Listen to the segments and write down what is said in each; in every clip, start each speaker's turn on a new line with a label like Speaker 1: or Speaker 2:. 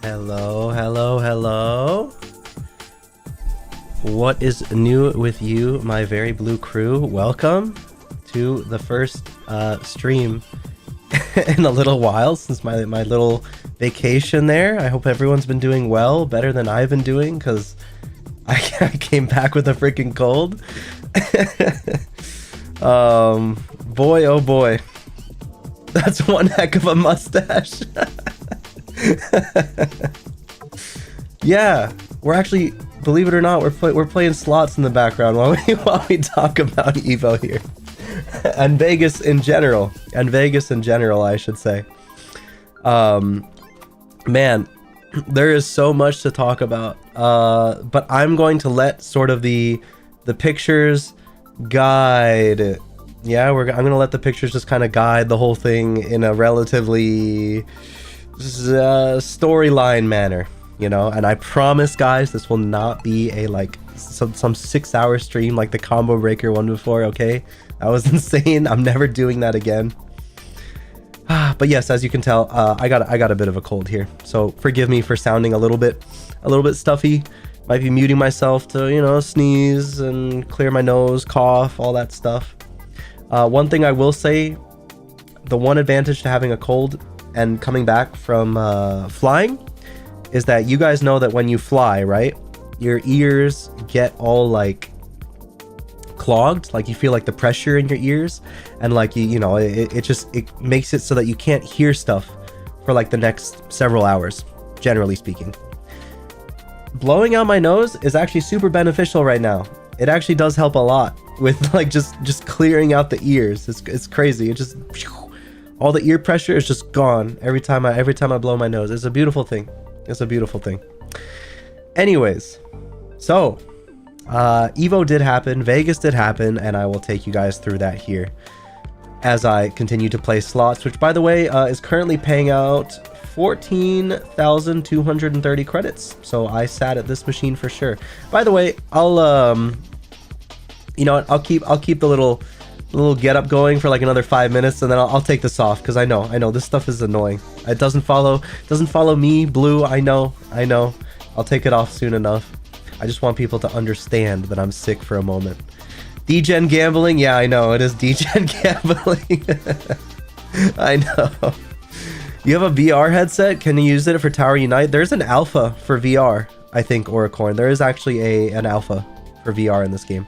Speaker 1: Hello, hello, hello. What is new with you, my very blue crew? Welcome to the first stream in a little while since my little vacation there. I hope everyone's been doing well, better than I've been doing, because I came back with a freaking cold. Boy, oh boy. That's one heck of a mustache. Yeah, we're actually, believe it or not, we're playing slots in the background while we talk about Evo here. And Vegas in general, I should say. Man, there is so much to talk about. But I'm going to let sort of the pictures guide. Yeah, I'm gonna let the pictures just kind of guide the whole thing in a relatively storyline manner, you know. And I promise, guys, this will not be a like some 6-hour stream like the combo breaker one before. Okay, that was insane. I'm never doing that again. But yes, as you can tell, I got a bit of a cold here, so forgive me for sounding a little bit stuffy. Might be muting myself to, you know, sneeze and clear my nose, cough, all that stuff. One thing I will say, the one advantage to having a cold and coming back from flying is that you guys know that when you fly, right, your ears get all like clogged, like you feel like the pressure in your ears, and like you know, it makes it so that you can't hear stuff for like the next several hours, generally speaking. Blowing out my nose is actually super beneficial right now. It actually does help a lot with like just clearing out the ears. It's crazy. It just, all the ear pressure is just gone every time I blow my nose. It's a beautiful thing. It's a beautiful thing. Anyways, so Evo did happen, Vegas did happen, and I will take you guys through that here as I continue to play slots, which by the way is currently paying out 14,230 credits. So I sat at this machine for sure. By the way, I'll you know what, I'll keep the little get up going for like another 5 minutes, and then I'll take this off, because I know this stuff is annoying. It doesn't follow me, Blue. I know. I'll take it off soon enough. I just want people to understand that I'm sick for a moment. Degen gambling, yeah, I know, it is Degen gambling. I know. You have a VR headset? Can you use it for Tower Unite? There's an alpha for VR, I think, Oricorn. There is actually an alpha for VR in this game.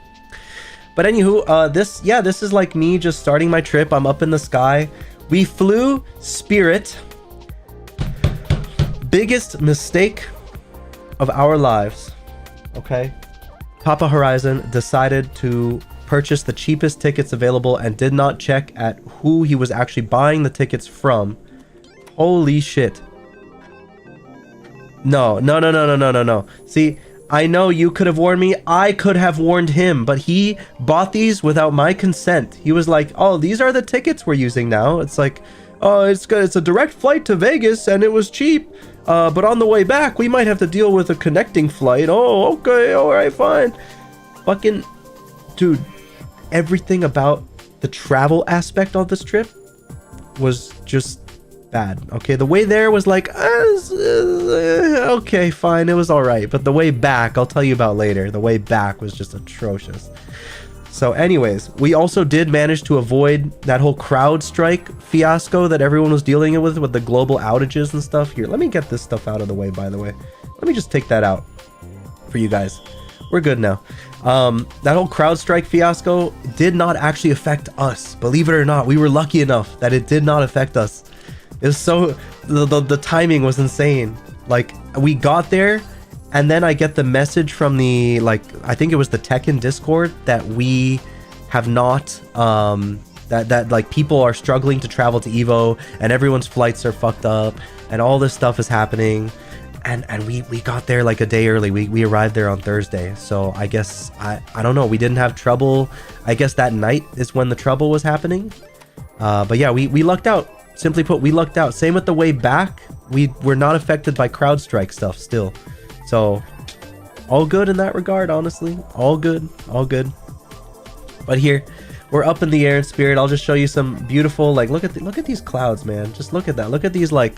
Speaker 1: But anywho, this is like me just starting my trip. I'm up in the sky. We flew Spirit. Biggest mistake of our lives. Okay. Papa Horizon decided to purchase the cheapest tickets available and did not check at who he was actually buying the tickets from. Holy shit. No. See, I know you could have warned me. I could have warned him, but he bought these without my consent. He was like, oh, these are the tickets we're using now. It's like, oh, it's good. It's a direct flight to Vegas and it was cheap. But on the way back, we might have to deal with a connecting flight. Oh, okay. All right, fine. Fucking dude, everything about the travel aspect of this trip was just bad. Okay, the way there was like okay, fine, it was all right, but the way back, I'll tell you about later. The way back was just atrocious. So anyways, we also did manage to avoid that whole CrowdStrike fiasco that everyone was dealing with the global outages and stuff. Here, let me get this stuff out of the way, by the way. Let me just take that out for you guys. We're good now. That whole CrowdStrike fiasco did not actually affect us. Believe it or not, we were lucky enough that it did not affect us. It was so, the timing was insane. Like, we got there, and then I get the message from the, like, I think it was the Tekken Discord that we have not, that like people are struggling to travel to Evo, and everyone's flights are fucked up, and all this stuff is happening. And we got there like a day early. We arrived there on Thursday. So I guess, I don't know, we didn't have trouble. I guess that night is when the trouble was happening. But yeah, we lucked out. Simply put, we lucked out. Same with the way back. We were not affected by CrowdStrike stuff still. So all good in that regard, honestly. All good. But here, we're up in the air in Spirit. I'll just show you some beautiful, like, look at these clouds, man. Just look at that. Look at these, like,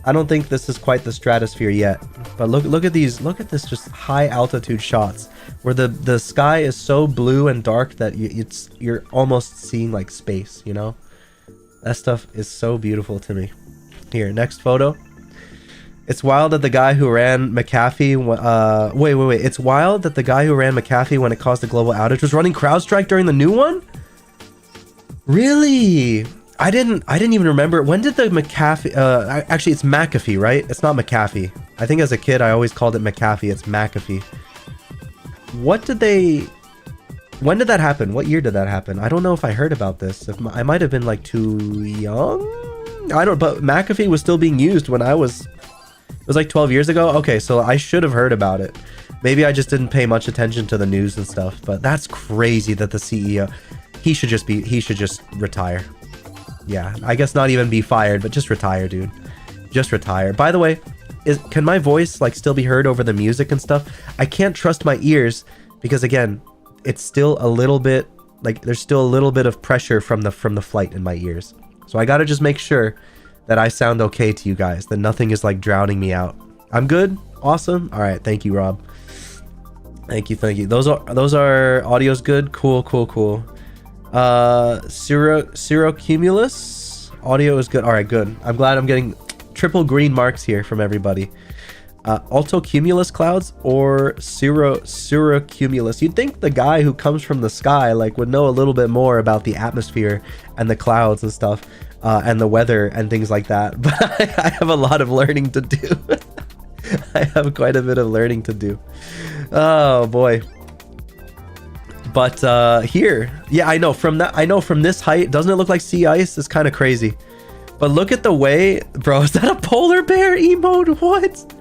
Speaker 1: I don't think this is quite the stratosphere yet. But look at these. Look at this just high altitude shots where the sky is so blue and dark that you're almost seeing like space, you know? That stuff is so beautiful to me. Here, next photo. It's wild that the guy who ran McAfee wait. It's wild that the guy who ran McAfee when it caused the global outage was running CrowdStrike during the new one? Really? I didn't even remember. When did the McAfee actually it's McAfee, right? It's not McAfee. I think as a kid I always called it McAfee. It's McAfee. When did that happen? What year did that happen? I don't know if I heard about this. I might have been like too young. But McAfee was still being used when it was like 12 years ago. Okay, so I should have heard about it. Maybe I just didn't pay much attention to the news and stuff, but that's crazy that the CEO, he should just retire. Yeah, I guess not even be fired, but just retire, dude. Just retire. By the way, can my voice like still be heard over the music and stuff? I can't trust my ears because again, it's still a little bit like there's still a little bit of pressure from the flight in my ears. So I got to just make sure that I sound okay to you guys, that nothing is like drowning me out. I'm good. Awesome. All right, thank you, Rob. Thank you. Those are audio's good. Cool. Cirrocumulus audio is good. All right, good. I'm glad I'm getting triple green marks here from everybody. Altocumulus clouds or cirrocumulus. You'd think the guy who comes from the sky like would know a little bit more about the atmosphere and the clouds and stuff, and the weather and things like that. But I have a lot of learning to do. I have quite a bit of learning to do. Oh boy. But here, yeah, I know from this height, doesn't it look like sea ice? It's kind of crazy. But look at the way, bro, is that a polar bear emote? What?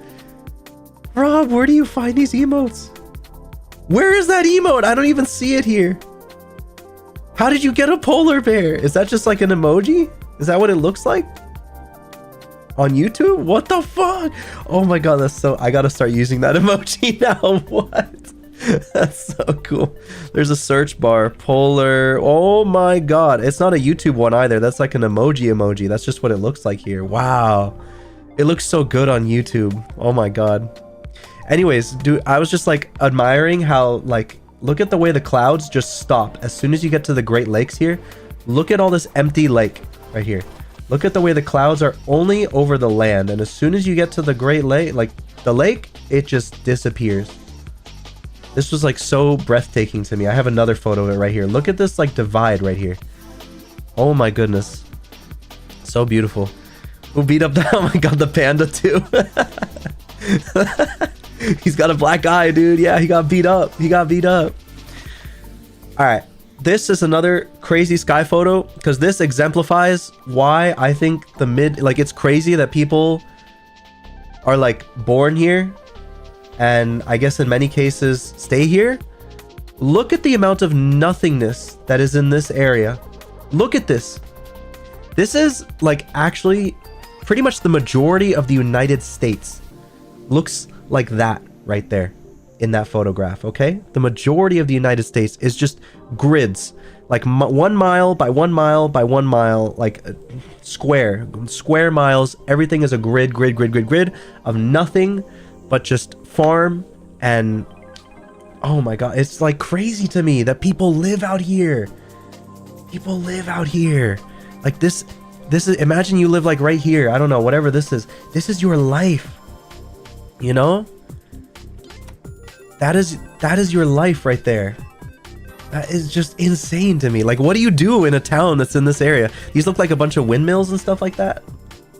Speaker 1: Rob, where do you find these emotes? Where is that emote? I don't even see it here. How did you get a polar bear? Is that just like an emoji? Is that what it looks like? On YouTube? What the fuck? Oh my god, that's so... I gotta start using that emoji now. What? That's so cool. There's a search bar. Polar... Oh my god. It's not a YouTube one either. That's like an emoji. That's just what it looks like here. Wow. It looks so good on YouTube. Oh my god. Anyways, dude, I was just like admiring how like... Look at the way the clouds just stop. As soon as you get to the Great Lakes here, look at all this empty lake right here. Look at the way the clouds are only over the land. And as soon as you get to the Great Lake, like the lake, it just disappears. This was like so breathtaking to me. I have another photo of it right here. Look at this like divide right here. Oh my goodness. So beautiful. Who beat up the... Oh my god, the panda too. He's got a black eye, dude. Yeah, he got beat up. All right. This is another crazy sky photo because this exemplifies why I think it's crazy that people are like born here and I guess in many cases stay here. Look at the amount of nothingness that is in this area. Look at this. This is like actually pretty much the majority of the United States. Looks like that right there in that photograph. Okay, the majority of the United States is just grids, like 1 mile by 1 mile by 1 mile, like square miles. Everything is a grid of nothing but just farm. And oh my god, it's like crazy to me that people live out here. Like this is, imagine you live like right here. I don't know, whatever this is your life. You know, that is your life right there. That is just insane to me. Like, what do you do in a town that's in this area? These look like a bunch of windmills and stuff like that,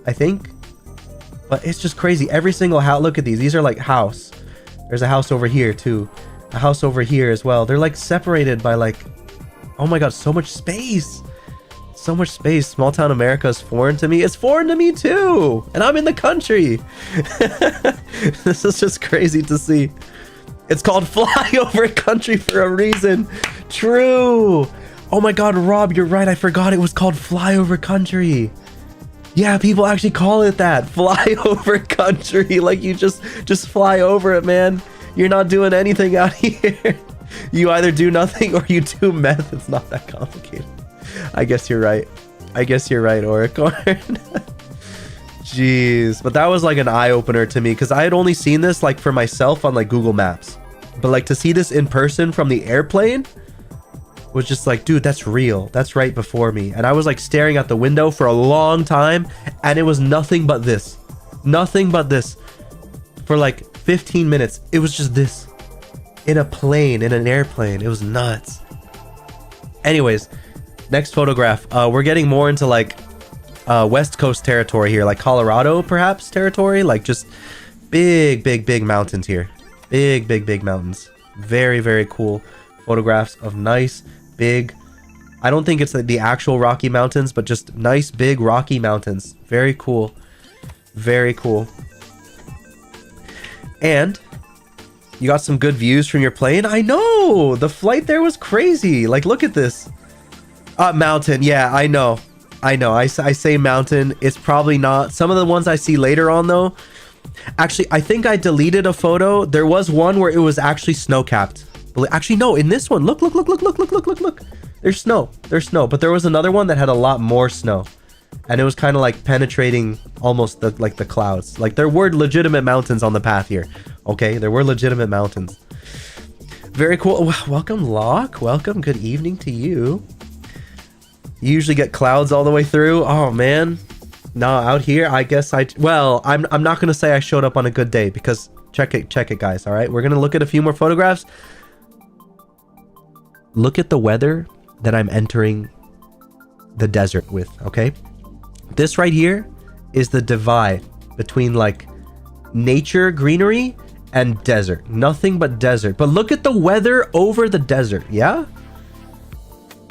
Speaker 1: I think. But it's just crazy. Every single house, look at these are like house. There's a house over here too, a house over here as well. They're like separated by like, oh my god, so much space. Small town America is foreign to me. It's foreign to me too, and I'm in the country. This is just crazy to see. It's called flyover country for a reason. True. Oh my god, Rob, you're right. I forgot it was called flyover country. Yeah, people actually call it that, flyover country. Like you just fly over it, man. You're not doing anything out here. You either do nothing or you do meth. It's not that complicated. I guess you're right. Oricorn. Jeez, but that was like an eye-opener to me because I had only seen this like for myself on like Google Maps, but like to see this in person from the airplane was just like, dude, that's real. That's right before me. And I was like staring out the window for a long time and it was nothing but this for like 15 minutes. It was just this in a plane, in an airplane. It was nuts. Anyways, next photograph. We're getting more into like West Coast territory here, like Colorado perhaps territory, like just big mountains here. Big mountains. Very cool photographs of nice big, I don't think it's like the actual Rocky Mountains, but just nice big Rocky Mountains. Very cool. And you got some good views from your plane. I know the flight there was crazy. Like, look at this. Mountain. Yeah, I know. I say mountain. It's probably not. Some of the ones I see later on though. Actually, I think I deleted a photo. There was one where it was actually snow-capped. Actually, no, in this one, look. There's snow. But there was another one that had a lot more snow. And it was kind of like penetrating almost the clouds. Like there were legitimate mountains on the path here. Okay, there were legitimate mountains. Very cool. Welcome, Locke. Welcome. Good evening to you. You usually get clouds all the way through. Oh man. No, out here, I guess well, I'm not gonna say I showed up on a good day because check it guys. All right, we're gonna look at a few more photographs. Look at the weather that I'm entering the desert with. Okay, this right here is the divide between like nature, greenery, and desert. Nothing but desert. But look at the weather over the desert. Yeah,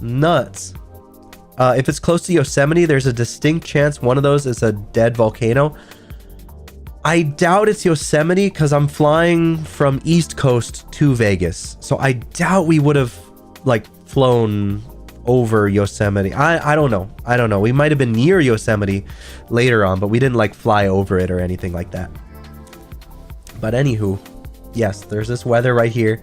Speaker 1: nuts. If it's close to Yosemite, there's a distinct chance one of those is a dead volcano. I doubt it's Yosemite because I'm flying from East Coast to Vegas. So I doubt we would have like flown over Yosemite. I don't know. We might have been near Yosemite later on, but we didn't like fly over it or anything like that. But anywho, yes, there's this weather right here.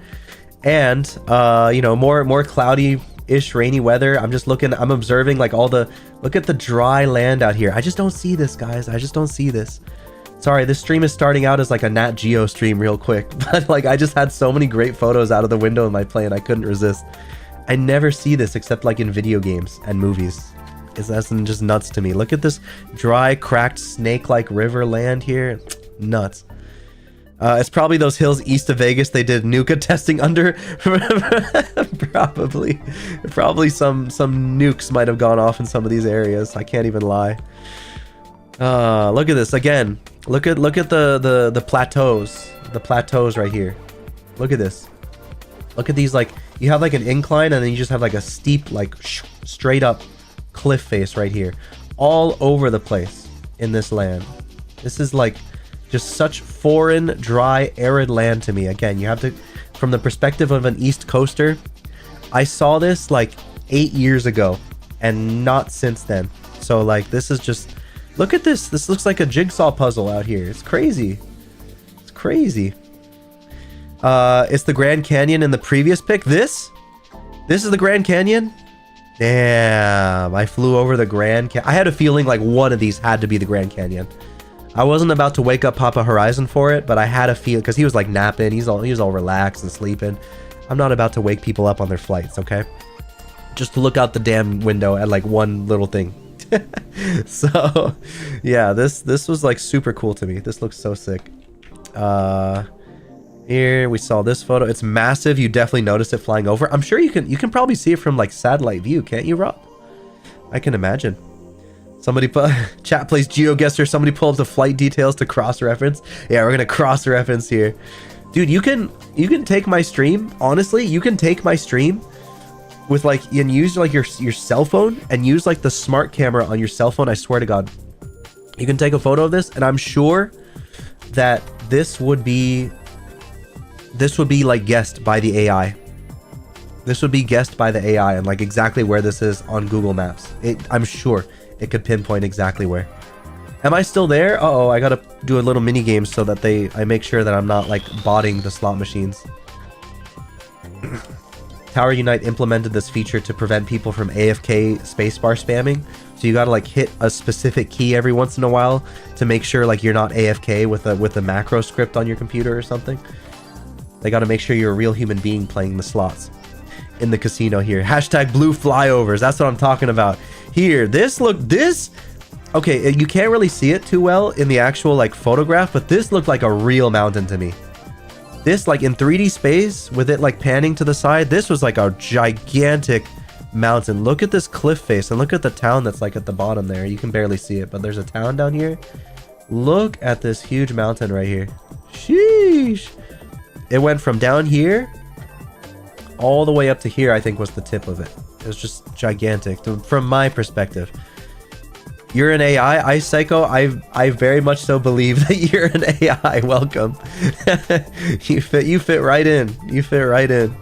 Speaker 1: And, more cloudy-ish rainy weather. I'm observing like look at the dry land out here. I just don't see this, guys. I just don't see this. Sorry, this stream is starting out as like a Nat Geo stream real quick, but like I just had so many great photos out of the window in my plane. I couldn't resist. I never see this except like in video games and movies. That's just nuts to me. Look at this dry, cracked, snake-like river land here. Nuts. It's probably those hills east of Vegas they did Nuka testing under. Probably some nukes might have gone off in some of these areas. I can't even lie. Look at this again. Look at the plateaus. The plateaus right here. Look at this. Look at these, like you have like an incline and then you just have like a steep, like straight up cliff face right here. All over the place in this land. This is like just such foreign, dry, arid land to me. Again, you have to, from the perspective of an East Coaster, I saw this like 8 years ago and not since then. So like this is just, look at this. This looks like a jigsaw puzzle out here. It's crazy. It's crazy. It's the Grand Canyon in the previous pic. This is the Grand Canyon. Damn, I flew over the Grand Canyon. I had a feeling like one of these had to be the Grand Canyon. I wasn't about to wake up Papa Horizon for it, but I had a feel because he was like napping. He was all relaxed and sleeping. I'm not about to wake people up on their flights, okay? Just to look out the damn window at like one little thing. So, yeah, this was like super cool to me. This looks so sick. Here we saw this photo. It's massive. You definitely noticed it flying over. I'm sure you can probably see it from like satellite view, can't you, Rob? I can imagine. Somebody chat plays GeoGuessr. Somebody pull up the flight details to cross-reference. Yeah, we're gonna cross-reference here, dude. You can take my stream. Honestly, you can take my stream with like and use like your cell phone and use like the smart camera on your cell phone. I swear to God, you can take a photo of this, and I'm sure that this would be like guessed by the AI. This would be guessed by the AI and like exactly where this is on Google Maps. I'm sure it could pinpoint exactly where. Am I still there? Uh-oh, I gotta do a little mini game so that I make sure that I'm not like botting the slot machines. Tower Unite implemented this feature to prevent people from AFK spacebar spamming. So you gotta like hit a specific key every once in a while to make sure like you're not AFK with a macro script on your computer or something. They gotta make sure you're a real human being playing the slots in the casino here. Hashtag blue flyovers. That's what I'm talking about. Here, this. Okay, you can't really see it too well in the actual like photograph, but this looked like a real mountain to me. This like in 3D space with it like panning to the side, this was like a gigantic mountain. Look at this cliff face and look at the town that's like at the bottom there. You can barely see it, but there's a town down here. Look at this huge mountain right here. Sheesh. It went from down here all the way up to here, I think was the tip of it. It was just gigantic from my perspective. You're an AI, Ice Psycho. I very much so believe that you're an AI. Welcome. you fit right in. You fit right in.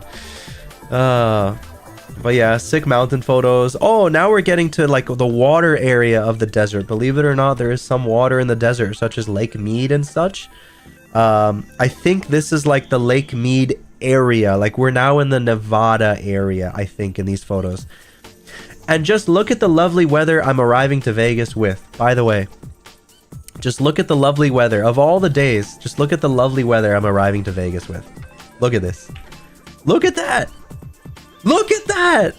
Speaker 1: But yeah, sick mountain photos. Oh, now we're getting to like the water area of the desert. Believe it or not, there is some water in the desert, such as Lake Mead and such. I think this is like the Lake Mead area. Like we're now in the Nevada area, I think, in these photos. And just look at the lovely weather I'm arriving to Vegas with. By the way, just look at the lovely weather. Of all the days, just look at the lovely weather I'm arriving to Vegas with. Look at this. Look at that. Look at that.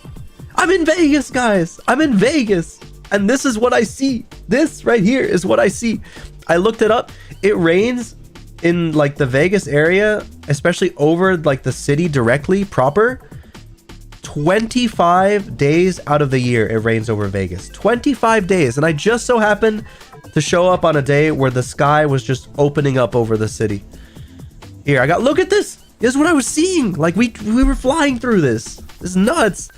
Speaker 1: I'm in Vegas, guys. I'm in Vegas. And this is what I see. This right here is what I see. I looked it up. It rains in like the Vegas area, especially over like the city directly proper. 25 days out of the year it rains over Vegas. 25 days. And I just so happened to show up on a day where the sky was just opening up over the city. Here, look at this. This is what I was seeing. Like we were flying through this. This is nuts.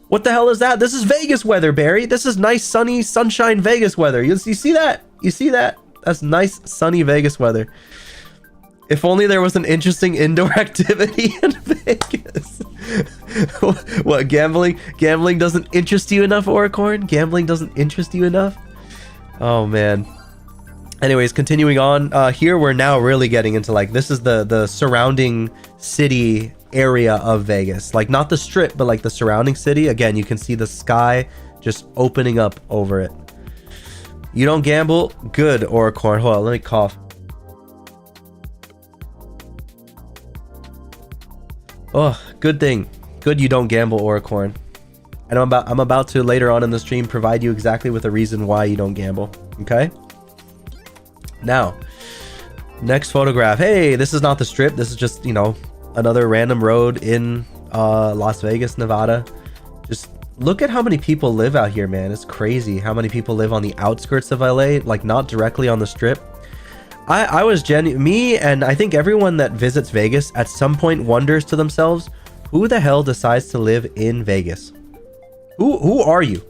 Speaker 1: What the hell is that? This is Vegas weather, Barry. This is nice, sunny, sunshine Vegas weather. You see that? You see that? That's nice, sunny Vegas weather. If only there was an interesting indoor activity in Vegas. What, gambling? Gambling doesn't interest you enough, Oricorn? Gambling doesn't interest you enough? Oh, man. Anyways, continuing on. Here we're now really getting into like, this is the surrounding city area of Vegas. Like not the strip, but like the surrounding city. Again, you can see the sky just opening up over it. You don't gamble? Good, Oricorn. Hold on, let me cough. Oh, good thing. Good you don't gamble, Oricorn. And I'm about to later on in the stream provide you exactly with a reason why you don't gamble. Okay? Now, next photograph. Hey, this is not the strip. This is just, you know, another random road in Las Vegas, Nevada. Just look at how many people live out here, man. It's crazy how many people live on the outskirts of LA, like not directly on the strip. I was me and I think everyone that visits Vegas at some point wonders to themselves, who the hell decides to live in Vegas? Who are you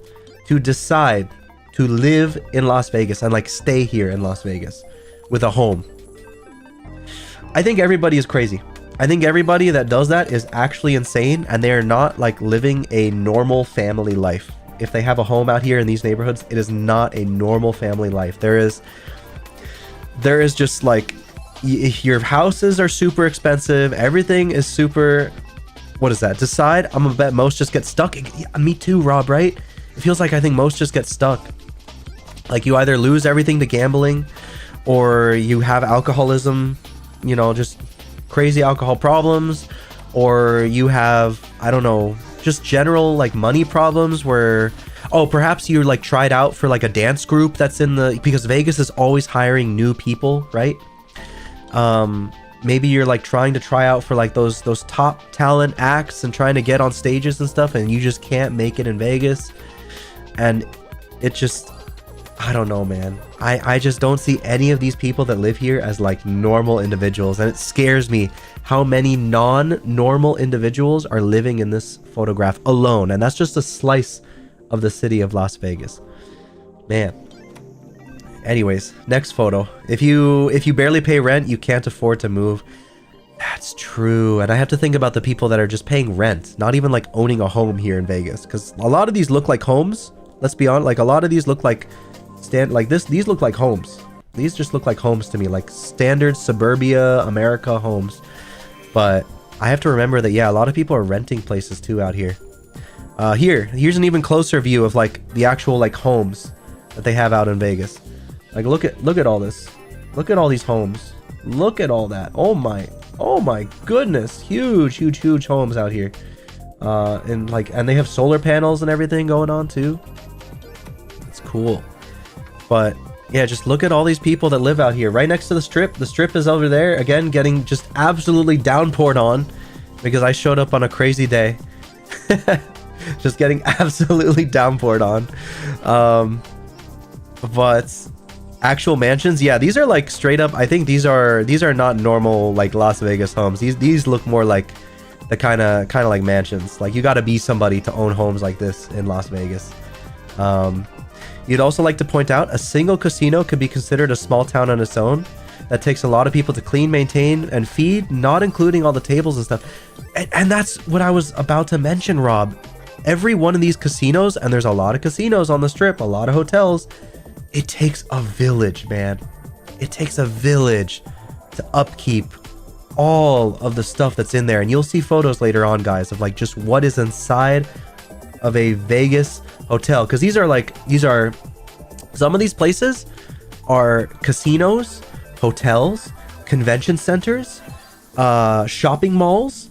Speaker 1: to decide to live in Las Vegas and like stay here in Las Vegas with a home? I think everybody is crazy. I think everybody that does that is actually insane and they are not like living a normal family life. If they have a home out here in these neighborhoods, it is not a normal family life. There is just like your houses are super expensive. Everything is super. What is that? Decide. I'm gonna bet most just get stuck. Yeah, me too, Rob, right? It feels like I think most just get stuck. Like you either lose everything to gambling or you have alcoholism, you know, just crazy alcohol problems, or you have, I don't know, just general like money problems where, oh, perhaps you like tried out for like a dance group that's in the, because Vegas is always hiring new people, right? Maybe you're like trying to try out for like those top talent acts and trying to get on stages and stuff, and you just can't make it in Vegas. And it just, I don't know, man. I just don't see any of these people that live here as like normal individuals, and it scares me how many non-normal individuals are living in this photograph alone, and that's just a slice of the city of Las Vegas, man. Anyways, next photo. If you barely pay rent, you can't afford to move. That's true. And I have to think about the people that are just paying rent, not even like owning a home here in Vegas, because a lot of these look like homes. Let's be honest, like a lot of these look like these look like homes. These just look like homes to me, like standard suburbia America homes. But I have to remember that, yeah, a lot of people are renting places too out here. Here's an even closer view of like the actual like homes that they have out in Vegas. Like look at all this. Look at all these homes. Look at all that. Oh my goodness. Huge homes out here. And they have solar panels and everything going on too. It's cool. But yeah, just look at all these people that live out here right next to the strip. The strip is over there again, getting just absolutely downpoured on because I showed up on a crazy day. Just getting absolutely downpoured on. But actual mansions, yeah, these are like straight up, I think these are not normal like Las Vegas homes. These look more like the kind of like mansions. Like you got to be somebody to own homes like this in Las Vegas. You'd also like to point out a single casino could be considered a small town on its own. That takes a lot of people to clean, maintain, and feed, not including all the tables and stuff. And that's what I was about to mention, Rob. Every one of these casinos, and there's a lot of casinos on the strip, a lot of hotels, it takes a village, man. It takes a village to upkeep all of the stuff that's in there. And you'll see photos later on, guys, of like just what is inside of a Vegas hotel. Because these are some of these places are casinos, hotels, convention centers, shopping malls,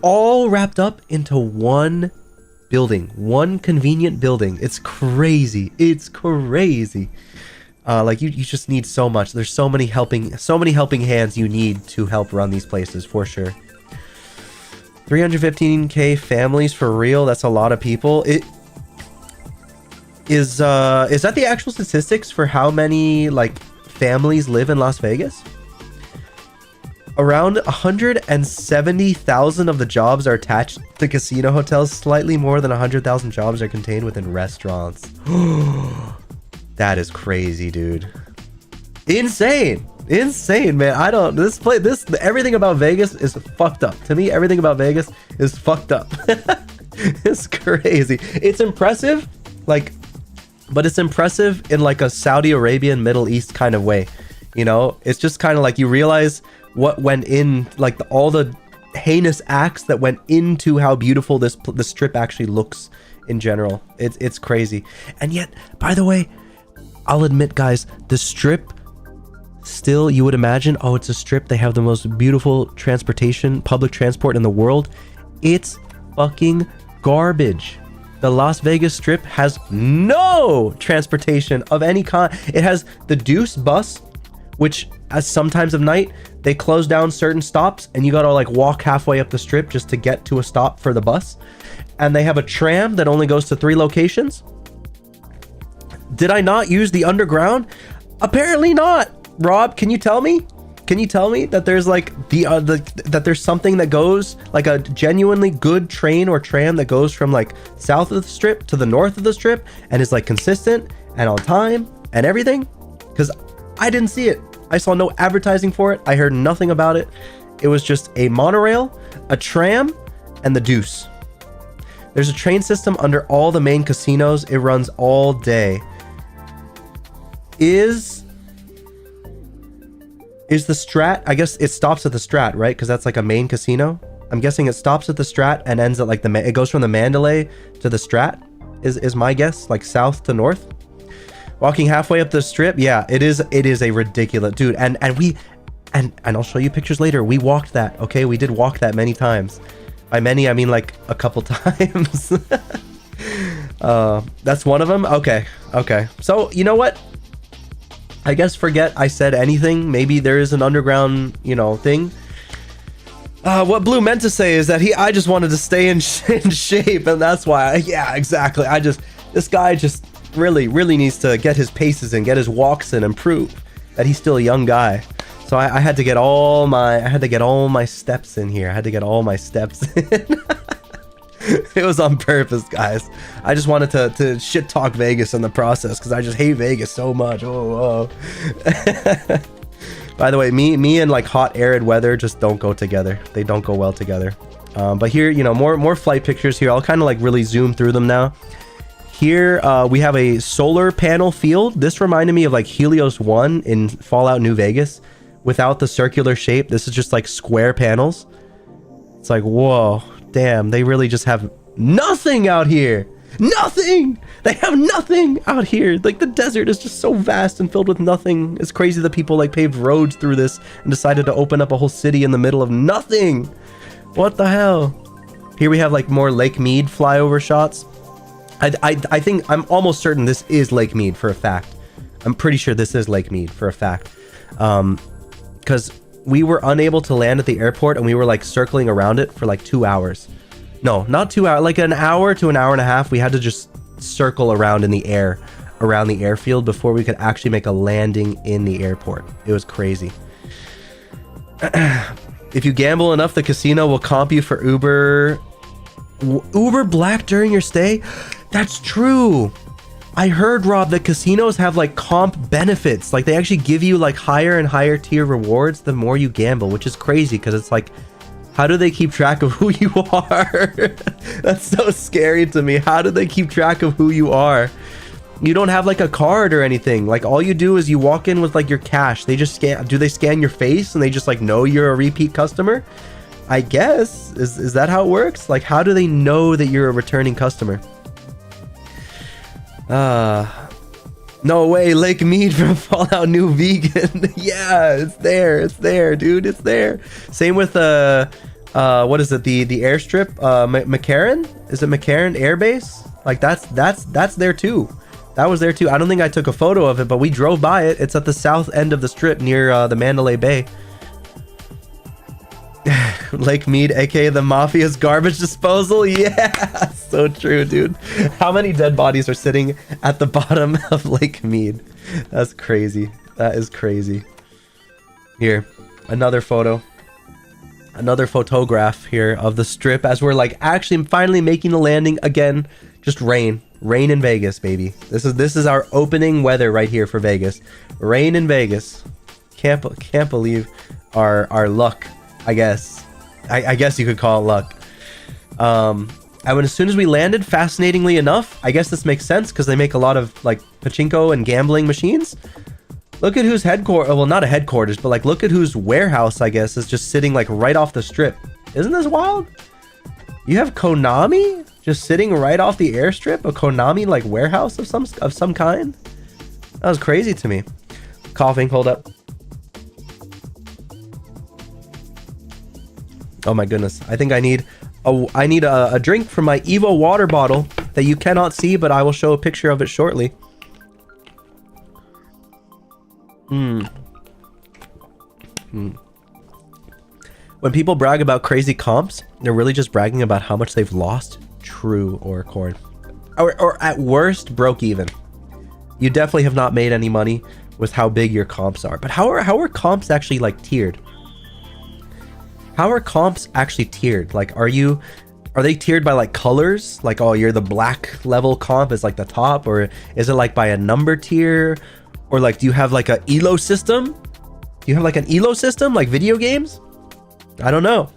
Speaker 1: all wrapped up into one building, one convenient building. It's crazy. It's crazy. Like you just need so much. There's so many helping hands you need to help run these places for sure. 315k families for real. That's a lot of people. It is that the actual statistics for how many like families live in Las Vegas? Around 170,000 of the jobs are attached to casino hotels. Slightly more than 100,000 jobs are contained within restaurants. That is crazy, dude. Insane, man. Everything about Vegas is fucked up. To me, everything about Vegas is fucked up. It's crazy. It's impressive, but it's impressive in like a Saudi Arabian, Middle East kind of way. You know, it's just kind of like you realize what went in, like all the heinous acts that went into how beautiful the strip actually looks in general. It's crazy. And yet, by the way, I'll admit, guys, the strip still, you would imagine, oh, it's a strip, they have the most beautiful transportation, public transport in the world. It's fucking garbage. The Las Vegas Strip has no transportation of any kind. It has the Deuce bus, which as sometimes of night they close down certain stops and you gotta like walk halfway up the strip just to get to a stop for the bus. And they have a tram that only goes to 3 locations. Did I not use the underground? Apparently not. Rob, can you tell me? Can you tell me that there's like that there's something that goes like a genuinely good train or tram that goes from like south of the strip to the north of the strip and is like consistent and on time and everything? Because I didn't see it. I saw no advertising for it. I heard nothing about it. It was just a monorail, a tram, and the Deuce. There's a train system under all the main casinos. It runs all day. Is the Strat, I guess it stops at the Strat, right? Because that's like a main casino. I'm guessing it stops at the Strat and ends at like it goes from the Mandalay to the Strat is my guess, like south to north. Walking halfway up the strip, yeah, it is a ridiculous, dude. And I'll show you pictures later. We walked that, okay? We did walk that many times. By many, I mean like a couple times. That's one of them. Okay. So you know what? I guess forget I said anything. Maybe there is an underground, thing. What Blue meant to say is that I just wanted to stay in shape, and that's why. Yeah, exactly. This guy just really needs to get his paces in, get his walks in, and prove that he's still a young guy. So I had to get all my steps in here. I had to get all my steps in. It was on purpose, guys. I just wanted to shit talk Vegas in the process because I just hate Vegas so much. Oh. By the way, me and like hot arid weather just don't go together. They don't go well together. But here, more flight pictures here. I'll kind of like really zoom through them now. Here we have a solar panel field. This reminded me of like Helios 1 in Fallout New Vegas without the circular shape. This is just like square panels. It's like, whoa, damn, they really just have nothing out here. Nothing. They have nothing out here. Like, the desert is just so vast and filled with nothing. It's crazy that people like paved roads through this and decided to open up a whole city in the middle of nothing. What the hell? Here we have like more Lake Mead flyover shots. I think, I'm almost certain this is Lake Mead for a fact. I'm pretty sure this is Lake Mead for a fact. Because we were unable to land at the airport and we were like circling around it for like 2 hours. No, not 2 hours, like an hour to an hour and a half. We had to just circle around in the air, around the airfield before we could actually make a landing in the airport. It was crazy. If you gamble enough, the casino will comp you for Uber Black during your stay. That's true. I heard, Rob, that casinos have like comp benefits. Like they actually give you like higher and higher tier rewards the more you gamble, which is crazy because it's like, how do they keep track of who you are? That's so scary to me. How do they keep track of who you are? You don't have like a card or anything. Like all you do is you walk in with like your cash. They just scan. Do they scan your face and they just like know you're a repeat customer? I guess. Is that how it works? Like how do they know that you're a returning customer? No way, Lake Mead from Fallout New Vegan. Yeah, it's there, dude, it's there. Same with what is it, the airstrip, McCarran? Is it McCarran Air Base? Like that's there too. That was there too. I don't think I took a photo of it, but we drove by it. It's at the south end of the strip near the Mandalay Bay. Lake Mead, aka the Mafia's garbage disposal. Yeah, so true, dude. How many dead bodies are sitting at the bottom of Lake Mead? That's crazy. That is crazy. Here, another photo, another photograph here of the strip as we're like actually finally making the landing again. Just rain in Vegas, baby. This is our opening weather right here for Vegas. Rain in Vegas. Can't believe our luck. I guess you could call it luck. And as soon as we landed, fascinatingly enough, I guess this makes sense because they make a lot of like pachinko and gambling machines. Look at whose headquarters, well, not a headquarters, but like look at whose warehouse, I guess, is just sitting like right off the strip. Isn't this wild? You have Konami just sitting right off the airstrip, a Konami like warehouse of some kind. That was crazy to me. Coughing, hold up. Oh my goodness. I think I need a drink from my Evo water bottle that you cannot see, but I will show a picture of it shortly. When people brag about crazy comps, they're really just bragging about how much they've lost. True, Oracorn. Or at worst, broke even. You definitely have not made any money with how big your comps are. But how are comps actually like tiered? How are comps actually tiered? Like, are they tiered by like colors? Like, oh, you're the black level comp is like the top, or is it like by a number tier? Or like, do you have like a elo system? Do you have like an elo system like video games? I don't know.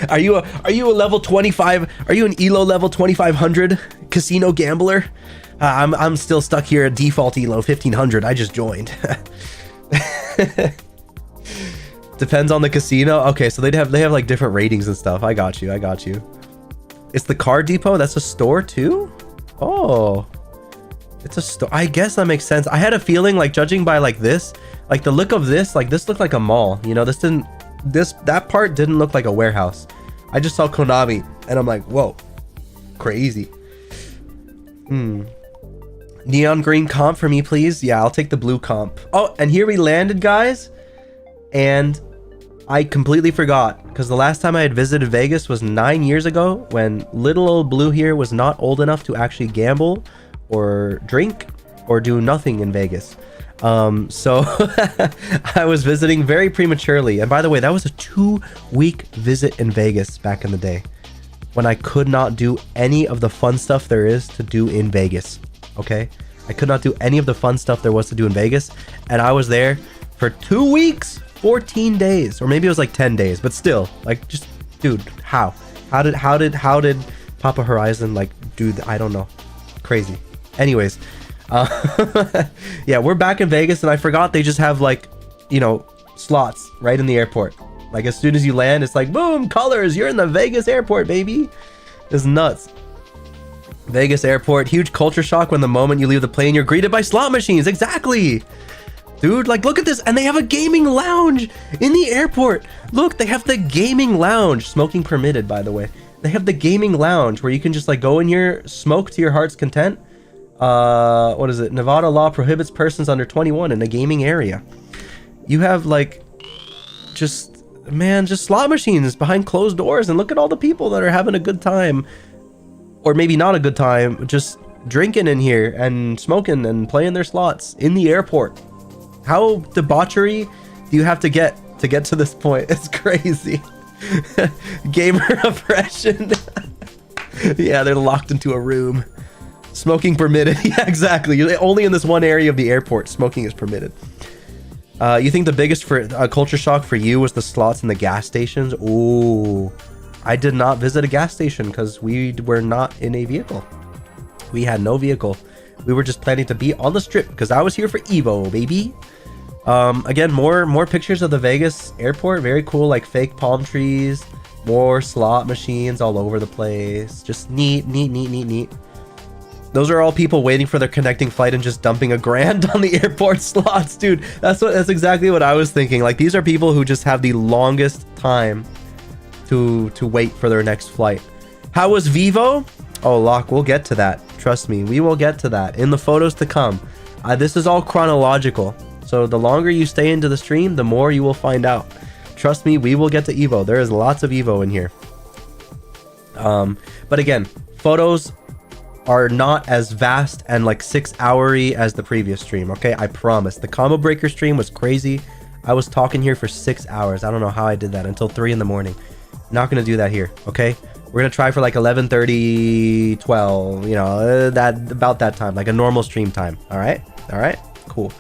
Speaker 1: Are you a level 25? Are you an elo level 2500 casino gambler? I'm still stuck here at default elo 1500. I just joined. Depends on the casino. Okay, so they have like different ratings and stuff. I got you. It's the car depot. That's a store too. Oh, it's a store. I guess that makes sense. I had a feeling like judging by like this, like the look of this, like this looked like a mall. You know, that part didn't look like a warehouse. I just saw Konami and I'm like, whoa, crazy. Neon green comp for me, please. Yeah, I'll take the blue comp. Oh, and here we landed, guys. And I completely forgot because the last time I had visited Vegas was 9 years ago when little old Blue here was not old enough to actually gamble or drink or do nothing in Vegas. So I was visiting very prematurely. And by the way, that was a 2-week visit in Vegas back in the day when I could not do any of the fun stuff there is to do in Vegas. Okay? I could not do any of the fun stuff there was to do in Vegas. And I was there for 2 weeks. 14 days, or maybe it was like 10 days, but still, like, just, dude, how did Papa Horizon like do that? I don't know. Crazy. Anyways, yeah, we're back in Vegas, and I forgot they just have like, you know, slots right in the airport. Like as soon as you land, it's like boom, colors, you're in the Vegas airport, baby. It's nuts. Vegas airport, huge culture shock when the moment you leave the plane you're greeted by slot machines. Exactly, dude. Like look at this, and they have a gaming lounge in the airport. Look, they have the gaming lounge, smoking permitted, by the way. They have the gaming lounge where you can just like go in here, smoke to your heart's content. What is it? Nevada law prohibits persons under 21 in a gaming area. You have like just slot machines behind closed doors, and look at all the people that are having a good time, or maybe not a good time, just drinking in here and smoking and playing their slots in the airport. How debauchery do you have to get to this point? It's crazy. Gamer oppression. Yeah, they're locked into a room. Smoking permitted. Yeah, exactly. Only in this one area of the airport smoking is permitted. You think the biggest culture shock for you was the slots in the gas stations? Ooh, I did not visit a gas station because we were not in a vehicle. We had no vehicle. We were just planning to be on the strip because I was here for Evo, baby. Again, more pictures of the Vegas airport. Very cool, like fake palm trees, more slot machines all over the place. Just neat. Those are all people waiting for their connecting flight and just dumping $1,000 on the airport slots, dude. That's exactly what I was thinking. Like these are people who just have the longest time to wait for their next flight. How was Vivo? Oh, Locke, we'll get to that. Trust me, we will get to that in the photos to come. This is all chronological. So the longer you stay into the stream, the more you will find out. Trust me, we will get to Evo. There is lots of Evo in here. But again, photos are not as vast and like 6-houry as the previous stream. Okay, I promise. The combo breaker stream was crazy. I was talking here for 6 hours. I don't know how I did that until 3 in the morning. Not gonna do that here. Okay, we're gonna try for like 11:30, 12, you know, about that time, like a normal stream time. All right, cool.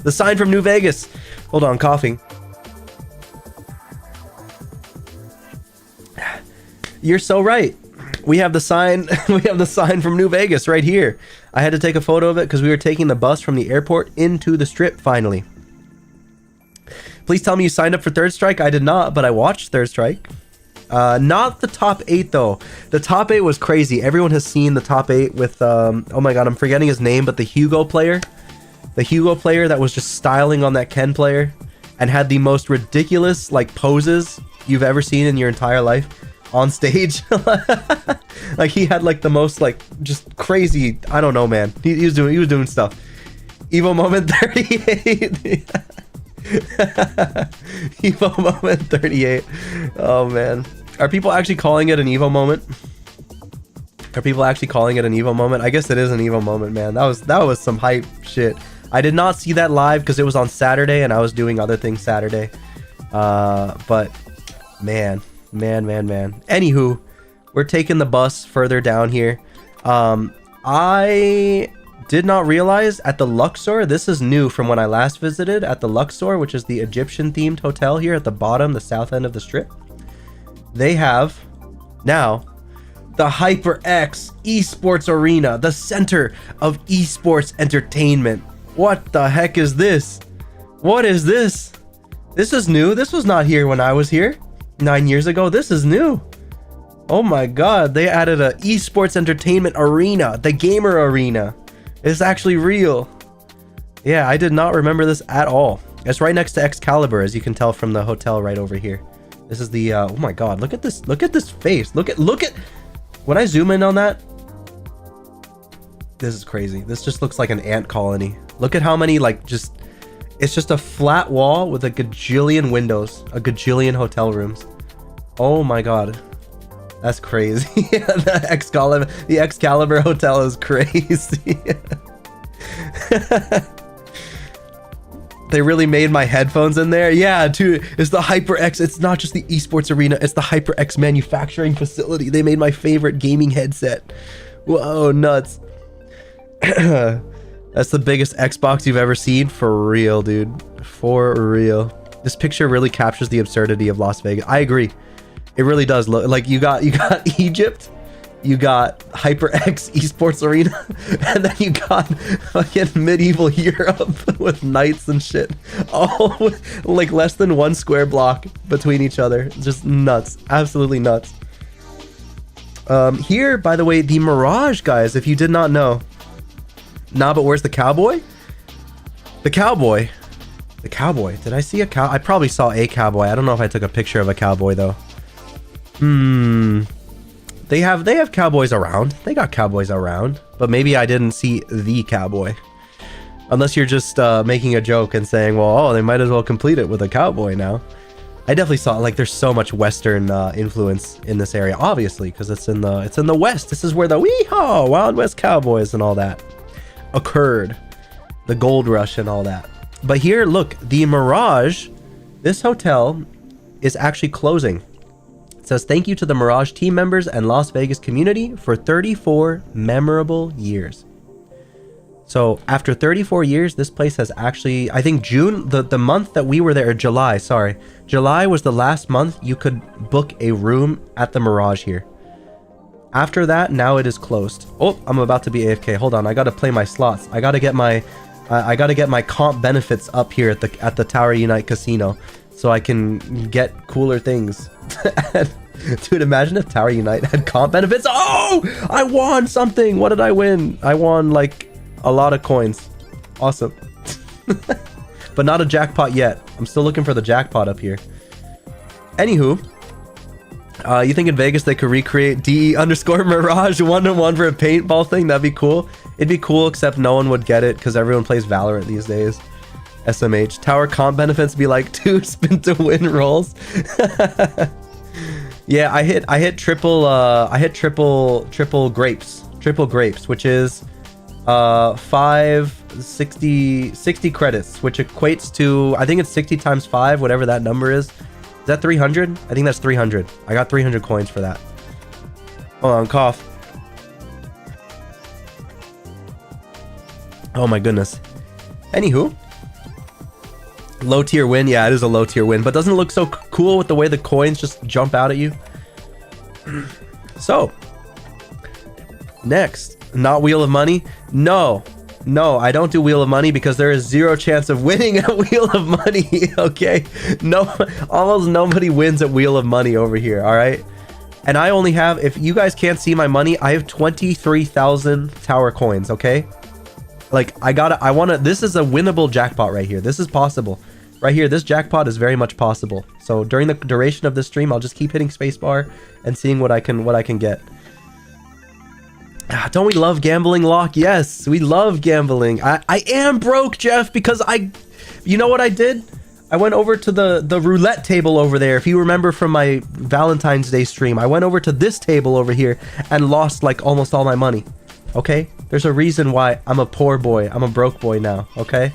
Speaker 1: The sign from New Vegas. Hold on, coughing. You're so right. We have the sign. We have the sign from New Vegas right here. I had to take a photo of it because we were taking the bus from the airport into the strip finally. Please tell me you signed up for Third Strike. I did not, but I watched Third Strike. Not the top 8 though. The top 8 was crazy. Everyone has seen the top 8 with oh my god, I'm forgetting his name, but the Hugo player. The Hugo player that was just styling on that Ken player and had the most ridiculous like poses you've ever seen in your entire life on stage. Like he had like the most like just crazy, I don't know, man. He was doing stuff. Evo moment 38. Evo moment 38. Oh man, are people actually calling it an Evo moment? Are people actually calling it an Evo moment? I guess it is an Evo moment, man. That was some hype shit. I did not see that live because it was on Saturday and I was doing other things Saturday. But man. Anywho, we're taking the bus further down here. I did not realize at the Luxor, this is new from when I last visited at the Luxor, which is the Egyptian themed hotel here at the bottom, the south end of the strip. They have now the HyperX Esports Arena, the center of esports entertainment. What the heck is this? What is this? This is new. This was not here when I was here 9 years ago. This is new. Oh my god, they added a esports entertainment arena, the gamer arena. It's actually real. Yeah, I did not remember this at all. It's right next to Excalibur, as you can tell from the hotel right over here. This is the oh my god, look at this face. Look at when I zoom in on that. This is crazy. This just looks like an ant colony. Look at how many like it's just a flat wall with a gajillion windows, a gajillion hotel rooms. Oh my god. That's crazy. The Excalibur Hotel is crazy. They really made my headphones in there. Yeah, dude, it's the HyperX. It's not just the esports arena, it's the HyperX manufacturing facility. They made my favorite gaming headset. Whoa, nuts. That's the biggest Xbox you've ever seen? For real, dude. For real. This picture really captures the absurdity of Las Vegas. I agree. It really does look like you got Egypt You got HyperX Esports Arena, and then you got fucking medieval Europe with knights and shit, all with, like less than 1 square block between each other. Just nuts, absolutely nuts. Here, by the way, the Mirage, guys, if you did not know. Nah, but where's the cowboy? The cowboy. The cowboy. Did I see a cow? I probably saw a cowboy. I don't know if I took a picture of a cowboy though. They have cowboys around. They got cowboys around, but maybe I didn't see the cowboy. Unless you're just making a joke and saying, well, oh, they might as well complete it with a cowboy now. I definitely saw, like, there's so much Western influence in this area, obviously, because it's in the West. This is where the wee-haw, Wild West cowboys and all that occurred, the gold rush and all that. But here, look, the Mirage, this hotel is actually closing. It says, thank you to the Mirage team members and Las Vegas community for 34 memorable years. So after 34 years, this place has actually, I think June, the month that we were there, or July, sorry. July was the last month you could book a room at the Mirage here. After that, now it is closed. Oh, I'm about to be AFK. Hold on, I gotta play my slots. I gotta get my comp benefits up here at the Tower Unite Casino so I can get cooler things. Dude, imagine if Tower Unite had comp benefits. Oh, I won something. What did I win? I won like a lot of coins. Awesome. But not a jackpot yet. I'm still looking for the jackpot up here. Anywho, you think in Vegas they could recreate DE_Mirage 1-to-1 for a paintball thing? That'd be cool. It'd be cool, except no one would get it because everyone plays Valorant these days. SMH. Tower comp benefits be like 2 spin to win rolls. Yeah, I hit triple grapes, which is 60 credits, which equates to, I think it's 60 times 5, whatever that number is. Is that 300? I think that's 300. I got 300 coins for that. Hold on, cough. Oh my goodness. Anywho, low tier win. Yeah, it is a low tier win, but doesn't it look so cool with the way the coins just jump out at you? So next, not Wheel of Money. No, I don't do Wheel of Money because there is 0 chance of winning at Wheel of Money. Okay, no, almost nobody wins at Wheel of Money over here. All right, and I only have, if you guys can't see my money, I have 23,000 tower coins. Okay, like I want to, this is a winnable jackpot right here. This is possible right here. This jackpot is very much possible. So during the duration of this stream, I'll just keep hitting spacebar and seeing what I can get. Don't we love gambling, Locke? Yes, we love gambling. I am broke, Jeff, because you know what I did? I went over to the roulette table over there. If you remember from my Valentine's Day stream, I went over to this table over here and lost like almost all my money. Okay? There's a reason why I'm a poor boy. I'm a broke boy now, okay?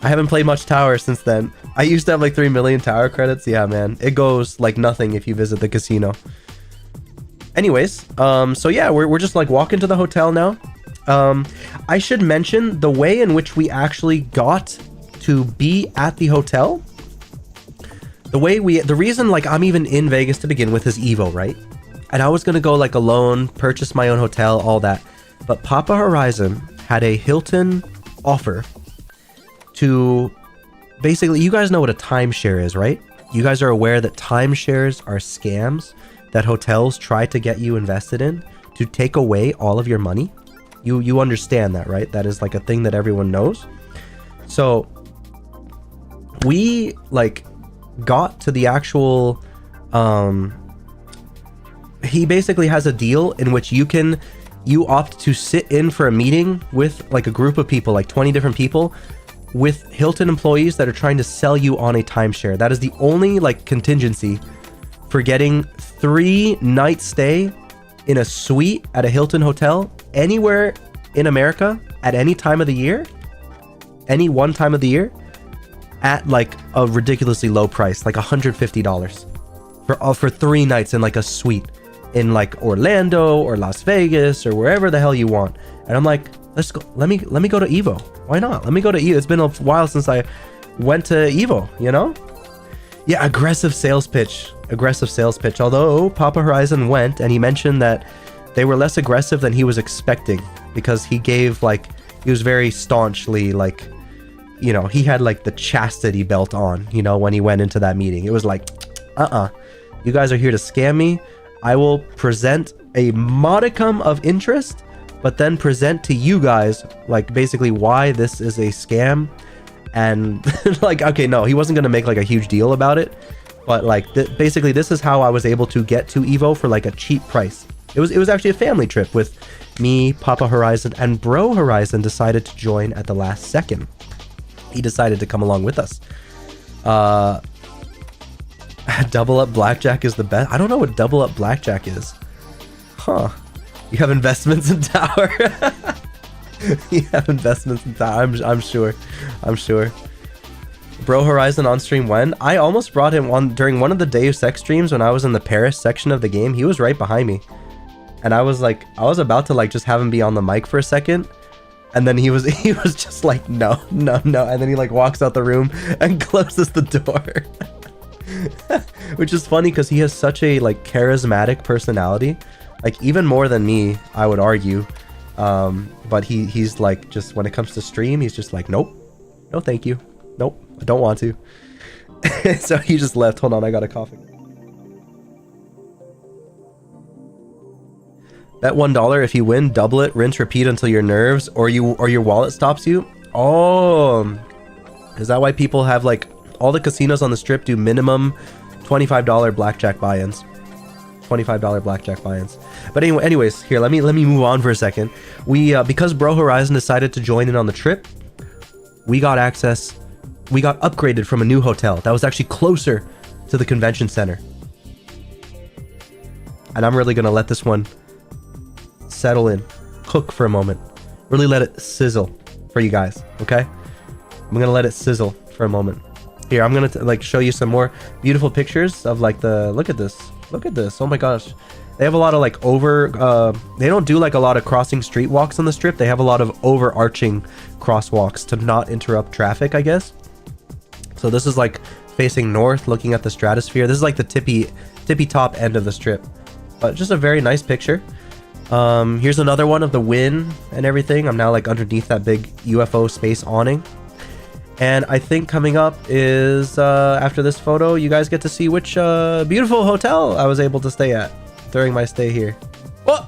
Speaker 1: I haven't played much tower since then. I used to have like 3 million tower credits. Yeah, man. It goes like nothing if you visit the casino. Anyways, so yeah, we're just like walking to the hotel now. I should mention the way in which we actually got to be at the hotel. The reason like I'm even in Vegas to begin with is Evo, right? And I was gonna go like alone, purchase my own hotel, all that. But Papa Horizon had a Hilton offer to basically, you guys know what a timeshare is, right? You guys are aware that timeshares are scams that hotels try to get you invested in to take away all of your money. You understand that, right? That is like a thing that everyone knows. So we like got to the actual he basically has a deal in which you opt to sit in for a meeting with like a group of people, like 20 different people, with Hilton employees that are trying to sell you on a timeshare. That is the only like contingency for getting 3-night stay in a suite at a Hilton hotel anywhere in America at any time of the year, any one time of the year, at like a ridiculously low price, like $150 for 3 nights in like a suite in like Orlando or Las Vegas or wherever the hell you want. And I'm like, let's go. Let me go to Evo. Why not? Let me go to Evo. It's been a while since I went to Evo, you know? Yeah, aggressive sales pitch. Although Papa Horizon went and he mentioned that they were less aggressive than he was expecting, because he gave like, he was very staunchly like, you know, he had like the chastity belt on, you know, when he went into that meeting. It was like, you guys are here to scam me. I will present a modicum of interest, but then present to you guys like basically why this is a scam. And like, okay, no, he wasn't gonna make like a huge deal about it, but like basically this is how I was able to get to Evo for like a cheap price. It was actually a family trip with me, Papa Horizon, and Bro Horizon decided to join at the last second. He decided to come along with us. Double up blackjack is the best. I don't know what double up blackjack is. Huh. You have investments in Tower. You have investments in Tower. I'm sure. I'm sure. Bro Horizon on stream when? I almost brought him on during one of the Deus Ex streams when I was in the Paris section of the game. He was right behind me. And I was like, I was about to like just have him be on the mic for a second. And then he was just like, no. And then he like walks out the room and closes the door. Which is funny because he has such a like charismatic personality. Like even more than me, I would argue. But he's like, just when it comes to stream, he's just like, nope. No, thank you. Nope, I don't want to. So he just left. Hold on, I got a coffee. Bet $1 if you win, double it, rinse, repeat until your nerves or your wallet stops you. Oh, is that why people have like all the casinos on the strip do minimum $25 blackjack buy-ins? $25 blackjack buy-ins. But anyways, here let me move on for a second. We because Bro Horizon decided to join in on the trip, we got access. We got upgraded from a new hotel that was actually closer to the convention center. And I'm really gonna let this one settle in, cook for a moment, really let it sizzle for you guys. Okay, I'm gonna let it sizzle for a moment. Here, I'm gonna like show you some more beautiful pictures of like the look at this. Oh my gosh, they have a lot of like they don't do like a lot of crossing street walks on the strip. They have a lot of overarching crosswalks to not interrupt traffic, I guess. So this is like facing north, looking at the stratosphere. This is like the tippy top end of the strip, but just a very nice picture. Here's another one of the Wynn and everything. I'm now like underneath that big UFO space awning. And I think coming up is, after this photo, you guys get to see which beautiful hotel I was able to stay at during my stay here. What?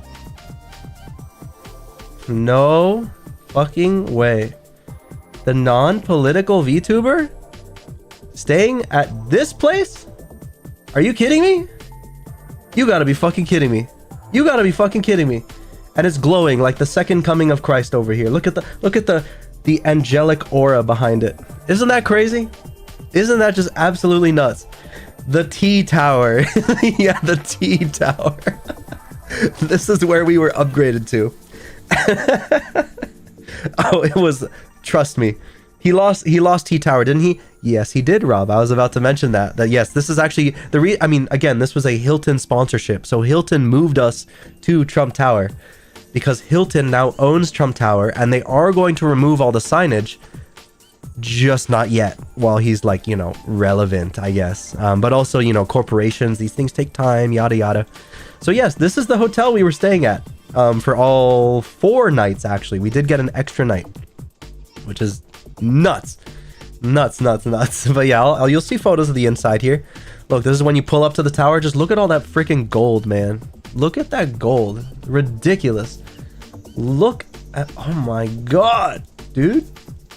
Speaker 1: No fucking way. The non-political VTuber? Staying at this place? Are you kidding me? You gotta be fucking kidding me. You gotta be fucking kidding me. And it's glowing like the second coming of Christ over here. Look at the angelic aura behind it. Isn't that crazy? Isn't that just absolutely nuts? The T Tower. Yeah, the T Tower. This is where we were upgraded to. Oh, it was, trust me. He lost T Tower, didn't he? Yes, he did, Rob. I was about to mention that yes, this is actually I mean, again, this was a Hilton sponsorship. So Hilton moved us to Trump Tower because Hilton now owns Trump Tower and they are going to remove all the signage, just not yet while he's like, you know, relevant, I guess. But also, you know, corporations, these things take time, yada yada. So yes, this is the hotel we were staying at for all 4 nights. Actually, we did get an extra night, which is nuts. But yeah, you'll see photos of the inside here. Look, this is when you pull up to the tower. Just look at all that freaking gold, man. Look at that gold. Ridiculous. Look at, oh my god, dude,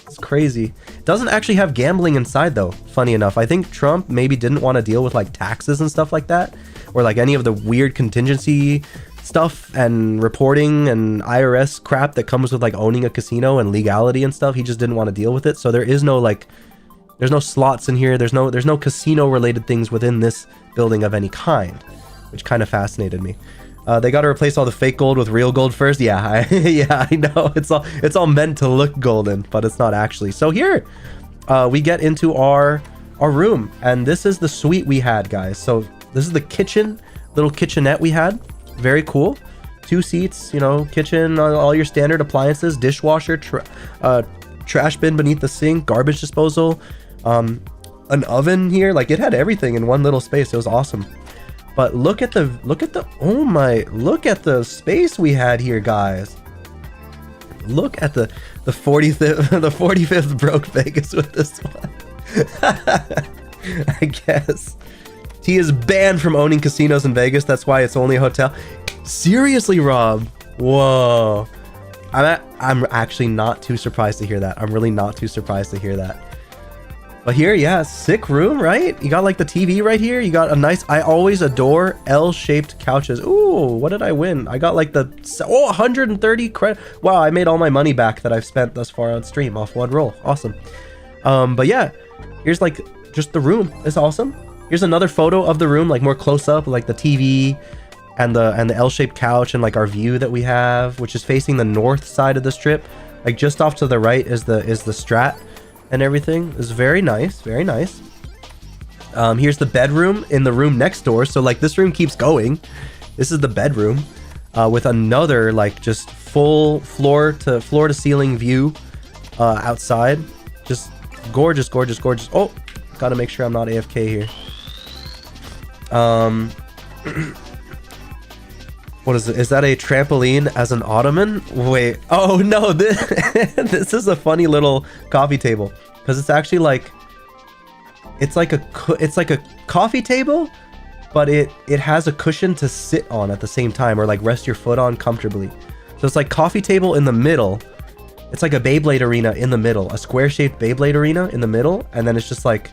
Speaker 1: it's crazy. It doesn't actually have gambling inside though, funny enough. I think Trump maybe didn't want to deal with like taxes and stuff like that, or like any of the weird contingency stuff and reporting and IRS crap that comes with like owning a casino and legality and stuff. He just didn't want to deal with it. So there is no like, there's no slots in here. There's no casino related things within this building of any kind, which kind of fascinated me. They got to replace all the fake gold with real gold first. Yeah, yeah, I know. It's all meant to look golden, but it's not actually. So here, we get into our room, and this is the suite we had, guys. So this is the kitchen, little kitchenette we had. Very cool. 2 seats, you know, kitchen, all your standard appliances, dishwasher, trash bin beneath the sink, garbage disposal, an oven here. Like, it had everything in one little space. It was awesome. But look at the oh my, look at the space we had here, guys. Look at the 45th the 45th broke Vegas with this one. I guess he is banned from owning casinos in Vegas. That's why it's only a hotel. Seriously, Rob. Whoa. I'm actually not too surprised to hear that. I'm really not too surprised to hear that. But here, yeah, sick room, right? You got like the TV right here. You got a nice, I always adore L-shaped couches. Ooh, what did I win? I got like the, 130 credit. Wow, I made all my money back that I've spent thus far on stream off one roll. Awesome. But yeah, here's like just the room. It's awesome. Here's another photo of the room, like more close up, like the TV and the L-shaped couch and like our view that we have, which is facing the north side of the strip. Like just off to the right is the Strat. And everything is very nice, very nice. Here's the bedroom in the room next door. So like this room keeps going. This is the bedroom with another like just full floor to ceiling view outside. Just gorgeous, gorgeous, gorgeous. Oh, gotta make sure I'm not AFK here. What is it? Is that a trampoline as an ottoman? Wait. Oh no, this is a funny little coffee table because it's actually like it's like a coffee table, but it has a cushion to sit on at the same time or like rest your foot on comfortably. So it's like coffee table in the middle. It's like a Beyblade arena in the middle, a square-shaped Beyblade arena in the middle, and then it's just like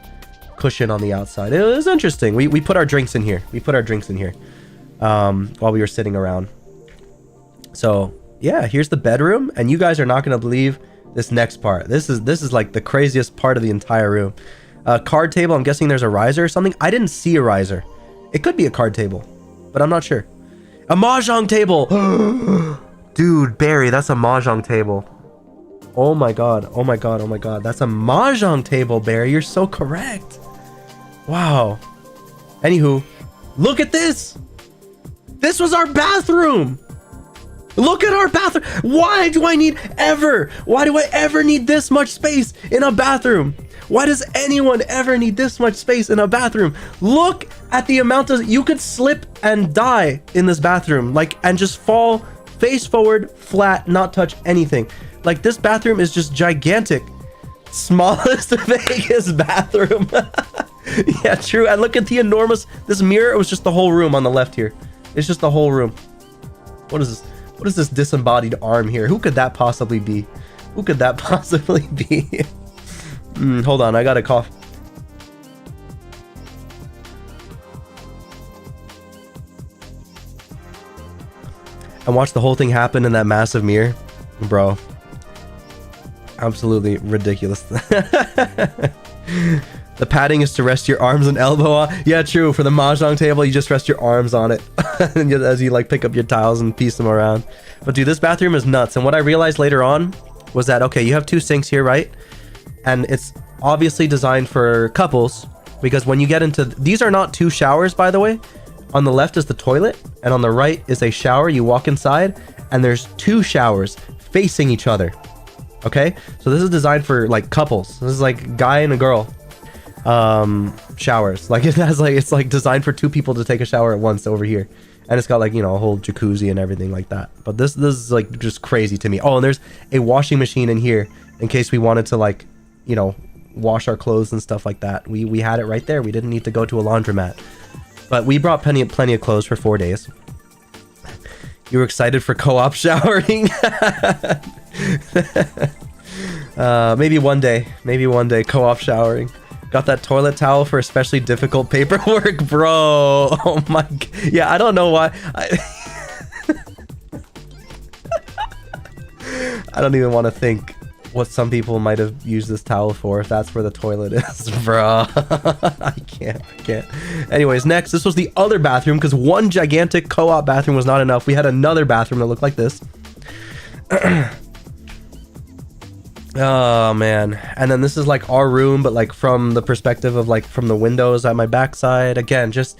Speaker 1: cushion on the outside. It was interesting. We put our drinks in here. While we were sitting around. So yeah, here's the bedroom, and you guys are not gonna believe this next part. This is like the craziest part of the entire room. Card table. I'm guessing there's a riser or something. I didn't see a riser. It could be a card table, but I'm not sure. A mahjong table. Dude, Barry, that's a mahjong table. Oh my god. Oh my god. Oh my god. That's a mahjong table, Barry. You're so correct. Wow. Anywho, look at this. This was our bathroom. Look at our bathroom. Why do I ever need this much space in a bathroom? Why does anyone ever need this much space in a bathroom? Look at the amount of, you could slip and die in this bathroom, like, and just fall face forward, flat, not touch anything. Like, this bathroom is just gigantic. Smallest Vegas bathroom. Yeah, true. And look at the enormous, this mirror, it was just the whole room on the left here. It's just the whole room. What is this? What is this disembodied arm here? Who could that possibly be? Who could that possibly be? Hold on, I gotta cough. And watch the whole thing happen in that massive mirror. Bro. Absolutely ridiculous. The padding is to rest your arms and elbow on. Yeah, true. For the mahjong table, you just rest your arms on it as you like pick up your tiles and piece them around. But dude, this bathroom is nuts. And what I realized later on was that, okay, you have two sinks here, right? And it's obviously designed for couples because when you get into, these are not two showers, by the way. On the left is the toilet and on the right is a shower. You walk inside and there's two showers facing each other. Okay, so this is designed for like couples. This is like guy and a girl showers. Like it's like designed for two people to take a shower at once over here, and it's got like, you know, a whole jacuzzi and everything like that. But this is like just crazy to me. Oh, and there's a washing machine in here in case we wanted to, like, you know, wash our clothes and stuff like that. We had it right there. We didn't need to go to a laundromat, but we brought plenty of clothes for 4 days. You were excited for co-op showering? Maybe one day co-op showering. Got that toilet towel for especially difficult paperwork, bro. Oh my god. Yeah, I don't know why. I don't even want to think what some people might have used this towel for, if that's where the toilet is, bro. I can't. Anyways, next, this was the other bathroom, because one gigantic co-op bathroom was not enough. We had another bathroom that looked like this. Oh man. And then this is like our room, but like from the perspective of like from the windows at my backside. Again, just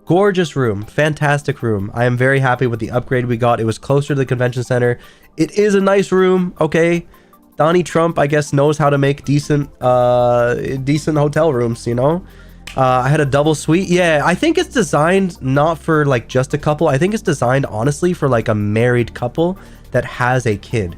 Speaker 1: gorgeous room, fantastic room. I am very happy with the upgrade we got. It was closer to the convention center. It is a nice room. Okay, Donnie Trump, I guess, knows how to make decent hotel rooms, you know. I had a double suite. Yeah, I think it's designed not for like just a couple. I think it's designed honestly for like a married couple that has a kid.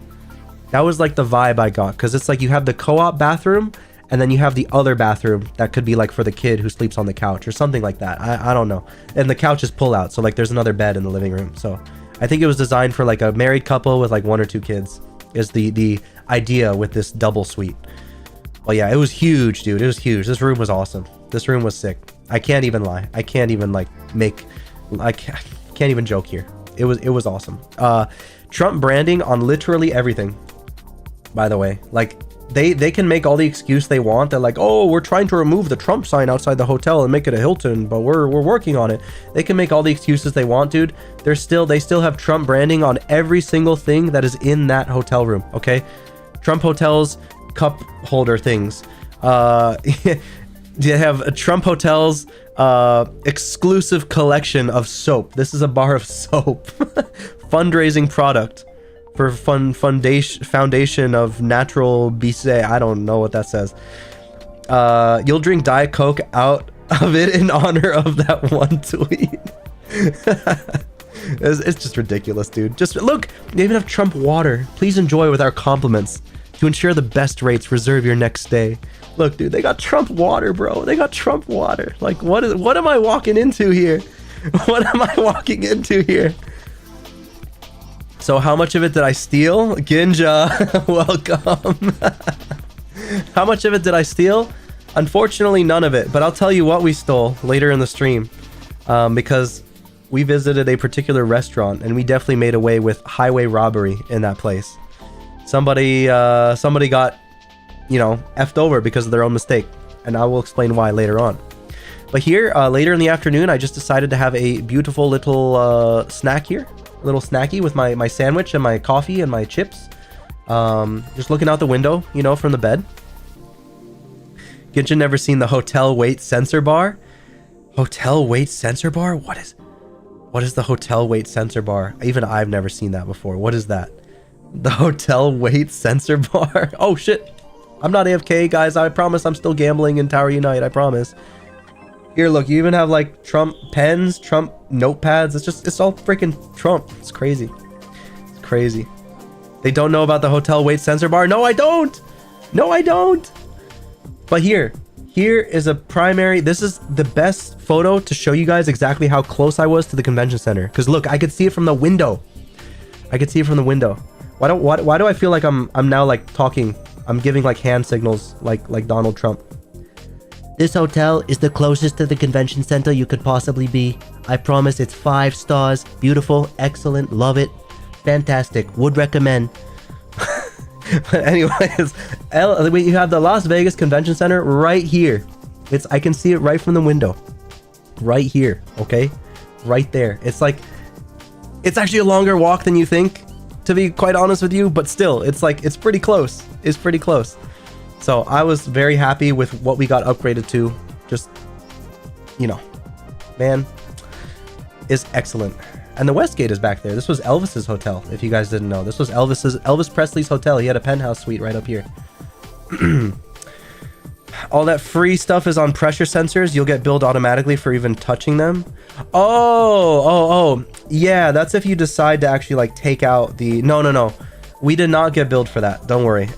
Speaker 1: That was like the vibe I got, because it's like you have the co-op bathroom and then you have the other bathroom that could be like for the kid who sleeps on the couch or something like that. I don't know. And the couch is pull out, so like there's another bed in the living room. So I think it was designed for like a married couple with like 1 or 2 kids is the idea with this double suite. Well, yeah, it was huge, dude. It was huge. This room was awesome. This room was sick. I can't even lie. I can't even like I can't even joke here. It was awesome. Trump branding on literally everything, by the way. Like they can make all the excuse they want. They're like, oh, we're trying to remove the Trump sign outside the hotel and make it a Hilton, but we're working on it. They can make all the excuses they want, dude. They still have Trump branding on every single thing that is in that hotel room. Okay, Trump hotels cup holder things. They have a Trump Hotels exclusive collection of soap. This is a bar of soap. Fundraising product for foundation of natural Bise. I don't know what that says. You'll drink Diet Coke out of it in honor of that one tweet. It's just ridiculous, dude. Just look, they even have Trump water. Please enjoy with our compliments. To ensure the best rates, reserve your next stay. Look, dude, they got Trump water, bro. They got Trump water. Like, what am I walking into here? What am I walking into here? So how much of it did I steal? Ginja, welcome. How much of it did I steal? Unfortunately, none of it. But I'll tell you what we stole later in the stream. Because we visited a particular restaurant and we definitely made away with highway robbery in that place. Somebody got, you know, effed over because of their own mistake, and I will explain why later on. But here, later in the afternoon, I just decided to have a beautiful little snack here, a little snacky with my sandwich and my coffee and my chips. Just looking out the window, you know, from the bed. Genshin never seen the hotel weight sensor bar. Hotel weight sensor bar? What is the hotel weight sensor bar? Even I've never seen that before. What is that? The hotel weight sensor bar. Oh shit, I'm not AFK, guys. I promise I'm still gambling in Tower Unite. I promise. Here, look, you even have like Trump pens, Trump notepads. It's all freaking Trump. It's crazy. It's crazy. They don't know about the hotel weight sensor bar. No, I don't. No, I don't. But here is a primary. This is the best photo to show you guys exactly how close I was to the convention center. Because look, I could see it from the window. I could see it from the window. Why do I feel like I'm now like talking? I'm giving like hand signals like Donald Trump. This hotel is the closest to the convention center you could possibly be. I promise it's 5 stars. Beautiful, excellent, love it. Fantastic. Would recommend. But anyways, you have the Las Vegas Convention Center right here. I can see it right from the window. Right here, okay? Right there. It's like, it's actually a longer walk than you think, to be quite honest with you, but still, it's like, it's pretty close. It's pretty close. So I was very happy with what we got upgraded to. Just, you know, man, is excellent. And the Westgate is back there. This was Elvis's hotel, if you guys didn't know. This was Elvis Presley's hotel. He had a penthouse suite right up here. All that free stuff is on pressure sensors. You'll get billed automatically for even touching them. Oh. Yeah, that's if you decide to actually like take out the... No. We did not get billed for that. Don't worry.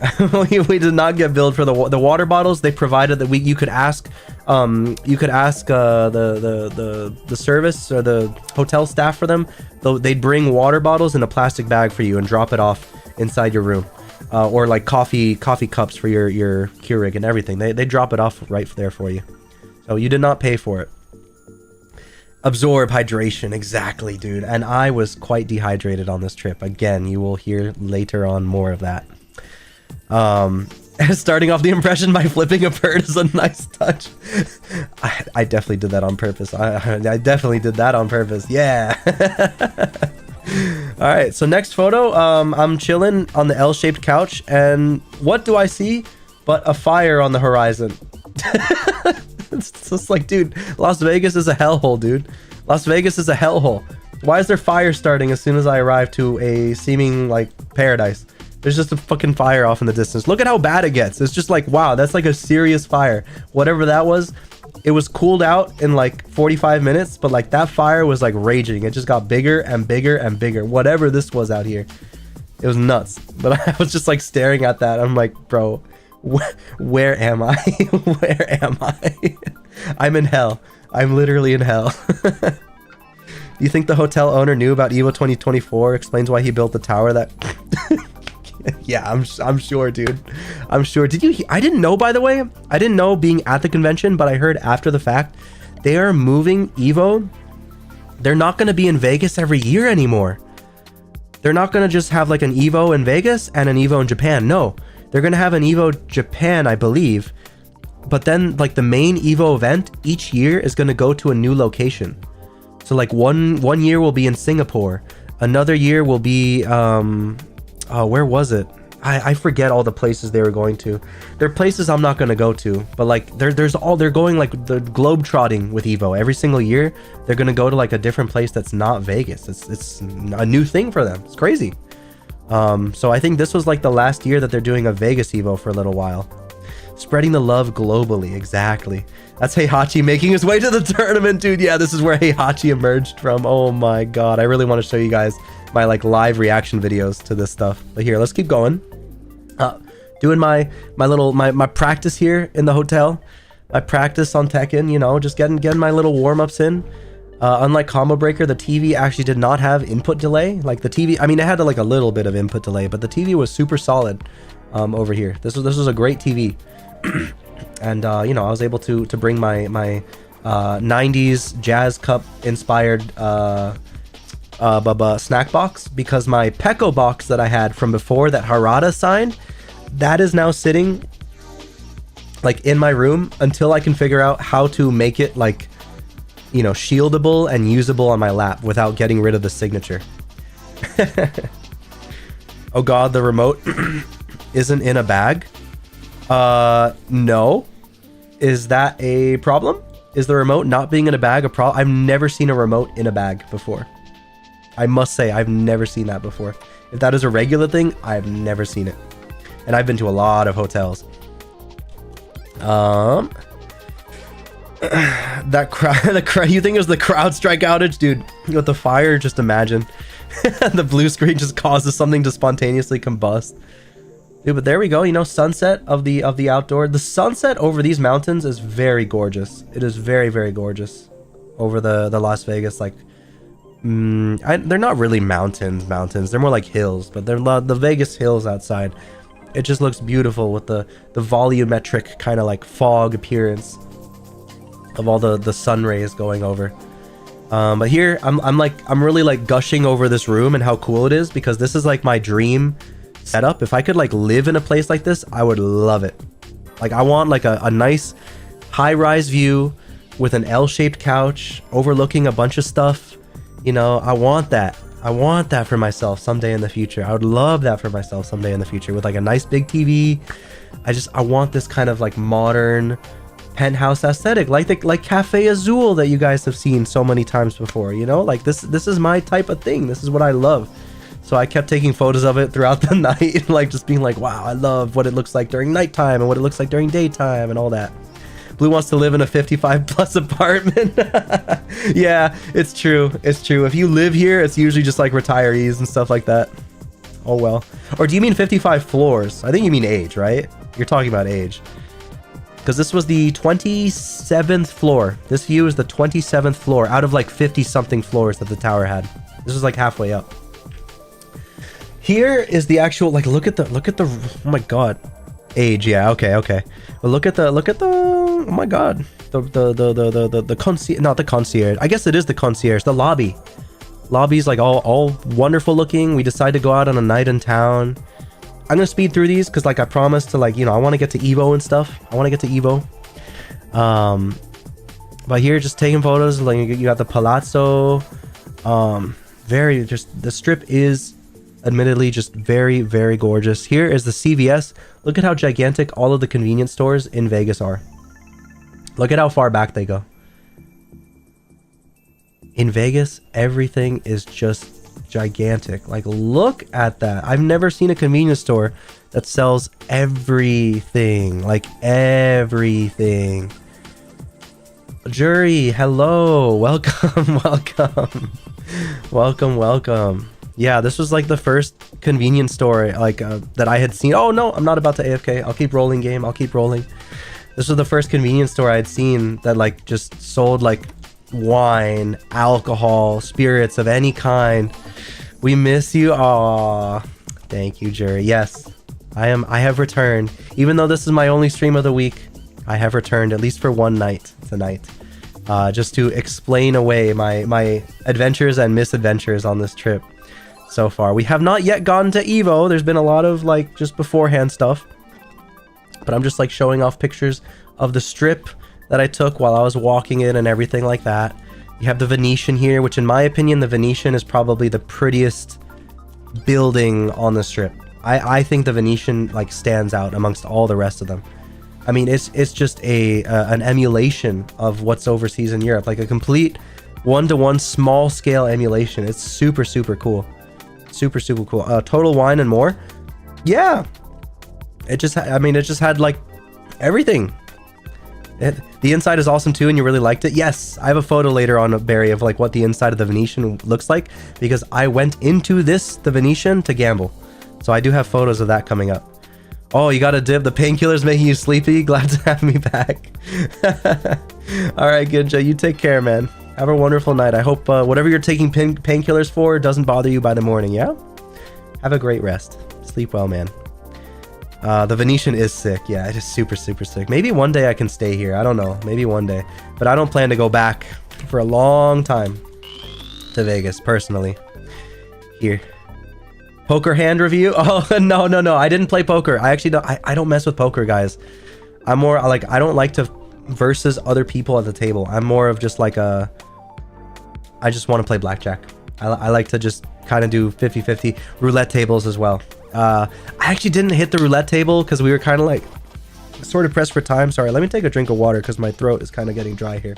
Speaker 1: we did not get billed for the water bottles. They provided that you could ask the service or the hotel staff for them. They'd bring water bottles in a plastic bag for you and drop it off inside your room. Or like coffee cups for your Keurig and everything. They drop it off right there for you. So you did not pay for it. Absorb hydration, exactly, dude. And I was quite dehydrated on this trip. Again, you will hear later on more of that. Starting off the impression by flipping a bird is a nice touch. I definitely did that on purpose. I definitely did that on purpose. Yeah. All right, so next photo, I'm chilling on the L-shaped couch, and what do I see but a fire on the horizon? It's just like, dude, Las Vegas is a hellhole, dude. Las Vegas is a hellhole. Why is there fire starting as soon as I arrive to a seeming like paradise? There's just a fucking fire off in the distance. Look at how bad it gets. It's just like, wow, that's like a serious fire. Whatever that was, it was cooled out in like 45 minutes, but like that fire was like raging. It just got bigger and bigger and bigger. Whatever this was out here, it was nuts. But I was just like staring at that. I'm like, bro, where am I? Where am I? I'm in hell. I'm literally in hell. Do you think the hotel owner knew about EVO 2024? Explains why he built the tower that... Yeah, I'm sure, dude. I'm sure. Did you... I didn't know, by the way. I didn't know being at the convention, but I heard after the fact, they are moving EVO. They're not going to be in Vegas every year anymore. They're not going to just have like an EVO in Vegas and an EVO in Japan. No, they're going to have an EVO Japan, I believe. But then like the main EVO event each year is going to go to a new location. So like one year will be in Singapore, another year will be where was it? I forget all the places they were going to. They're places I'm not gonna go to, but like they're going like the globe trotting with EVO every single year. They're gonna go to like a different place that's not Vegas. It's a new thing for them. It's crazy. So I think this was like the last year that they're doing a Vegas EVO for a little while. Spreading the love globally, exactly. That's Heihachi making his way to the tournament, dude. Yeah, this is where Heihachi emerged from. Oh my god, I really want to show you guys my like live reaction videos to this stuff. But here, let's keep going. Doing my practice here in the hotel. My practice on Tekken, you know, just getting my little warm-ups in. Unlike Combo Breaker, the TV actually did not have input delay. Like the TV, I mean, it had like a little bit of input delay, but the TV was super solid over here. This was a great TV. And you know, I was able to bring my 90s Jazz Cup inspired snack box, because my Peko box that I had from before that Harada signed, that is now sitting like in my room until I can figure out how to make it like, you know, shieldable and usable on my lap without getting rid of the signature. Oh god, the remote isn't in a bag. No. Is that a problem? Is the remote not being in a bag a problem? I've never seen a remote in a bag before. I must say, I've never seen that before. If that is a regular thing, I've never seen it. And I've been to a lot of hotels. That crowd, you think it was the CrowdStrike outage? Dude, with the fire, just imagine. The blue screen just causes something to spontaneously combust. Dude, but there we go, you know, sunset of the outdoor. The sunset over these mountains is very gorgeous. It is very, very gorgeous over the Las Vegas, like, they're not really mountains. They're more like hills, but they're the Vegas hills outside. It just looks beautiful with the volumetric kind of like fog appearance of all the sun rays going over. But here I'm really like gushing over this room and how cool it is, because this is like my dream setup. If I could like live in a place like this, I would love it. Like I want like a nice high-rise view with an L-shaped couch overlooking a bunch of stuff. You know, I want that. I want that for myself someday in the future. I would love that for myself someday in the future with like a nice big TV. I want this kind of like modern penthouse aesthetic, like Cafe Azul that you guys have seen so many times before, you know? Like this is my type of thing. This is what I love. So I kept taking photos of it throughout the night, like just being like, wow, I love what it looks like during nighttime and what it looks like during daytime and all that. Blue wants to live in a 55 plus apartment. Yeah, it's true. It's true. If you live here, it's usually just like retirees and stuff like that. Oh well. Or do you mean 55 floors? I think you mean age, right? You're talking about age. Because this was the 27th floor. This view is the 27th floor out of like 50 something floors that the tower had. This was like halfway up. Here is the actual, like, look at the, oh my god, age. Yeah, okay. But look at the, oh my god, the concierge, not the concierge. I guess it is the concierge. The lobby. Lobby's like all wonderful looking. We decided to go out on a night in town. I'm gonna speed through these because, like, I promised to, like, you know, I want to get to Evo and stuff. I want to get to Evo. But here, just taking photos. Like, you got the Palazzo. Very, just the strip is admittedly just very, very gorgeous. Here is the CVS. Look at how gigantic all of the convenience stores in Vegas are. Look at how far back they go. In Vegas, everything is just gigantic. Like, look at that. I've never seen a convenience store that sells everything. Like, everything. Jury, hello, welcome, welcome, welcome. Yeah, this was like the first convenience store like that I had seen. Oh no, I'm not about to AFK. I'll keep rolling game. I'll keep rolling. This was the first convenience store I had seen that like just sold like wine, alcohol, spirits of any kind. We miss you. Aw, thank you, Jury. Yes, I have returned. Even though this is my only stream of the week, I have returned at least for one night tonight. Just to explain away my adventures and misadventures on this trip so far. We have not yet gone to Evo. There's been a lot of like just beforehand stuff. But I'm just like showing off pictures of the strip that I took while I was walking it and everything like that. You have the Venetian here, which in my opinion, the Venetian is probably the prettiest building on the strip. I think the Venetian like stands out amongst all the rest of them. I mean, it's just an emulation of what's overseas in Europe, like a complete one-to-one small scale emulation. It's super, super cool. Super, super cool. Total Wine and More. Yeah. It just had like everything. The inside is awesome too, and you really liked it. Yes, I have a photo later on, Barry, of like what the inside of the Venetian looks like, because I went into the Venetian to gamble. So I do have photos of that coming up. Oh, you got a dip. The painkiller's making you sleepy. Glad to have me back. All right, Ginja, you take care, man. Have a wonderful night. I hope whatever you're taking painkillers for doesn't bother you by the morning, yeah? Have a great rest. Sleep well, man. The Venetian is sick. Yeah, it is super, super sick. Maybe one day I can stay here. I don't know. Maybe one day. But I don't plan to go back for a long time to Vegas, personally. Here. Poker hand review? Oh, no. I didn't play poker. I actually don't. I don't mess with poker, guys. I'm more like, I don't like to versus other people at the table. I'm more of just like I just want to play blackjack. I like to just kind of do 50-50 roulette tables as well. I actually didn't hit the roulette table because we were kind of like sort of pressed for time. Sorry, let me take a drink of water because my throat is kind of getting dry here.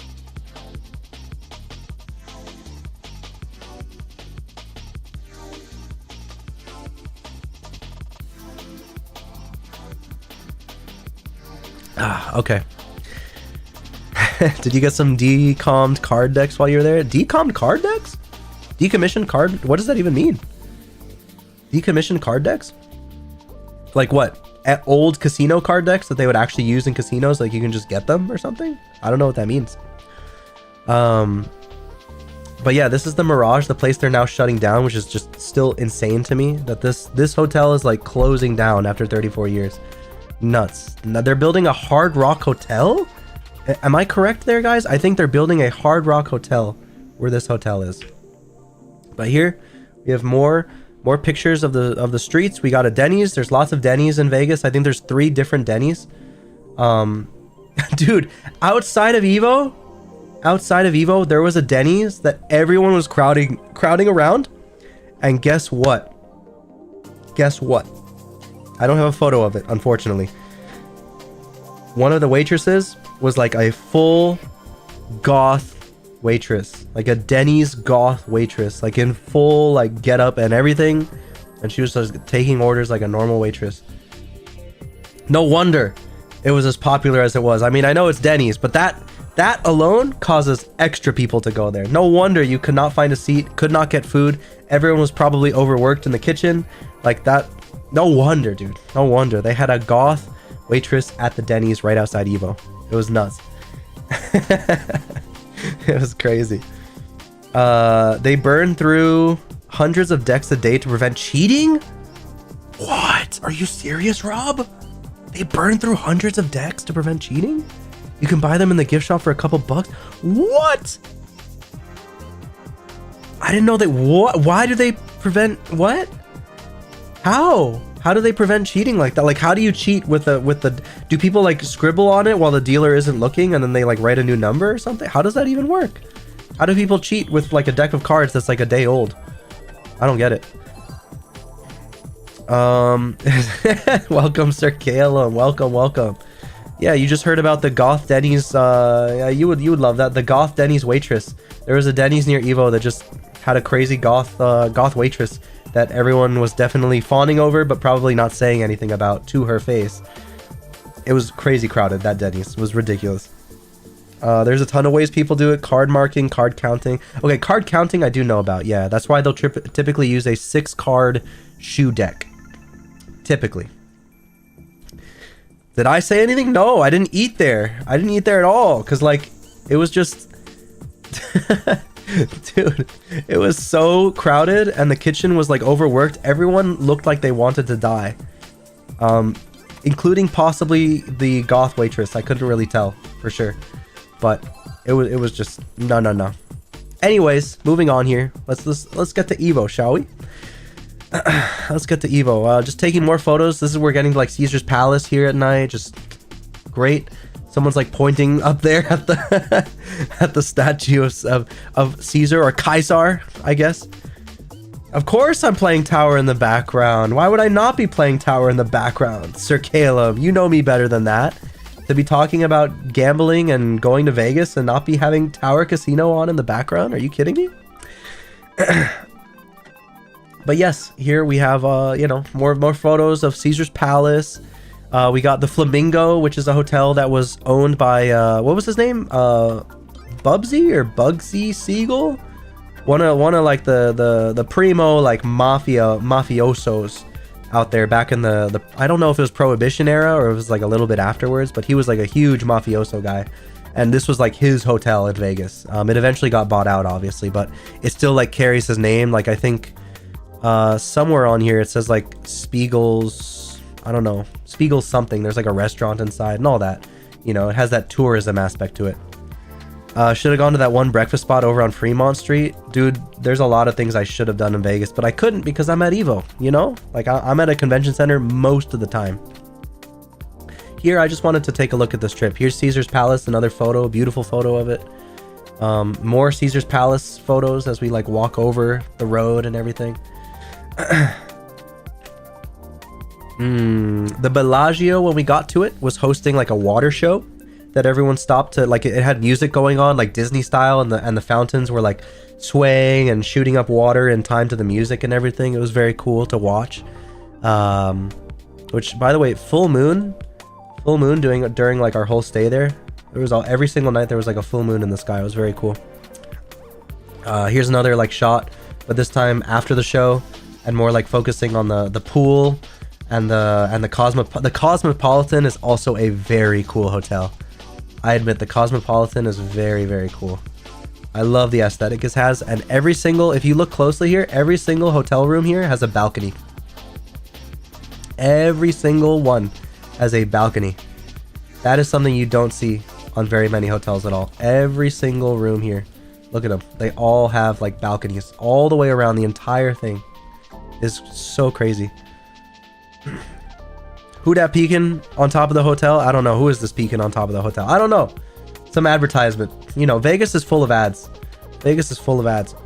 Speaker 1: Okay. Did you get some decommed card decks while you were there? Decommed card decks? Decommissioned card? What does that even mean? Decommissioned card decks? Like what? At old casino card decks that they would actually use in casinos, like you can just get them or something? I don't know what that means. But yeah, this is the Mirage, the place they're now shutting down, which is just still insane to me that this hotel is like closing down after 34 years. Nuts. Now they're building a Hard Rock Hotel? Am I correct there, guys? I think they're building a Hard Rock Hotel where this hotel is. But here we have more pictures of the streets. We got a Denny's. There's lots of Denny's in Vegas. I think there's 3 different Denny's. Dude, outside of Evo, there was a Denny's that everyone was crowding around. And guess what? I don't have a photo of it, unfortunately. One of the waitresses was like a full goth waitress, like a Denny's goth waitress, like in full like get up and everything, and she was just taking orders like a normal waitress. No wonder it was as popular as it was. I mean, I know it's Denny's, but that alone causes extra people to go there. No wonder you could not find a seat, could not get food. Everyone was probably overworked in the kitchen like that. No wonder, dude. No wonder they had a goth waitress at the Denny's right outside Evo. It was nuts. It was crazy. They burn through hundreds of decks a day to prevent cheating? What? Are you serious, Rob? They burn through hundreds of decks to prevent cheating? You can buy them in the gift shop for a couple bucks? What? I didn't know that. What? Why do they prevent what? How do they prevent cheating like that? Like, how do you cheat with the do people like scribble on it while the dealer isn't looking and then they like write a new number or something? How does that even work? How do people cheat with like a deck of cards that's like a day old? I don't get it. Welcome, Sir Calum. Welcome. Yeah, you just heard about the goth Denny's. Yeah, you would love that. The goth Denny's waitress. There was a Denny's near Evo that just had a crazy goth waitress that everyone was definitely fawning over, but probably not saying anything about to her face. It was crazy crowded. That Denny's was ridiculous. There's a ton of ways people do it. Card marking, card counting. Okay, card counting I do know about. Yeah, that's why they'll typically use a 6-card shoe deck. Typically. Did I say anything? No, I didn't eat there. I didn't eat there at all. Because, like, it was just... Dude, it was so crowded and the kitchen was, like, overworked. Everyone looked like they wanted to die. Including possibly the goth waitress. I couldn't really tell, for sure. But it was just... No. Anyways, moving on here. Let's get to Evo, shall we? Let's get to Evo. Just taking more photos. This is we're getting to like Caesar's Palace here at night. Just great. Someone's like pointing up there at the at the statue of Caesar or Caesar, I guess. Of course I'm playing Tower in the background. Why would I not be playing Tower in the background? Sir Caleb, you know me better than that. To be talking about gambling and going to Vegas and not be having Tower Casino on in the background? Are you kidding me? But yes, here we have, you know, more photos of Caesar's Palace. We got the Flamingo, which is a hotel that was owned by, what was his name? Bubsy or Bugsy Siegel? One of like the primo like mafiosos out there back in the I don't know if it was Prohibition era or it was like a little bit afterwards, but he was like a huge mafioso guy. And this was like his hotel in Vegas. It eventually got bought out, obviously, but it still like carries his name. Like I think somewhere on here it says like Spiegel's, I don't know, Spiegel's something. There's like a restaurant inside and all that. You know, it has that tourism aspect to it. Should have gone to that one breakfast spot over on Fremont Street. Dude, there's a lot of things I should have done in Vegas, but I couldn't because I'm at Evo, you know? Like I'm at a convention center most of the time. Here, I just wanted to take a look at this trip. Here's Caesar's Palace, another photo, a beautiful photo of it. More Caesar's Palace photos as we like walk over the road and everything. The Bellagio, when we got to it, was hosting like a water show that everyone stopped to, like it had music going on like Disney style, and the fountains were like swaying and shooting up water in time to the music and everything. It was very cool to watch. Which, by the way, full moon during like our whole stay there. There was every single night there was like a full moon in the sky. It was very cool. Here's another like shot, but this time after the show and more like focusing on the pool and the Cosmopolitan is also a very cool hotel. I admit the Cosmopolitan is very, very cool. I love the aesthetic it has, and every single, if you look closely here, every single hotel room here has a balcony. Every single one has a balcony. That is something you don't see on very many hotels at all. Every single room here, look at them. They all have like balconies all the way around. The entire thing is so crazy. Who dat peeking on top of the hotel? I don't know. Who is this peeking on top of the hotel? I don't know. Some advertisement. You know, Vegas is full of ads. Vegas is full of ads.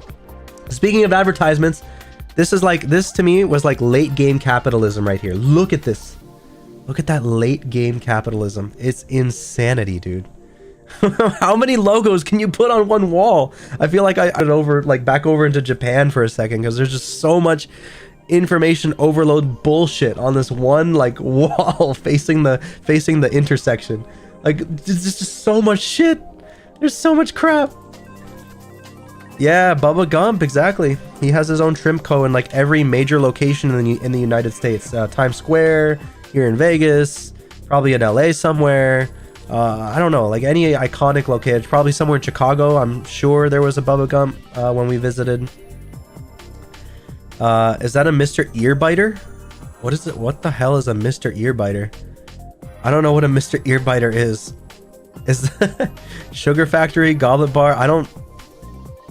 Speaker 1: Speaking of advertisements, this to me was like late game capitalism right here. Look at this. Look at that late game capitalism. It's insanity, dude. How many logos can you put on one wall? I feel like I got back over into Japan for a second because there's just so much information overload bullshit on this one like wall facing the intersection. Like there's just so much shit. There's so much crap. Yeah, Bubba Gump, exactly. He has his own shrimp co in like every major location in the United States. Times Square, here in Vegas, probably in LA somewhere. I don't know, like any iconic location. Probably somewhere in Chicago. I'm sure there was a Bubba Gump when we visited. Is that a Mr. Earbiter? What is it? What the hell is a Mr. Earbiter? I don't know what a Mr. Earbiter is. Is Sugar Factory, Goblet Bar? I don't...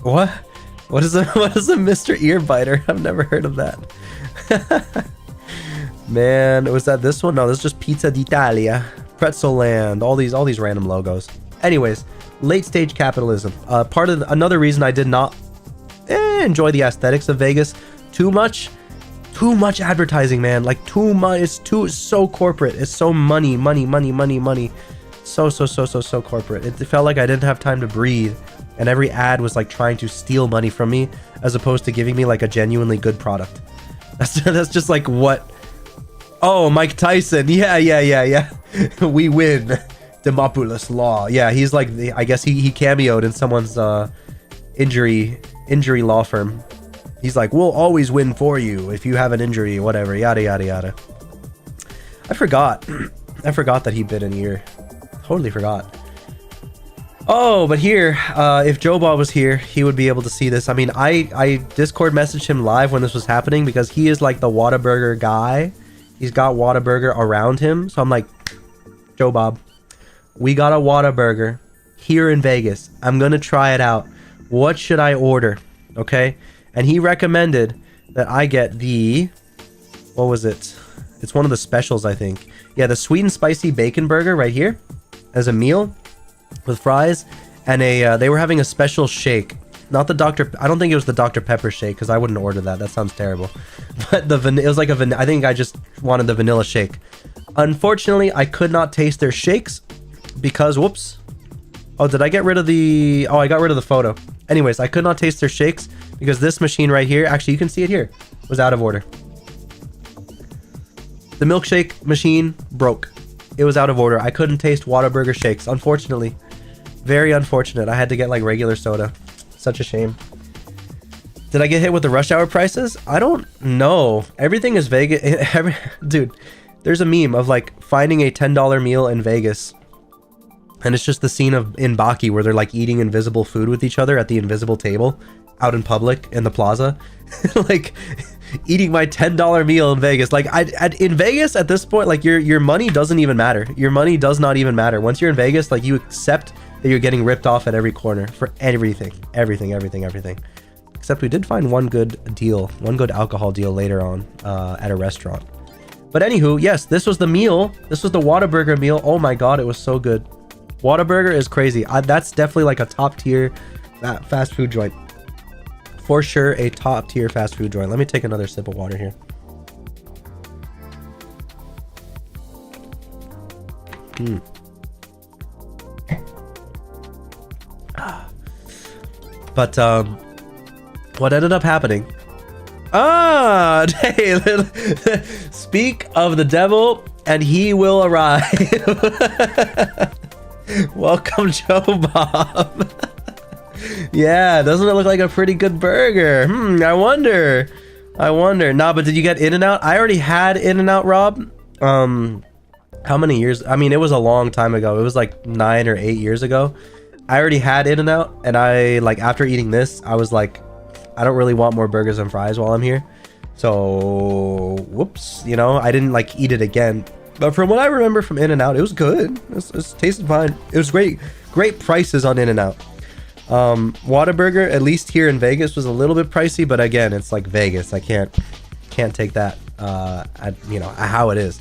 Speaker 1: What? What is a Mr. Earbiter? I've never heard of that. Man, was that this one? No, this is just Pizza d'Italia, Pretzel Land, all these random logos. Anyways, late stage capitalism. Another reason I did not enjoy the aesthetics of Vegas too much advertising, man. Like too much. It's so corporate. It's so money. So corporate. It felt like I didn't have time to breathe, and every ad was like trying to steal money from me as opposed to giving me like a genuinely good product. That's just like what. Oh, Mike Tyson. Yeah. We win. Demopoulos Law. Yeah, he's like I guess he cameoed in someone's injury law firm. He's like, we'll always win for you if you have an injury, whatever, yada yada yada. I forgot that he bid an ear. Totally forgot. Oh, but here, if Joe Bob was here, he would be able to see this. I mean, I Discord messaged him live when this was happening because he is like the Whataburger guy. He's got Whataburger around him. So I'm like, Joe Bob, we got a Whataburger here in Vegas. I'm going to try it out. What should I order? Okay. And he recommended that I get the, what was it? It's one of the specials, I think. Yeah, the sweet and spicy bacon burger right here as a meal with fries, and they were having a special shake. Not the I don't think it was the Dr. Pepper shake because I wouldn't order that. That sounds terrible. But it was like I think I just wanted the vanilla shake. Unfortunately, I could not taste their shakes because whoops. Oh, did I get rid of the? Oh, I got rid of the photo. Anyways, I could not taste their shakes because this machine right here, actually you can see it here, was out of order. The milkshake machine broke. It was out of order. I couldn't taste Whataburger shakes, unfortunately. Very unfortunate. I had to get like regular soda. Such a shame. Did I get hit with the rush hour prices? I don't know. Everything is Vegas. Dude, there's a meme of like finding a $10 meal in Vegas. And it's just the scene of in Baki where they're like eating invisible food with each other at the invisible table out in public in the plaza. Like eating my $10 meal in Vegas. Like in Vegas at this point, like your money doesn't even matter. Your money does not even matter. Once you're in Vegas, like you accept that you're getting ripped off at every corner for everything. Except we did find one good alcohol deal later on at a restaurant. But anywho, yes, this was the meal. This was the Whataburger meal. Oh my god, it was so good. Whataburger is crazy. That's definitely like a top tier fast food joint. For sure, a top tier fast food joint. Let me take another sip of water here. But what ended up happening? Hey, speak of the devil and he will arrive. Welcome, Joe Bob. Yeah, doesn't it look like a pretty good burger? I wonder. Nah, but did you get In-N-Out? I already had In-N-Out, Rob. How many years? I mean, it was a long time ago. It was like 9 or 8 years ago. I already had In-N-Out, and I like after eating this, I was like, I don't really want more burgers and fries while I'm here. So, whoops, you know, I didn't like eat it again. But from what I remember from In-N-Out, it was good. It tasted fine. It was great prices on In-N-Out. Whataburger, at least here in Vegas, was a little bit pricey, but again, it's like Vegas. I can't take that you know how it is.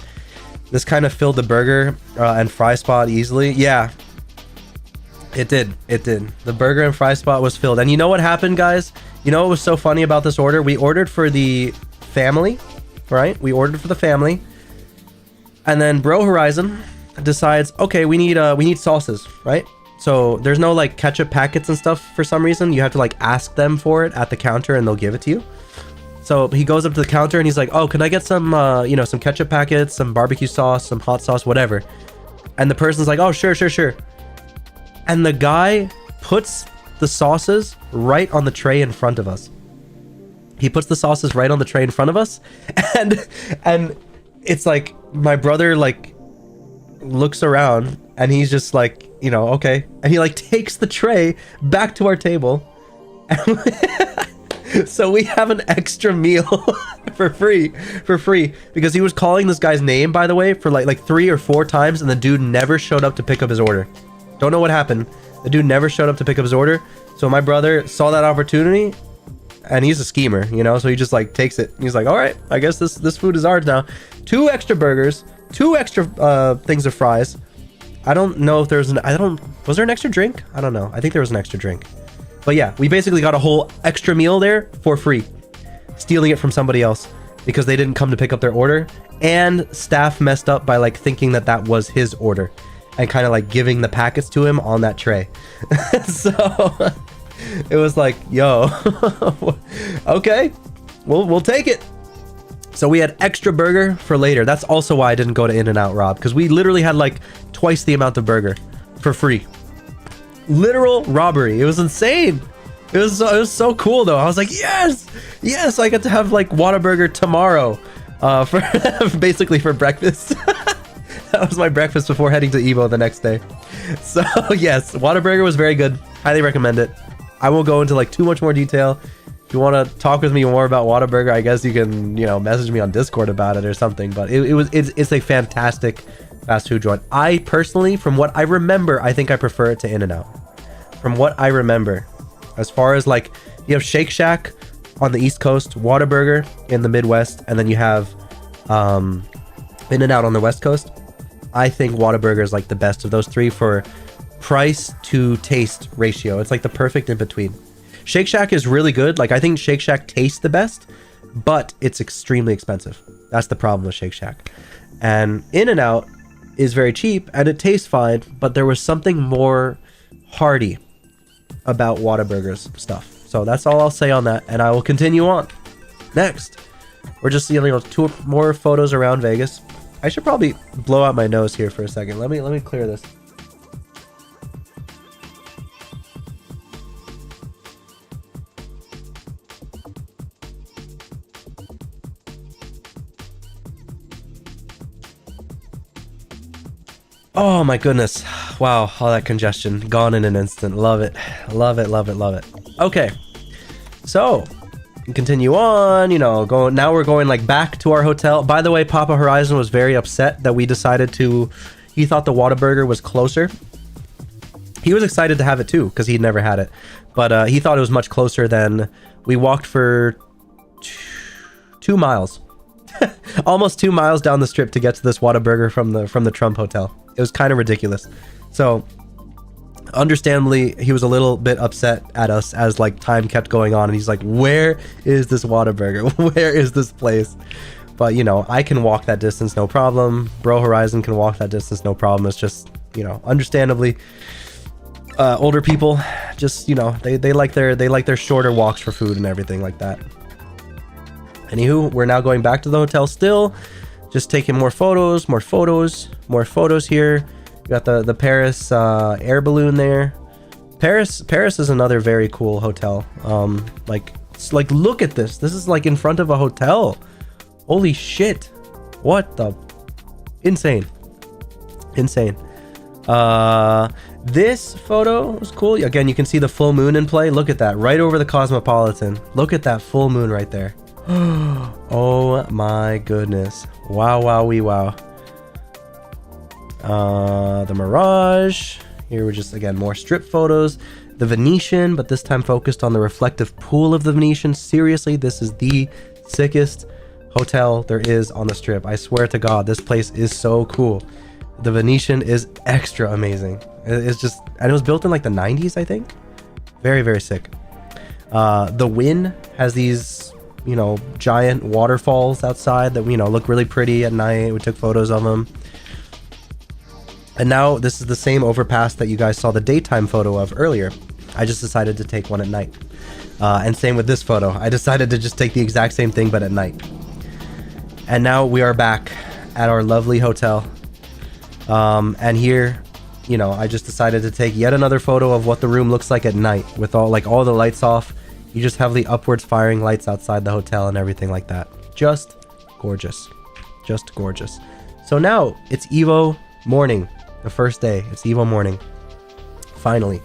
Speaker 1: This kind of filled the burger and fry spot easily. Yeah, it did. The burger and fry spot was filled. And you know what happened, guys? You know what was so funny about this order? We ordered for the family, right? We ordered for the family, and then Bro Horizon decides, okay, we need sauces, right? So there's no like ketchup packets and stuff for some reason. You have to like ask them for it at the counter and they'll give it to you. So he goes up to the counter and he's like, oh, can I get some, you know, some ketchup packets, some barbecue sauce, some hot sauce, whatever. And the person's like, oh, sure. And the guy puts the sauces right on the tray in front of us. He puts the sauces right on the tray in front of us. And it's like, my brother like looks around and he's just like, you know, okay. And he like takes the tray back to our table. So we have an extra meal for free because he was calling this guy's name, by the way, for like 3 or 4 times, and the dude never showed up to pick up his order. Don't know what happened. The dude never showed up to pick up his order. So my brother saw that opportunity, and he's a schemer, you know, so he just like takes it. He's like, all right, I guess this food is ours now. 2 extra burgers, 2 extra things of fries. I don't know if there's was there an extra drink? I don't know. I think there was an extra drink. But yeah, we basically got a whole extra meal there for free, stealing it from somebody else because they didn't come to pick up their order, and staff messed up by like thinking that was his order and kind of like giving the packets to him on that tray. So it was like, yo, okay, we'll take it. So we had extra burger for later. That's also why I didn't go to In-N-Out, Rob, because we literally had like twice the amount of burger for free. Literal robbery. It was insane. It was so cool though. I was like, yes, I get to have like Whataburger tomorrow, for basically for breakfast. That was my breakfast before heading to Evo the next day. So yes, Whataburger was very good. Highly recommend it. I won't go into like too much more detail. If you want to talk with me more about Whataburger, I guess you can, you know, message me on Discord about it or something. But it's a fantastic fast food joint. I personally, from what I remember, I think I prefer it to In-N-Out. From what I remember, as far as like, you have Shake Shack on the East Coast, Whataburger in the Midwest, and then you have In-N-Out on the West Coast. I think Whataburger is like the best of those three for price to taste ratio. It's like the perfect in between. Shake Shack is really good. Like, I think Shake Shack tastes the best, but it's extremely expensive. That's the problem with Shake Shack. And In-N-Out is very cheap and it tastes fine, but there was something more hearty about Whataburger's stuff. So that's all I'll say on that, and I will continue on. Next, we're just seeing, you know, 2 more photos around Vegas. I should probably blow out my nose here for a second. Let me clear this. Oh my goodness. Wow, all that congestion gone in an instant. Love it. Love it, love it, love it. Okay. So, continue on, you know, now we're going like back to our hotel. By the way, Papa Horizon was very upset that we decided to, he thought the Whataburger was closer. He was excited to have it too, because he'd never had it. But he thought it was much closer than, we walked for 2 miles. Almost 2 miles down the strip to get to this Whataburger from the Trump Hotel. It was kind of ridiculous. So, understandably, he was a little bit upset at us as like time kept going on, and he's like, where is this Whataburger? Where is this place? But you know, I can walk that distance no problem. Bro Horizon can walk that distance no problem. It's just, you know, understandably, older people just, you know, they like their shorter walks for food and everything like that. Anywho, we're now going back to the hotel still, just taking more photos here. You got the Paris air balloon there. Paris is another very cool hotel. Like look at this. This is like in front of a hotel. Holy shit. What the? Insane. This photo was cool. Again, you can see the full moon in play. Look at that. Right over the Cosmopolitan. Look at that full moon right there. Oh my goodness. Wow, wowee, wow. The Mirage. Here we're just, again, more strip photos. The Venetian, but this time focused on the reflective pool of the Venetian. Seriously, this is the sickest hotel there is on the strip. I swear to God, this place is so cool. The Venetian is extra amazing. It's just, and it was built in like the 90s, I think. Very, very sick. The Wynn has these, you know, giant waterfalls outside that, you know, look really pretty at night. We took photos of them. And now this is the same overpass that you guys saw the daytime photo of earlier. I just decided to take one at night. And same with this photo. I decided to just take the exact same thing, but at night. And now we are back at our lovely hotel. And here, you know, I just decided to take yet another photo of what the room looks like at night with all the lights off. You just have the upwards firing lights outside the hotel and everything like that. Just gorgeous. Just gorgeous. So now it's Evo morning. The first day. It's Evo morning. Finally.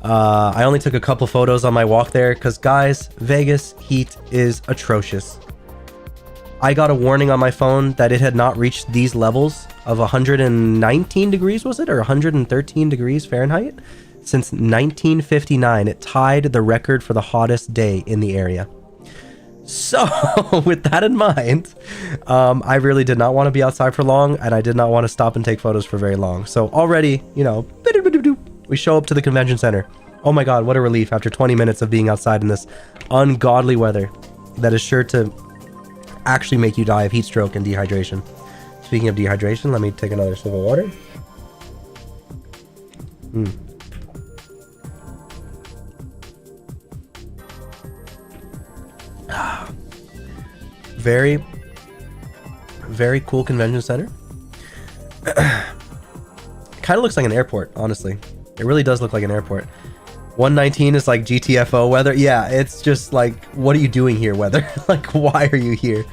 Speaker 1: I only took a couple photos on my walk there because, guys, Vegas heat is atrocious. I got a warning on my phone that it had not reached these levels of 119 degrees, was it? Or 113 degrees Fahrenheit? Since 1959, it tied the record for the hottest day in the area. So, with that in mind, I really did not want to be outside for long, and I did not want to stop and take photos for very long. So already, you know, we show up to the convention center. Oh my God, what a relief after 20 minutes of being outside in this ungodly weather that is sure to actually make you die of heat stroke and dehydration. Speaking of dehydration, let me take another sip of water. Very, very cool convention center. Kind of looks like an airport, honestly. It really does look like an airport. 119 is like GTFO weather. Yeah, it's just like, what are you doing here, weather? Like, why are you here?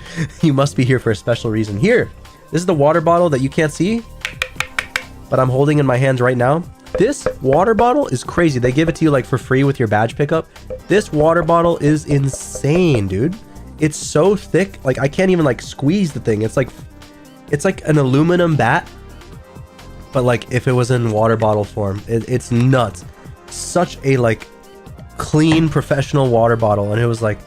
Speaker 1: You must be here for a special reason. Here, this is the water bottle that you can't see, but I'm holding in my hands right now. This water bottle is crazy. They give it to you like for free with your badge pickup. This water bottle is insane, dude. It's so thick, like I can't even like squeeze the thing. It's like an aluminum bat, but like if it was in water bottle form. It's nuts. Such a like clean professional water bottle, and it was like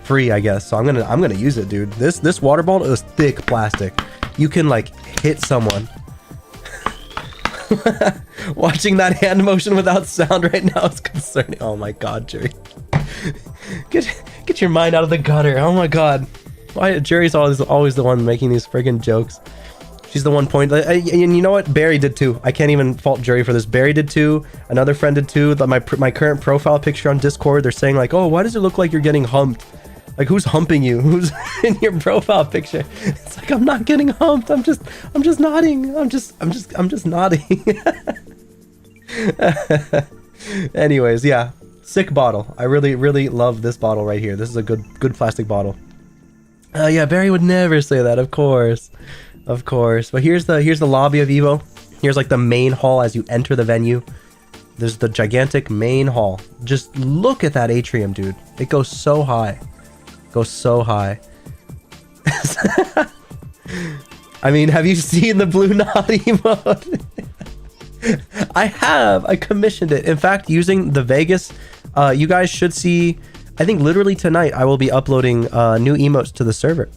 Speaker 1: free, I guess. So I'm gonna use it, dude. This water bottle is thick plastic. You can like hit someone. Watching that hand motion without sound right now is concerning. Oh my god, Jerry. Get your mind out of the gutter. Oh my god. Why Jerry's always the one making these friggin' jokes. She's the one point. And you know what? Barry did too. I can't even fault Jerry for this. Barry did too. Another friend did too. My current profile picture on Discord, they're saying like, oh, why does it look like you're getting humped? Like, who's humping you? Who's in your profile picture? It's like, I'm not getting humped. I'm just nodding. I'm just nodding. Anyways, yeah. Sick bottle. I really love this bottle right here. This is a good plastic bottle. Yeah, Barry would never say that, of course. Of course. But here's the lobby of EVO. Here's like the main hall as you enter the venue. There's the gigantic main hall. Just look at that atrium, dude. It goes so high. Goes so high. I mean, have you seen the Blue Knot emote? I have. I commissioned it. In fact, using the Vegas, you guys should see, I think literally tonight I will be uploading new emotes to the server.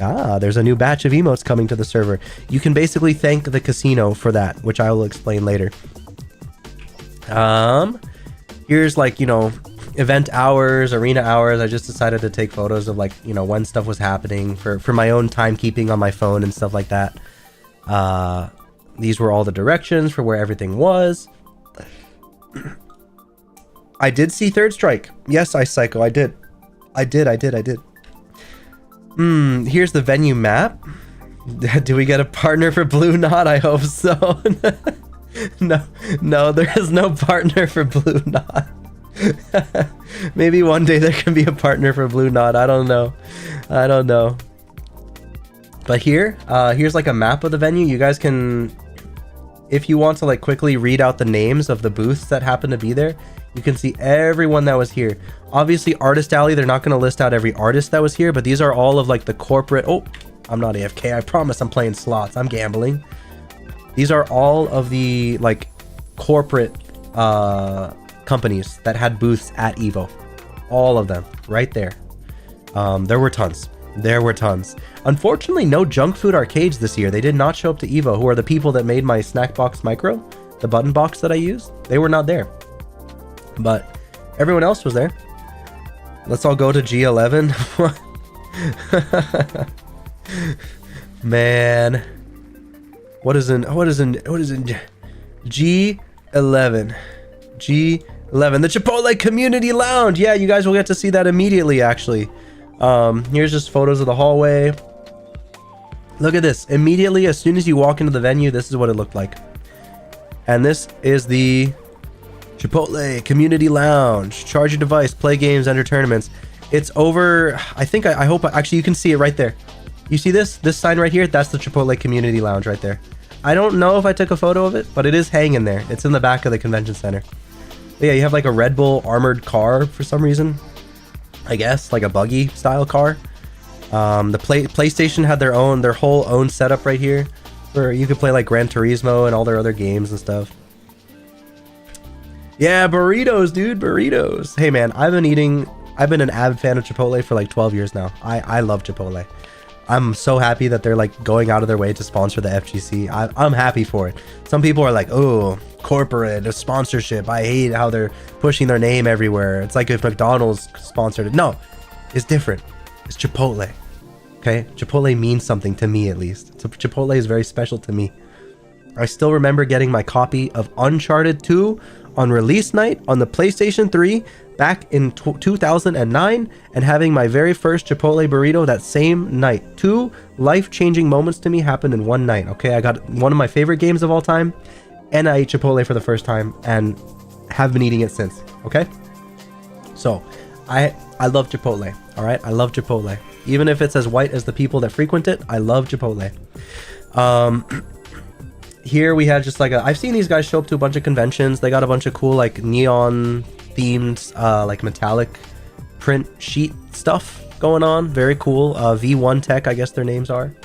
Speaker 1: Ah, there's a new batch of emotes coming to the server. You can basically thank the casino for that, which I will explain later. Here's like, you know, event hours, arena hours. I just decided to take photos of like, you know, when stuff was happening for my own timekeeping on my phone and stuff like that. These were all the directions for where everything was. I did see Third Strike. Yes, Psycho, I did. I did. Here's the venue map. Do we get a partner for Blue Knot? I hope so. No, there is no partner for Blue Knot. Maybe one day there can be a partner for Blue Knot. I don't know. But here's like a map of the venue. You guys can, if you want to like quickly read out the names of the booths that happen to be there, you can see everyone that was here. Obviously, Artist Alley, they're not going to list out every artist that was here, but these are all of like the corporate. Oh, I'm not AFK. I promise I'm playing slots. I'm gambling. These are all of the like corporate companies that had booths at EVO. All of them right there. There were tons. Unfortunately, no junk food arcades this year. They did not show up to EVO, who are the people that made my snack box micro, the button box that I used. They were not there. But everyone else was there. Let's all go to G11. Man. What is in G11? G11, the Chipotle Community Lounge. Yeah, you guys will get to see that immediately, actually. Here's just photos of the hallway. Look at this. Immediately, as soon as you walk into the venue, this is what it looked like. And this is the Chipotle Community Lounge. Charge your device, play games, enter tournaments. It's over. I hope actually you can see it right there. You see this sign right here? That's the Chipotle Community Lounge right there. I don't know if I took a photo of it, but it is hanging there. It's in the back of the convention center. But yeah, you have like a Red Bull armored car for some reason. I guess like a buggy style car. The PlayStation had their whole own setup right here, where you could play like Gran Turismo and all their other games and stuff. Yeah, burritos, dude, burritos. Hey man, I've been an avid fan of Chipotle for like 12 years now. I love Chipotle. I'm so happy that they're like going out of their way to sponsor the FGC. I'm happy for it. Some people are like, oh, corporate sponsorship. I hate how they're pushing their name everywhere. It's like if McDonald's sponsored it. No, it's different. It's Chipotle. Okay, Chipotle means something to me, at least. So Chipotle is very special to me. I still remember getting my copy of Uncharted 2 on release night on the PlayStation 3 back in 2009 and having my very first Chipotle burrito that same night. 2 life-changing moments to me happened in one night, okay? I got one of my favorite games of all time, and I ate Chipotle for the first time and have been eating it since, okay? So, I love Chipotle, all right? I love Chipotle. Even if it's as white as the people that frequent it, I love Chipotle. Here we had just like I've seen these guys show up to a bunch of conventions. They got a bunch of cool like neon themed like metallic print sheet stuff going on. Very cool. V1 Tech, I guess their names are.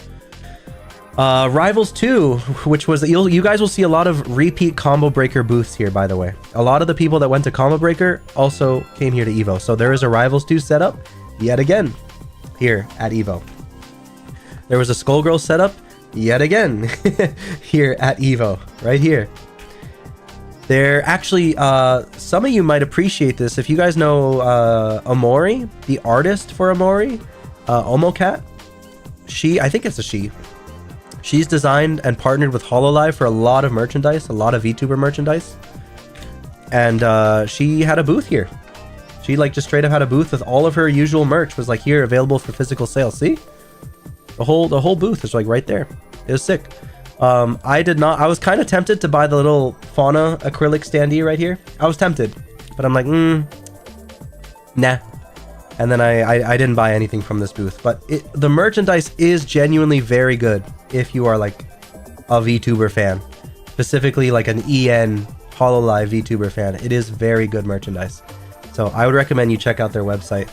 Speaker 1: Rivals 2, which was you guys will see a lot of repeat Combo Breaker booths here, by the way. A lot of the people that went to Combo Breaker also came here to Evo. So there is a Rivals 2 setup yet again here at Evo. There was a Skullgirls setup yet again here at Evo, right here. There actually, some of you might appreciate this. If you guys know Omori, the artist for Omori, Omocat, I think it's a she. She's designed and partnered with Hololive for a lot of merchandise, a lot of VTuber merchandise. And she had a booth here. She like just straight up had a booth with all of her usual merch was like here available for physical sale. See? The whole booth is like right there. It was sick. I was kind of tempted to buy the little Fauna acrylic standee right here. I was tempted, but I'm like, nah. And then I didn't buy anything from this booth. But the merchandise is genuinely very good if you are like a VTuber fan. Specifically like an EN Hololive VTuber fan. It is very good merchandise. So I would recommend you check out their website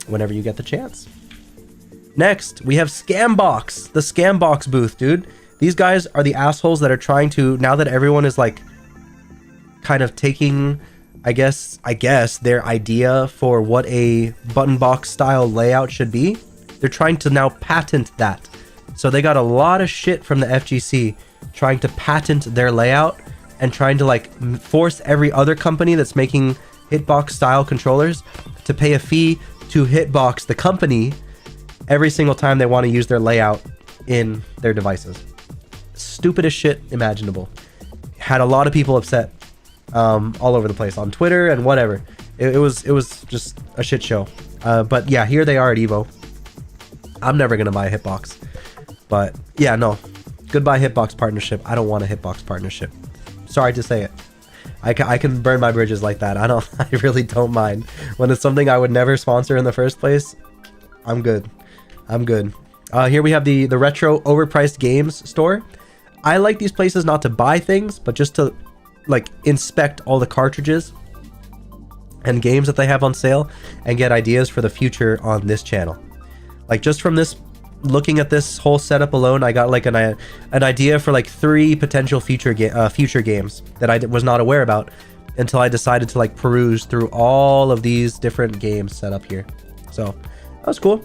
Speaker 1: whenever you get the chance. Next, we have Scambox, the Scambox booth, dude. These guys are the assholes that are trying to, now that everyone is like kind of taking, I guess their idea for what a button box style layout should be. They're trying to now patent that. So they got a lot of shit from the FGC trying to patent their layout and trying to like force every other company that's making Hitbox style controllers to pay a fee to Hitbox, the company, every single time they want to use their layout in their devices. Stupidest shit imaginable. Had a lot of people upset all over the place on Twitter and whatever. It was just a shit show. But yeah, here they are at Evo. I'm never gonna buy a Hitbox, but yeah, no. Goodbye Hitbox partnership. I don't want a Hitbox partnership. Sorry to say it. I can burn my bridges like that. I really don't mind. When it's something I would never sponsor in the first place, I'm good. I'm good. Here we have the retro overpriced games store. I like these places not to buy things, but just to like inspect all the cartridges and games that they have on sale and get ideas for the future on this channel. Like just from this, looking at this whole setup alone, I got like an idea for like 3 potential future games that I was not aware about until I decided to like peruse through all of these different games set up here. So that was cool.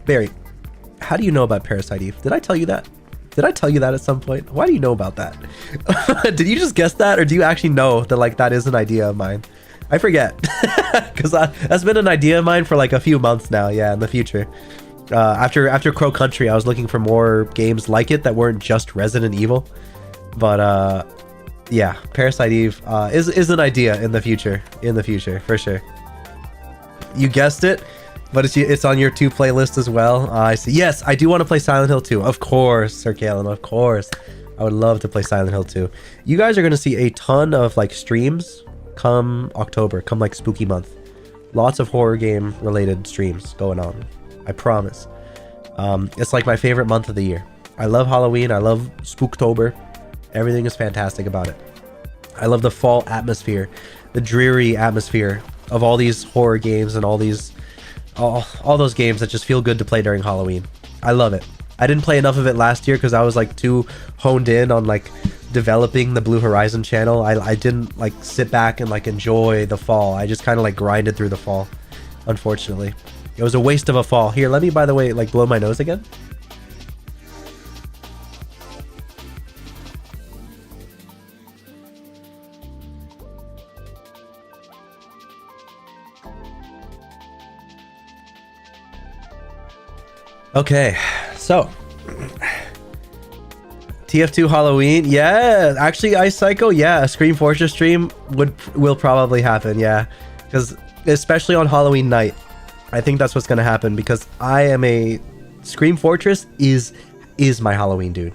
Speaker 1: Barry, how do you know about Parasite Eve? Did I tell you that? Did I tell you that at some point? Why do you know about that? Did you just guess that, or do you actually know that like that is an idea of mine? I forget, because that's been an idea of mine for like a few months now. Yeah, in the future, after Crow Country, I was looking for more games like it that weren't just Resident Evil. But yeah, Parasite Eve is an idea in the future. In the future, for sure. You guessed it. But it's on your 2 playlist as well. I see. Yes, I do want to play Silent Hill 2. Of course, Sir Kalen, of course. I would love to play Silent Hill 2. You guys are going to see a ton of like streams come October, come like spooky month. Lots of horror game related streams going on. I promise. It's like my favorite month of the year. I love Halloween. I love Spooktober. Everything is fantastic about it. I love the fall atmosphere, the dreary atmosphere of all these horror games and all those games that just feel good to play during Halloween. I love it. I didn't play enough of it last year because I was like too honed in on like developing the Blue Horizon channel. I didn't like sit back and like enjoy the fall. I just kind of like grinded through the fall, unfortunately. It was a waste of a fall. Here, let me, by the way, like blow my nose again. Okay, so TF2 Halloween, yeah. Actually, Ice Psycho, yeah. A Scream Fortress stream will probably happen, yeah. Because especially on Halloween night, I think that's what's gonna happen. Because I am a Scream Fortress is my Halloween dude.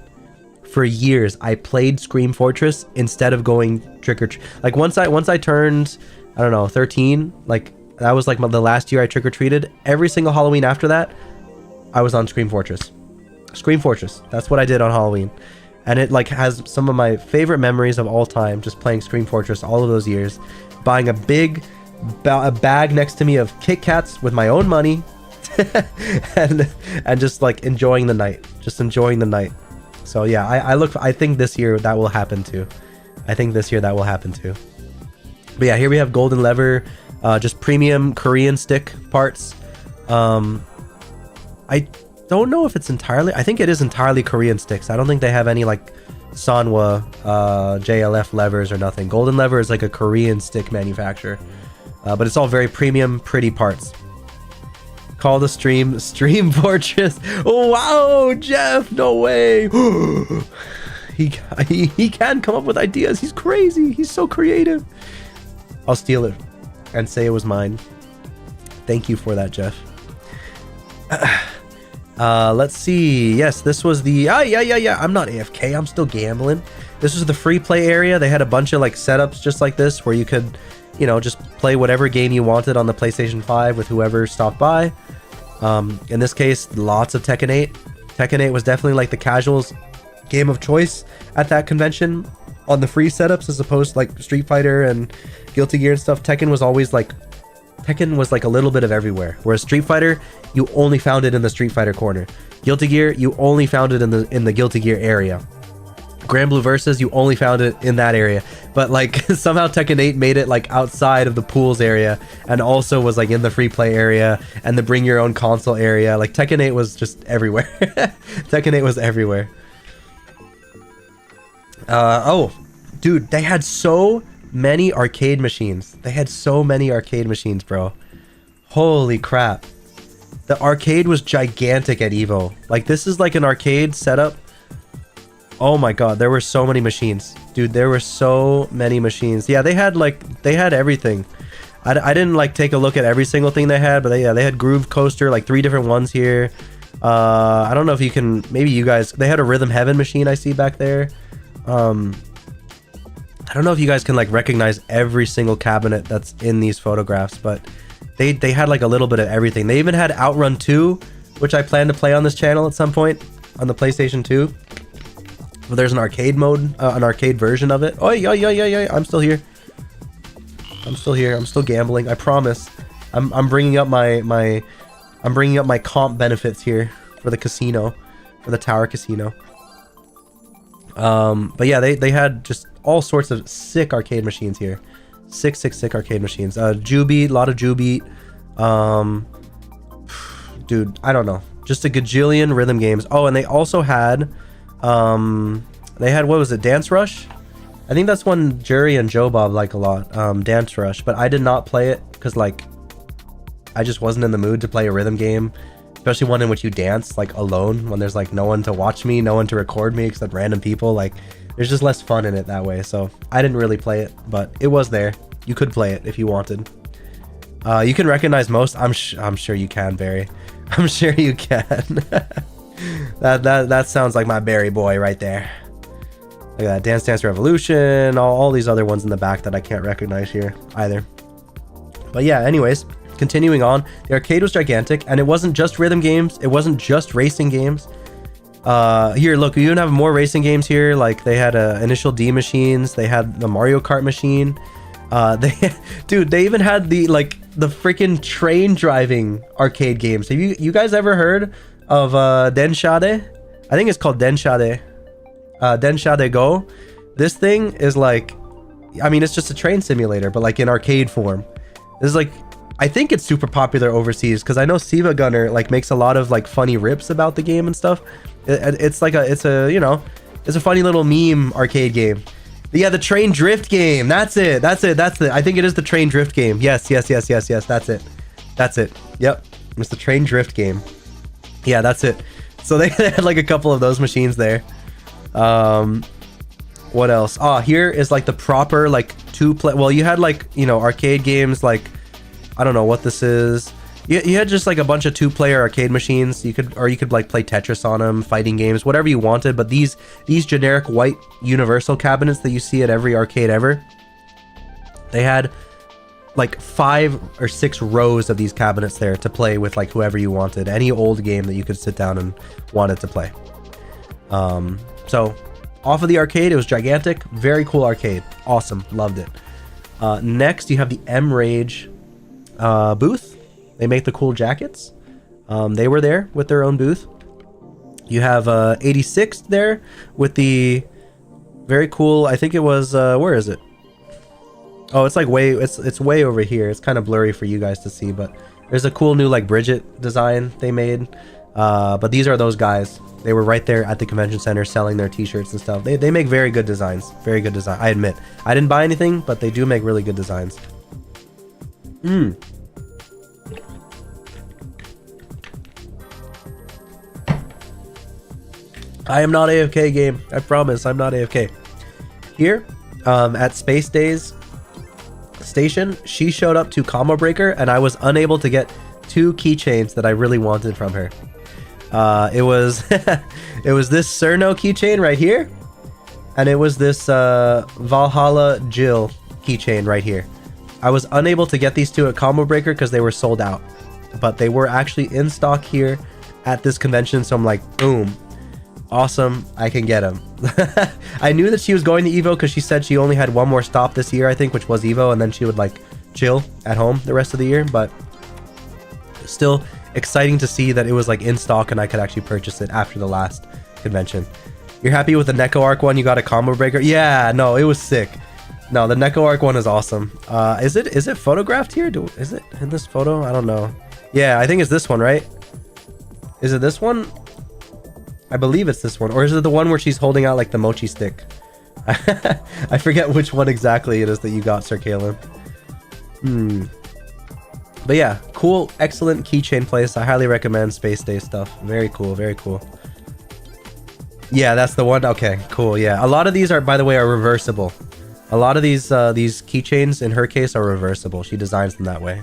Speaker 1: For years, I played Scream Fortress instead of going trick or treat. Like once I turned, I don't know, 13. Like that was like the last year I trick or treated. Every single Halloween after that, I was on Scream Fortress. Scream Fortress. That's what I did on Halloween. And it like has some of my favorite memories of all time, just playing Scream Fortress all of those years, buying a big bag next to me of Kit Kats with my own money, and just like enjoying the night, So yeah, I think this year that will happen too. But yeah, here we have Golden Lever, just premium Korean stick parts. I don't know if it's entirely, I think it is entirely Korean sticks. I don't think they have any like Sanwa JLF levers or nothing. Golden Lever is like a Korean stick manufacturer, but it's all very premium, pretty parts. Call the stream Fortress. Oh wow, Jeff, no way. he can come up with ideas. He's crazy. He's so creative. I'll steal it and say it was mine. Thank you for that, Jeff. Let's see. Yes, this was the yeah. I'm not AFK. I'm still gambling. This was the free play area. They had a bunch of like setups just like this where you could, you know, just play whatever game you wanted on the PlayStation 5 with whoever stopped by. In this case, lots of Tekken 8. Tekken 8 was definitely like the casuals game of choice at that convention on the free setups, as opposed to like Street Fighter and Guilty Gear and stuff. Tekken was like a little bit of everywhere, whereas Street Fighter, you only found it in the Street Fighter corner. Guilty Gear, you only found it in the Guilty Gear area. Grand Blue Versus, you only found it in that area. But like somehow Tekken 8 made it like outside of the pools area, and also was like in the free play area and the bring your own console area. Like Tekken 8 was just everywhere. Tekken 8 was everywhere. Oh, dude, they had so many arcade machines. Bro. Holy crap. The arcade was gigantic at Evo. Like this is like an arcade setup. Oh my god, there were so many machines. Dude, there were so many machines. Yeah, they had everything. I didn't like take a look at every single thing they had, but they had Groove Coaster, like 3 different ones here. I don't know if you can, maybe you guys, they had a Rhythm Heaven machine I see back there. I don't know if you guys can like recognize every single cabinet that's in these photographs, but they had like a little bit of everything. They even had Outrun 2, which I plan to play on this channel at some point on the PlayStation 2. But there's an arcade mode, an arcade version of it. Oh yeah. I'm still here. I'm still gambling. I promise. I'm bringing up my comp benefits here for the casino, for the Tower Casino. But yeah, they had just all sorts of sick arcade machines here. Sick arcade machines. Jubeat, a lot of Jubeat. Dude, I don't know. Just a gajillion rhythm games. Oh, and they also had, what was it? Dance Rush? I think that's one Jury and Joe Bob like a lot. Dance Rush, but I did not play it because like, I just wasn't in the mood to play a rhythm game. Especially one in which you dance like alone when there's like no one to watch me, no one to record me except random people. Like there's just less fun in it that way. So I didn't really play it, but it was there. You could play it if you wanted. You can recognize most. I'm sure you can, Barry. I'm sure you can. that sounds like my Barry boy right there. Look at that, Dance Dance Revolution, all these other ones in the back that I can't recognize here either. But yeah, anyways, continuing on, the arcade was gigantic, and it wasn't just rhythm games, it wasn't just racing games. Here, look, we even have more racing games here. Like they had Initial D machines, they had the Mario Kart machine. They even had the freaking train driving arcade games. Have you guys ever heard of Denshade? I think it's called Denshade. Denshade Go. This thing is like, I mean, it's just a train simulator, but like in arcade form. This is like, I think it's super popular overseas because I know Siva Gunner like makes a lot of like funny rips about the game and stuff. It's a funny little meme arcade game. Yeah, the train drift game. That's it. I think it is the train drift game. Yes. That's it. Yep. It's the train drift game. Yeah, that's it. So they had like a couple of those machines there. What else? Here is like the proper like two-play. Well, you had like, you know, arcade games like, I don't know what this is. You had just like a bunch of two-player arcade machines. You could like play Tetris on them, fighting games, whatever you wanted. But these generic white universal cabinets that you see at every arcade ever, they had like 5 or 6 rows of these cabinets there to play with like whoever you wanted, any old game that you could sit down and wanted to play. So off of the arcade, it was gigantic, very cool arcade, awesome, loved it. Next, you have the M-Rage booth. They make the cool jackets. They were there with their own booth. You have 86 there with the very cool, I think it was, where is it? Oh, it's like it's way over here. It's kind of blurry for you guys to see, but there's a cool new like Bridget design they made. But these are those guys. They were right there at the convention center selling their t-shirts and stuff. They make very good designs. Very good design. I admit. I didn't buy anything, but they do make really good designs. I am not AFK, game. I promise I'm not AFK. Here, at Space Days Station, she showed up to Combo Breaker and I was unable to get 2 keychains that I really wanted from her. It was it was this Cerno keychain right here, and it was this Valhalla Jill keychain right here. I was unable to get these 2 at Combo Breaker because they were sold out, but they were actually in stock here at this convention, so I'm like, boom, awesome, I can get them. I knew that she was going to Evo because she said she only had one more stop this year, I think, which was Evo, and then she would like chill at home the rest of the year, but still exciting to see that it was like in stock and I could actually purchase it after the last convention. You're happy with the Neko Arc one? You got a Combo Breaker? Yeah, no, it was sick. No, the Neko Arc one is awesome. Is it photographed here? Is it in this photo? I don't know. Yeah, I think it's this one, right? Is it this one? I believe it's this one. Or is it the one where she's holding out like the mochi stick? I forget which one exactly it is that you got, Sir Kalen. But yeah, cool, excellent keychain place. I highly recommend Space Day stuff. Very cool, very cool. Yeah, that's the one. Okay, cool. Yeah, a lot of these are, by the way, are reversible. A lot of these keychains, in her case, are reversible. She designs them that way.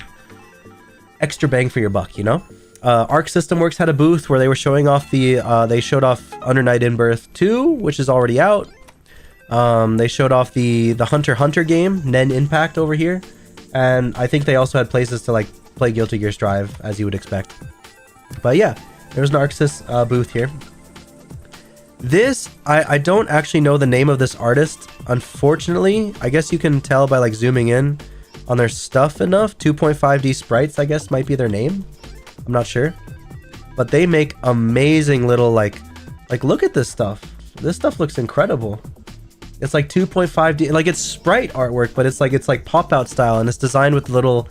Speaker 1: Extra bang for your buck, you know? Arc System Works had a booth where they were showing off the, they showed off Under Night In-Birth 2, which is already out. They showed off the Hunter x Hunter game, Nen Impact over here. And I think they also had places to like play Guilty Gear Strive, as you would expect. But yeah, there's an ArcSys booth here. This, I don't actually know the name of this artist, unfortunately. I guess you can tell by like zooming in on their stuff enough. 2.5D Sprites, I guess, might be their name. I'm not sure. But they make amazing little like look at this stuff. This stuff looks incredible. It's like 2.5D, like it's sprite artwork, but it's like pop out style, and it's designed with little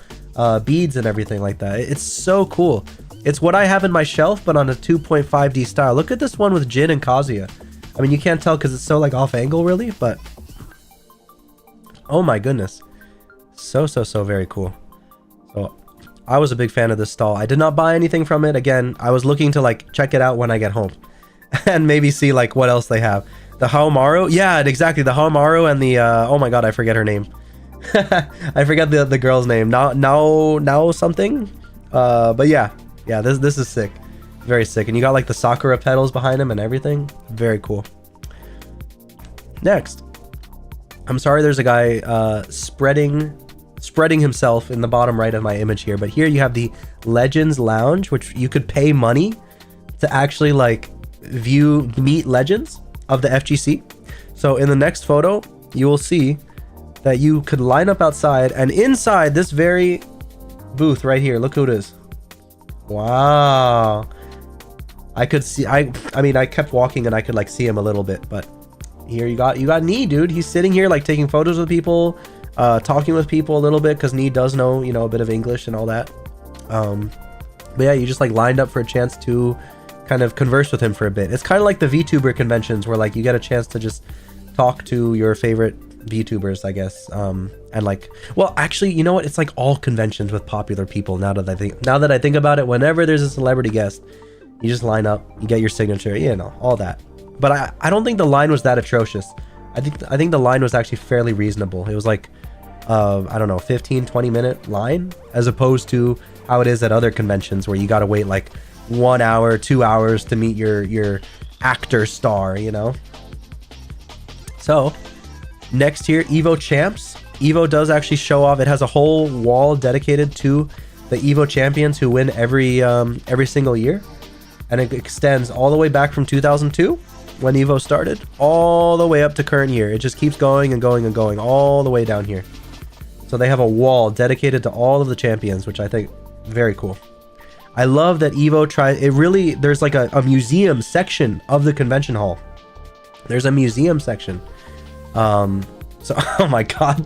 Speaker 1: beads and everything like that. It's so cool. It's what I have in my shelf, but on a 2.5D style. Look at this one with Jin and Kazuya. I mean, you can't tell because it's so like off angle really, but oh my goodness. So very cool. So I was a big fan of this stall. I did not buy anything from it. Again, I was looking to like check it out when I get home and maybe see like what else they have. The Haomaru? Yeah, exactly. The Haomaru and the, oh my god, I forget her name. I forget the girl's name. Now something? But yeah, this is sick. Very sick. And you got like the Sakura petals behind him and everything. Very cool. Next. I'm sorry there's a guy spreading himself in the bottom right of my image here. But here you have the Legends Lounge, which you could pay money to actually like meet legends of the FGC. So in the next photo, you will see that you could line up outside, and inside this very booth right here, look who it is. Wow. I could see, I mean, I kept walking and I could like see him a little bit, but here you got Nee, dude. He's sitting here like taking photos with people, talking with people a little bit, because Nee does know, you know, a bit of English and all that. But yeah, you just like lined up for a chance to kind of converse with him for a bit. It's kind of like the VTuber conventions where like you get a chance to just talk to your favorite VTubers, I guess. And like, well, actually, you know what? It's like all conventions with popular people. Now that I think about it, whenever there's a celebrity guest, You just line up, you get your signature, you know, all that. But I don't think the line was that atrocious. I think the line was actually fairly reasonable. It was like, I don't know, 15-20 minute line, as opposed to how it is at other conventions where you gotta wait like 1 hour, 2 hours to meet your actor star, you know. So next here, Evo Champs. Evo does actually show off. It has a whole wall dedicated to the Evo champions who win every single year, and it extends all the way back from 2002 when Evo started all the way up to current year. It just keeps going and going and going all the way down here. So they have a wall dedicated to all of the champions, which I think very cool. I love that Evo there's like a museum section of the convention hall. There's a museum section. So, oh my god.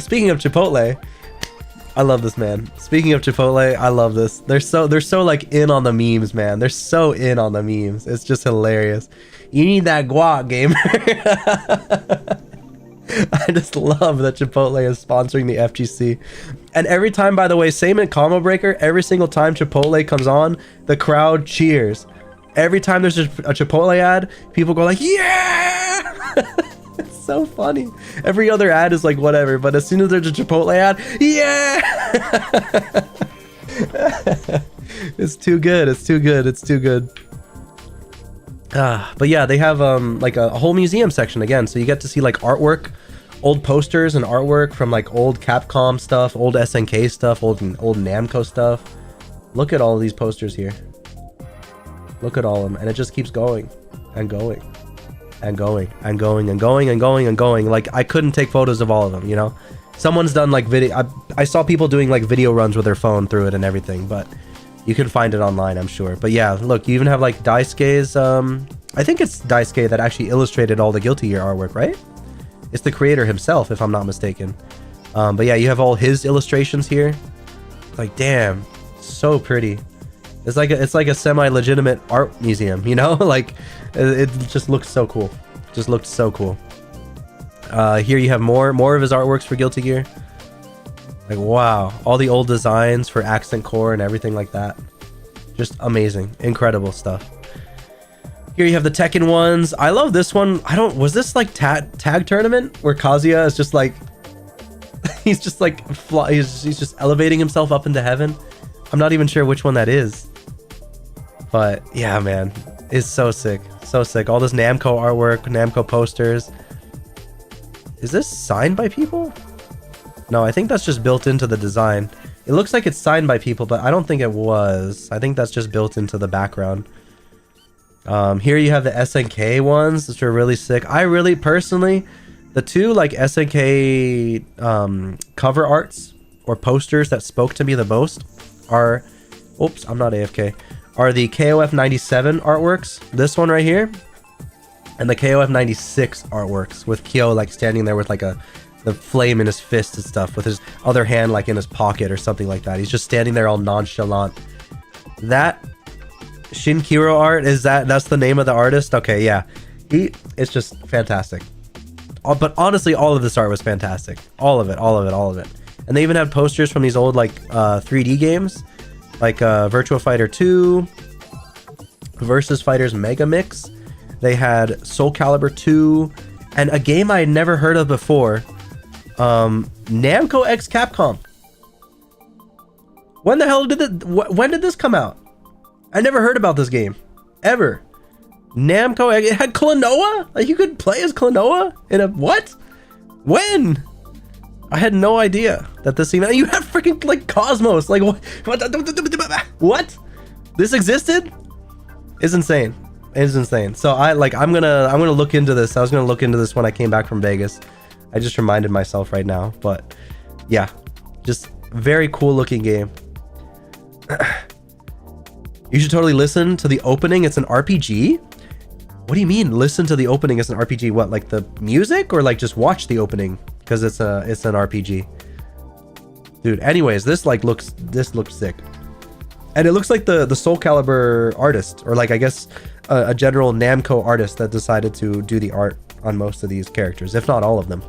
Speaker 1: Speaking of Chipotle, I love this, man. Speaking of Chipotle, I love this. They're so like in on the memes, man. They're so in on the memes. It's just hilarious. You need that guac, gamer. I just love that Chipotle is sponsoring the FGC. And every time, by the way, same in Combo Breaker, every single time Chipotle comes on, the crowd cheers. Every time there's a Chipotle ad, people go like, yeah! It's so funny. Every other ad is like whatever, but as soon as there's a Chipotle ad, yeah! It's too good. It's too good. It's too good. But yeah, they have like a whole museum section again, so you get to see like artwork, old posters and artwork from like old Capcom stuff, old SNK stuff, old Namco stuff. Look at all of these posters here. Look at all of them, and it just keeps going and going and going and going and going and going and going. Like, I couldn't take photos of all of them, you know. Someone's done like video. I saw people doing like video runs with their phone through it and everything, but you can find it online, I'm sure. But yeah, look, you even have like Daisuke's, I think it's Daisuke that actually illustrated all the Guilty Gear artwork, right? It's the creator himself, if I'm not mistaken. But yeah, you have all his illustrations here. Like, damn, so pretty. It's like a semi-legitimate art museum, you know? Like, it just looks so cool. Just looked so cool. Here you have more of his artworks for Guilty Gear. Like, wow, all the old designs for Accent Core and everything like that. Just amazing, incredible stuff. Here you have the Tekken ones. I love this one. Was this like tag tournament where Kazuya is just like, he's just like, he's just elevating himself up into heaven. I'm not even sure which one that is. But yeah, man, it's so sick. So sick. All this Namco artwork, Namco posters. Is this signed by people? No, I think that's just built into the design. It looks like it's signed by people, but I don't think it was. I think that's just built into the background. Here you have the SNK ones, which are really sick. I really, personally, the two like SNK cover arts or posters that spoke to me the most are, oops, I'm not AFK, are the KOF 97 artworks. This one right here, and the KOF 96 artworks with Kyo like standing there with like the flame in his fist and stuff, with his other hand like in his pocket or something like that. He's just standing there all nonchalant. That Shinkiro art, that's the name of the artist? Okay, yeah. It's just fantastic. But honestly, all of this art was fantastic. All of it. And they even had posters from these old like 3D games, like Virtua Fighter 2, Versus Fighters Mega Mix. They had Soul Calibur 2, and a game I had never heard of before, Namco X Capcom. When the hell when did this come out? I never heard about this game, ever. Namco, it had Klonoa? Like, you could play as Klonoa in a, what? When? I had no idea that this thing, you have freaking like Cosmos, like what? This existed? It's insane. It's insane. So I'm gonna look into this. I was gonna look into this when I came back from Vegas. I just reminded myself right now, but yeah, just very cool looking game. You should totally listen to the opening. It's an RPG? What do you mean listen to the opening? It's an RPG? What, like the music, or like just watch the opening because it's an RPG? Dude, anyways, this looks sick. And it looks like the Soul Calibur artist, or like I guess a general Namco artist that decided to do the art on most of these characters, if not all of them.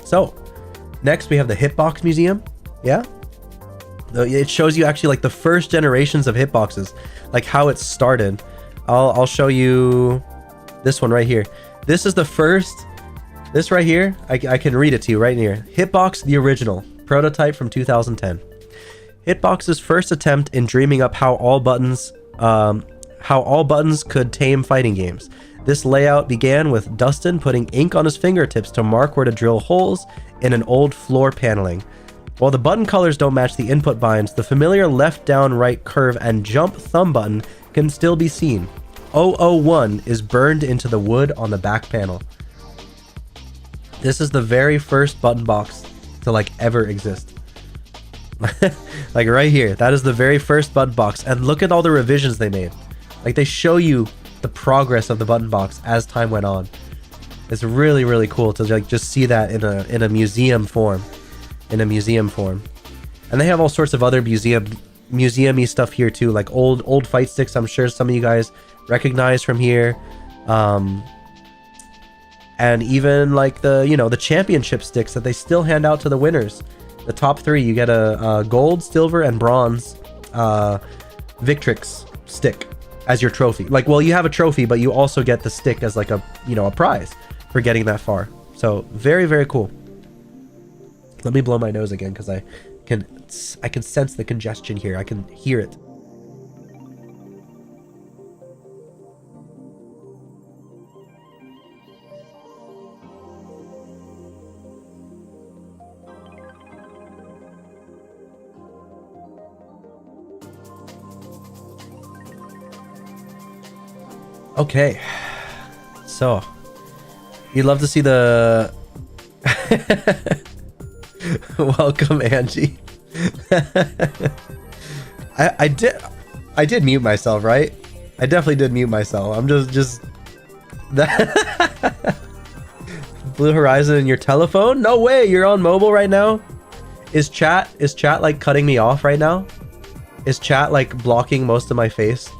Speaker 1: So Next, we have the Hitbox Museum. Yeah. It shows you actually like the first generations of hitboxes, like how it started. I'll show you this one right here. This is the first. This right here, I can read it to you right here. Hitbox, the original prototype from 2010. Hitbox's first attempt in dreaming up how all buttons could tame fighting games. This layout began with Dustin putting ink on his fingertips to mark where to drill holes in an old floor paneling. While the button colors don't match the input binds, the familiar left, down, right, curve, and jump thumb button can still be seen. 001 is burned into the wood on the back panel. This is the very first button box to like ever exist. Like right here, that is the very first button box, and look at all the revisions they made. Like they show you the progress of the button box as time went on. It's really, really cool to like just see that in a museum form. And they have all sorts of other museum-y stuff here too, like old fight sticks. I'm sure some of you guys recognize from here, and even like the championship sticks that they still hand out to the winners. The top 3, you get a gold, silver, and bronze Victrix stick as your trophy. Like, well, you have a trophy, but you also get the stick as like a prize for getting that far. So very, very cool. Let me blow my nose again because I can sense the congestion here. I can hear it. Okay, so you'd love to see the welcome, Angie. I did mute myself, right? I definitely did mute myself. I'm just Blue Horizon in your telephone? No way, you're on mobile right now? Is chat like cutting me off right now? Is chat like blocking most of my face?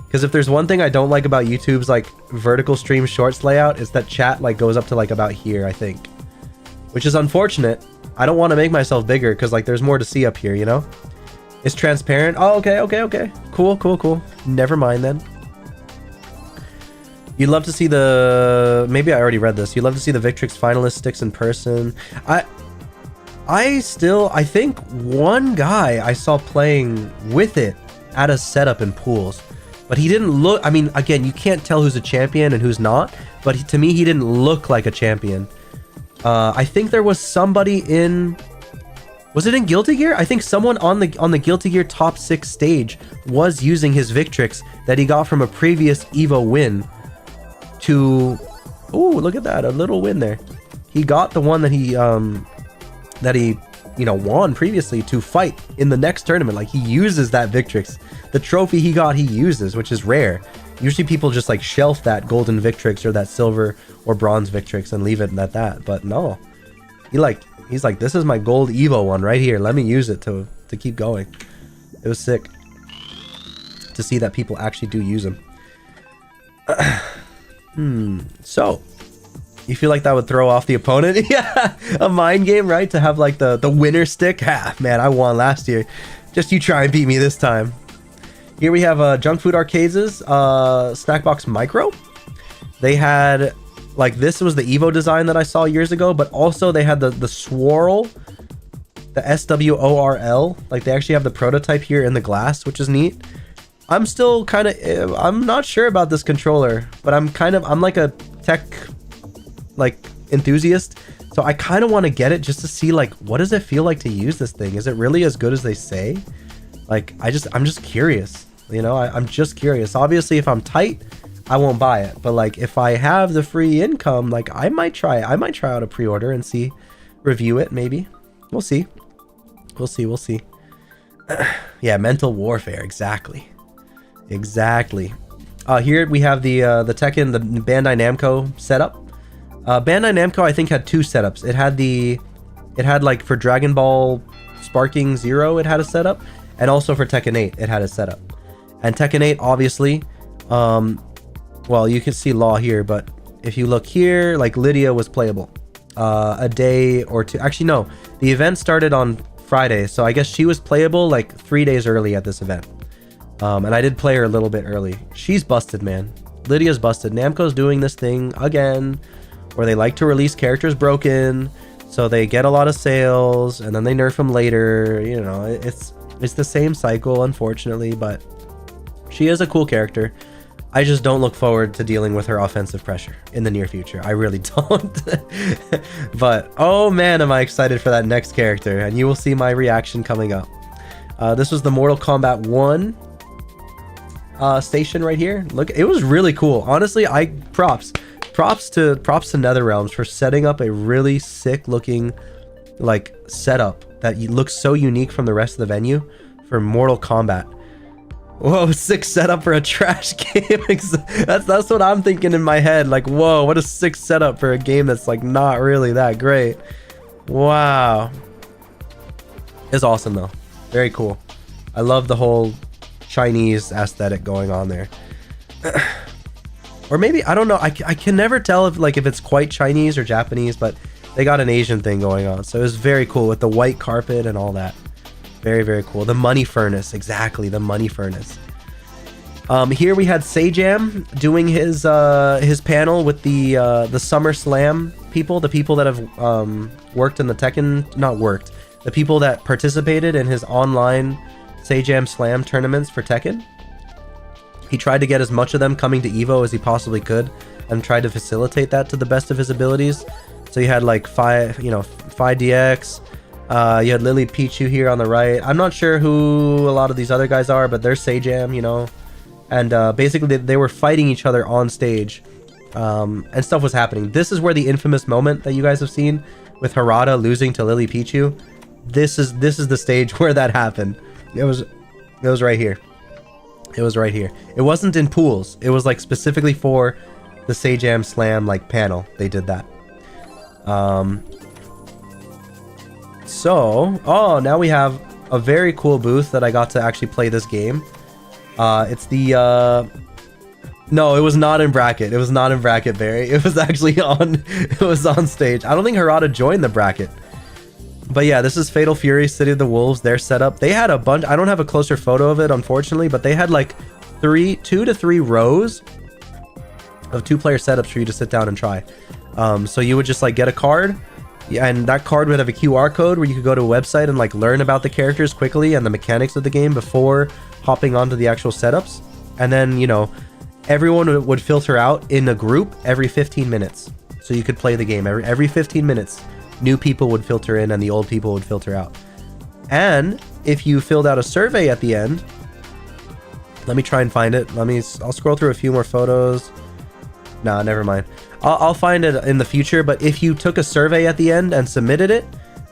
Speaker 1: Because if there's one thing I don't like about YouTube's like vertical stream shorts layout, is that chat like goes up to like about here, I think. Which is unfortunate. I don't want to make myself bigger because like there's more to see up here, you know? It's transparent. Oh, okay. Cool. Never mind then. You'd love to see the... Maybe I already read this. You'd love to see the Victrix finalist sticks in person. I think one guy I saw playing with it at a setup in pools. But he didn't look... I mean, again, you can't tell who's a champion and who's not. But to me, he didn't look like a champion. I think there was somebody in... Was it in Guilty Gear? I think someone on the Guilty Gear top 6 stage was using his Victrix that he got from a previous EVO win to... Ooh, look at that. A little win there. He got the one that he won previously to fight in the next tournament. Like, he uses that Victrix. The trophy he got, he uses, which is rare. Usually people just like shelf that golden Victrix or that silver or bronze Victrix and leave it at that. But no, he's like, this is my gold Evo one right here. Let me use it to keep going. It was sick to see that people actually do use them. So you feel like that would throw off the opponent? Yeah, a mind game, right? To have like the winner stick. Ha, man, I won last year. Just you try and beat me this time. Here we have Junk Food Arcades' Snackbox Micro. They had, like, this was the Evo design that I saw years ago, but also they had the Swirl, the SWORL. Like, they actually have the prototype here in the glass, which is neat. I'm still kind of, I'm not sure about this controller, but I'm like a tech, like, enthusiast. So I kind of want to get it just to see, like, what does it feel like to use this thing? Is it really as good as they say? Like, I'm just curious, you know? I'm just curious. Obviously, if I'm tight, I won't buy it. But like, if I have the free income, like, I might try out a pre-order and see, review it maybe. We'll see. We'll see. Yeah, mental warfare. Exactly. Here we have the Tekken, the Bandai Namco setup. Bandai Namco, I think, had 2 setups. It had like for Dragon Ball Sparking Zero, it had a setup. And also for Tekken 8, it had a setup. And Tekken 8, obviously, well, you can see Law here, but if you look here, like, Lydia was playable. a day or two. Actually, no, the event started on Friday, so I guess she was playable like 3 days early at this event. And I did play her a little bit early. She's busted, man. Lydia's busted. Namco's doing this thing again, where they like to release characters broken, so they get a lot of sales, and then they nerf them later. You know, it's the same cycle, unfortunately, but she is a cool character. I just don't look forward to dealing with her offensive pressure in the near future. I really don't. But, oh man, am I excited for that next character, and you will see my reaction coming up. This was the Mortal Kombat 1 station right here. Look, it was really cool. Honestly, props to NetherRealms for setting up a really sick looking like setup that looks so unique from the rest of the venue for Mortal Kombat. Whoa, sick setup for a trash game. That's what I'm thinking in my head. Like, whoa, what a sick setup for a game that's like not really that great. Wow. It's awesome though. Very cool. I love the whole Chinese aesthetic going on there. Or maybe, I don't know. I can never tell if it's quite Chinese or Japanese, but they got an Asian thing going on. So it was very cool with the white carpet and all that. Very, very cool. The money furnace. Exactly. The money furnace. Here we had Sajam doing his panel with the SummerSlam people, the people that have worked in the Tekken, not worked, the people that participated in his online Sajam Slam tournaments for Tekken. He tried to get as much of them coming to EVO as he possibly could and tried to facilitate that to the best of his abilities. So you had like Phi DX, you had Lily Pichu here on the right. I'm not sure who a lot of these other guys are, but they're Sajam, you know. And basically they were fighting each other on stage, and stuff was happening. This is where the infamous moment that you guys have seen with Harada losing to Lily Pichu. This is the stage where that happened. It was right here. It was right here. It wasn't in pools. It was like specifically for the Sajam Slam like panel. They did that. So, oh, now we have a very cool booth that I got to actually play this game. It's the no, it was not in bracket. It was not in bracket, Barry. It was actually on stage. I don't think Harada joined the bracket. But yeah, this is Fatal Fury, City of the Wolves, their setup. They had a bunch, I don't have a closer photo of it, unfortunately, but they had like 2 to 3 rows of 2-player setups for you to sit down and try. So you would just like get a card, and that card would have a QR code where you could go to a website and like learn about the characters quickly and the mechanics of the game before hopping onto the actual setups. And then, you know, everyone would filter out in a group every 15 minutes. So you could play the game every 15 minutes. New people would filter in and the old people would filter out. And if you filled out a survey at the end, let me try and find it. I'll scroll through a few more photos. Nah, never mind. I'll find it in the future. But if you took a survey at the end and submitted it,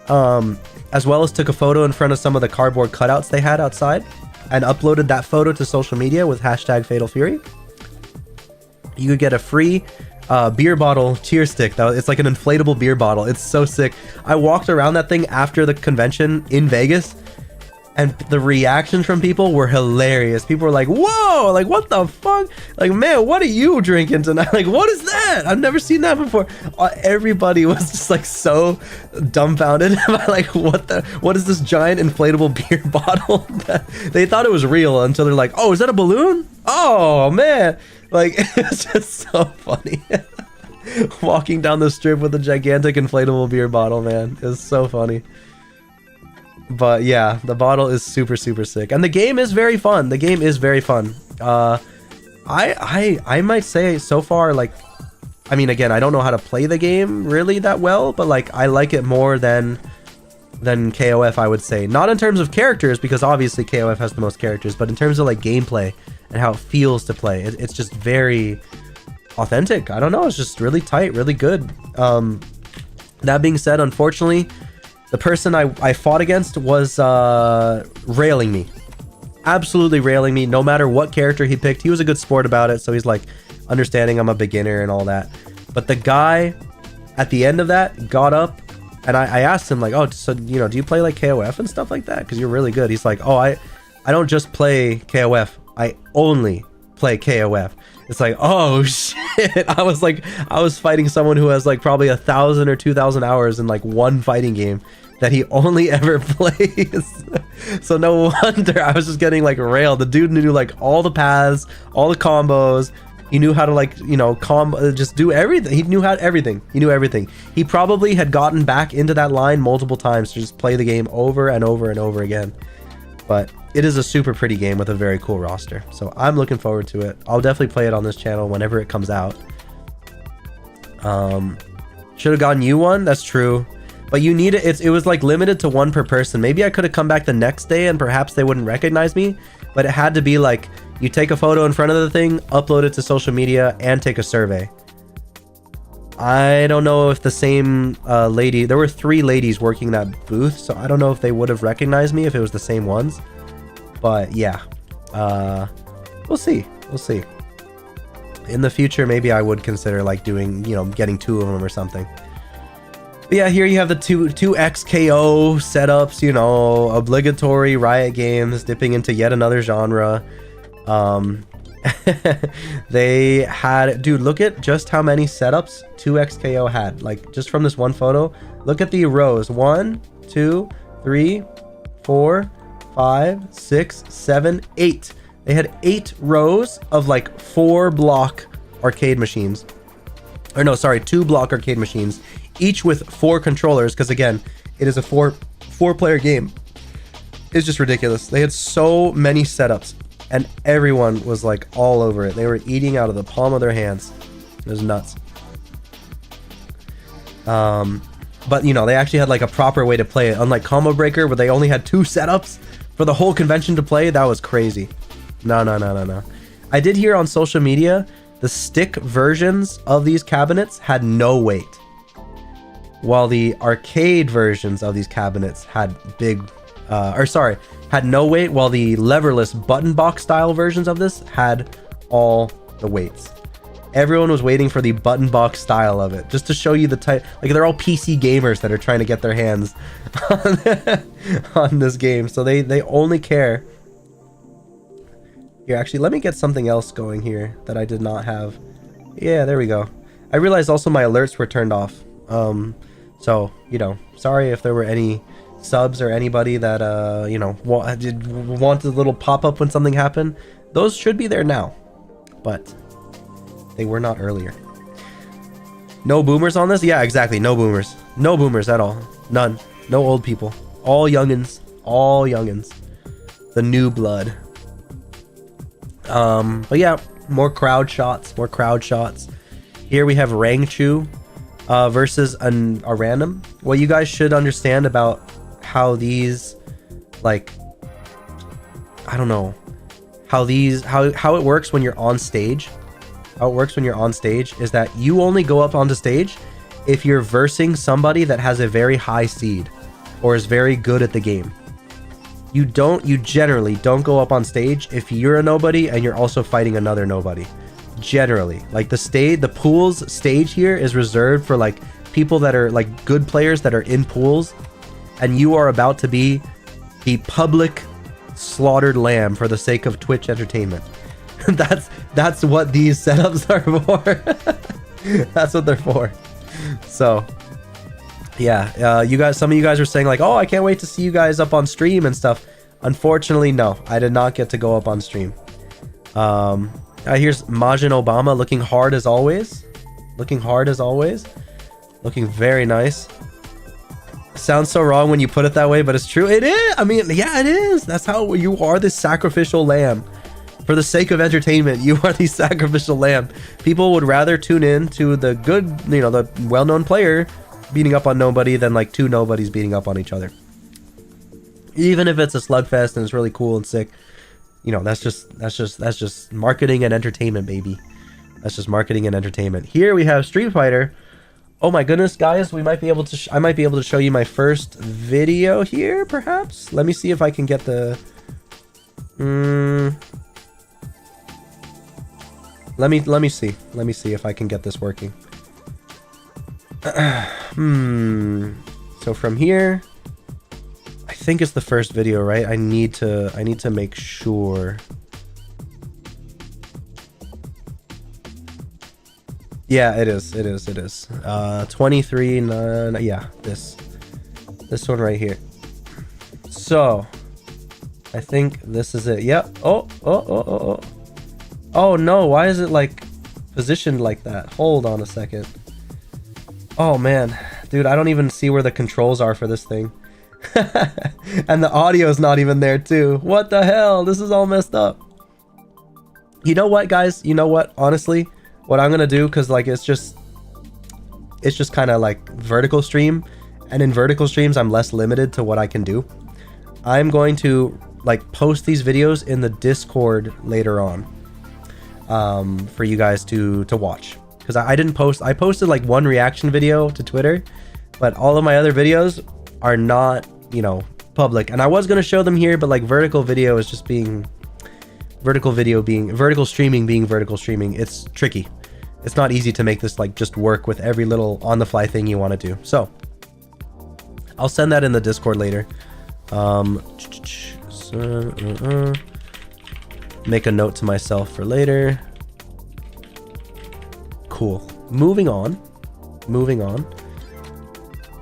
Speaker 1: as well as took a photo in front of some of the cardboard cutouts they had outside and uploaded that photo to social media with hashtag Fatal Fury, you could get a free beer bottle cheer stick. It's like an inflatable beer bottle. It's so sick. I walked around that thing after the convention in Vegas, and the reactions from people were hilarious. People were like, whoa, like what the fuck, like, man, what are you drinking tonight? Like, what is that? I've never seen that before. Everybody was just like so dumbfounded by like what is this giant inflatable beer bottle. They thought it was real until they're like, oh, is that a balloon? Oh man, like it's just so funny. Walking down the strip with a gigantic inflatable beer bottle, man, it's so funny. But yeah, the bottle is super sick, and the game is very fun. The game is very fun. I might say so far, like, I mean, again, I don't know how to play the game really that well, but like I like it more than KOF, I would say. Not in terms of characters, because obviously KOF has the most characters, but in terms of like gameplay and how it feels to play, it's just very authentic. I don't know, it's just really tight, really good. That being said, unfortunately, the person I fought against was railing me. Absolutely railing me, no matter what character he picked. He was a good sport about it, so he's like understanding I'm a beginner and all that. But the guy at the end of that got up, and I asked him like, oh, so, you know, do you play like KOF and stuff like that? Because you're really good. He's like, oh, I don't just play KOF. I only play KOF. It's like, oh shit. I was fighting someone who has like probably 1,000 or 2,000 hours in like one fighting game that he only ever plays. So no wonder I was just getting like railed. The dude knew like all the paths, all the combos. He knew how to like, you know, just do everything. He knew everything. He knew everything. He probably had gotten back into that line multiple times to just play the game over and over and over again. But it is a super pretty game with a very cool roster. So I'm looking forward to it. I'll definitely play it on this channel whenever it comes out. Should have gotten you one. That's true. But you need it. It was like limited to one per person. Maybe I could have come back the next day and perhaps they wouldn't recognize me. But it had to be like, you take a photo in front of the thing, upload it to social media, and take a survey. I don't know if the same lady... There were 3 ladies working that booth, so I don't know if they would have recognized me if it was the same ones. But yeah. We'll see. We'll see. In the future, maybe I would consider like doing, you know, getting 2 of them or something. But yeah, here you have the two XKO setups, you know, obligatory Riot Games, dipping into yet another genre. They had, dude, look at just how many setups 2XKO had. Like, just from this one photo, look at the rows. 1, 2, 3, 4, 5, 6, 7, 8. They had 8 rows of like 4 block arcade machines. Or no, sorry, 2 block arcade machines, each with 4 controllers, because again, it is a 4-player game. It's just ridiculous. They had so many setups, and everyone was like all over it. They were eating out of the palm of their hands. It was nuts. But you know, they actually had like a proper way to play it. Unlike Combo Breaker, where they only had 2 setups for the whole convention to play, that was crazy. No. I did hear on social media, the stick versions of these cabinets had no weight, while the arcade versions of these cabinets had had no weight, while the leverless button box style versions of this had all the weights. Everyone was waiting for the button box style of it, just to show you the type. Like, they're all PC gamers that are trying to get their hands on this game, so they only care. Here, actually, let me get something else going here that I did not have. Yeah, there we go. I realized also my alerts were turned off. So, you know, sorry if there were any subs or anybody that, you know, wanted a little pop-up when something happened. Those should be there now, but they were not earlier. No boomers on this? Yeah, exactly. No boomers. No boomers at all. None. No old people. All youngins. All youngins. The new blood. But yeah, more crowd shots. More crowd shots. Here we have Rangchu versus a random. What you guys should understand about how these, like, I don't know, how it works when you're on stage. How it works when you're on stage is that you only go up onto stage if you're versing somebody that has a very high seed or is very good at the game. You generally don't go up on stage if you're a nobody and you're also fighting another nobody. Generally, like the pools stage here is reserved for like people that are like good players that are in pools, and you are about to be the public slaughtered lamb for the sake of Twitch entertainment. That's what these setups are for. That's what they're for. So yeah, you guys, some of you guys are saying like, oh, I can't wait to see you guys up on stream and stuff. Unfortunately, no, I did not get to go up on stream. Here's Majin Obama looking hard as always. Looking hard as always. Looking very nice. Sounds so wrong when you put it that way, but it's true. It is. I mean, yeah, it is. That's how you are, the sacrificial lamb. For the sake of entertainment, you are the sacrificial lamb. People would rather tune in to the good, you know, the well-known player beating up on nobody than like 2 nobodies beating up on each other. Even if it's a slugfest and it's really cool and sick, you know, that's just marketing and entertainment, baby. That's just marketing and entertainment. Here we have Street Fighter. Oh my goodness, guys, we might be able to I might be able to show you my first video here, perhaps. Let me see if I can get the Let me see if I can get this working. So from here, I think it's the first video, right? I need to make sure. Yeah, it is. 23, yeah, this one right here. So, I think this is it. Yep. Oh no, why is it like positioned like that? Hold on a second. Oh man, dude, I don't even see where the controls are for this thing. And the audio is not even there too. What the hell? This is all messed up. You know what, guys? You know what? Honestly, what I'm gonna do, because like it's just kind of like vertical stream, and in vertical streams I'm less limited to what I can do. I'm going to like post these videos in the Discord later on, for you guys to watch, because I didn't post. I posted like one reaction video to Twitter, but all of my other videos are not, you know, public. And I was gonna show them here, but like vertical video is just being vertical streaming being vertical streaming. It's tricky. It's not easy to make this like just work with every little on the fly thing you want to do. So I'll send that in the Discord later. Make a note to myself for later. Cool. Moving on.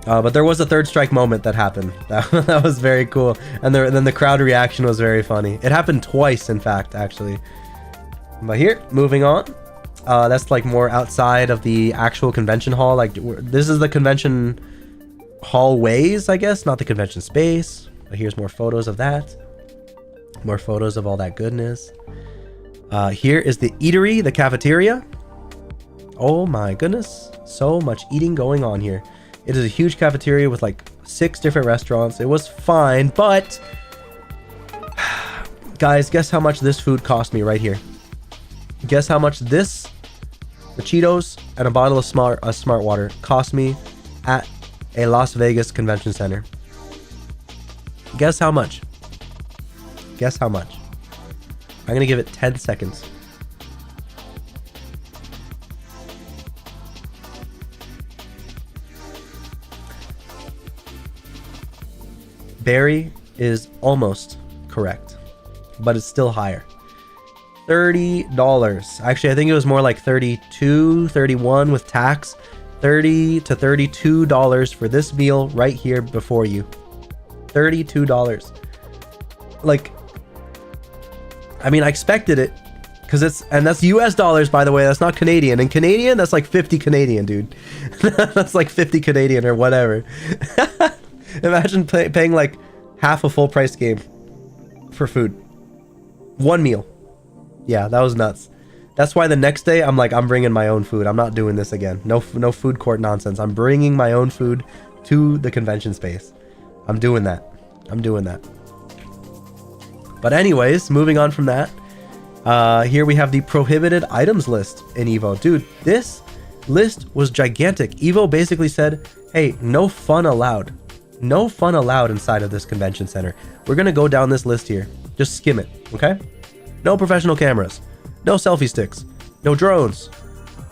Speaker 1: But there was a third strike moment that happened. That was very cool. And then the crowd reaction was very funny. It happened twice, in fact, actually. But here, moving on. That's like more outside of the actual convention hall. Like, this is the convention hallways, I guess, not the convention space. But here's more photos of that. More photos of all that goodness. Here is the eatery, the cafeteria. Oh my goodness. So much eating going on here. It is a huge cafeteria with like 6 different restaurants. It was fine, but guys, guess how much this food cost me right here? Guess how much this, the Cheetos and a bottle of smart water cost me at a Las Vegas convention center? Guess how much? Guess how much? I'm gonna give it 10 seconds. Barry is almost correct, but it's still higher. $30. Actually, I think it was more like 32, 31 with tax. $30 to $32 for this meal right here before you. $32. Like, I mean, I expected it, because that's US dollars, by the way. That's not Canadian. And Canadian, that's like 50 Canadian, dude. That's like 50 Canadian or whatever. Imagine paying like half a full price game for food. One meal. Yeah, that was nuts. That's why the next day I'm like, I'm bringing my own food. I'm not doing this again. No food court nonsense. I'm bringing my own food to the convention space. I'm doing that. But anyways, moving on from that. Here we have the prohibited items list in Evo. Dude, this list was gigantic. Evo basically said, hey, no fun allowed. No fun allowed inside of this convention center. We're gonna go down this list here. Just skim it, okay? No professional cameras. No selfie sticks. No drones.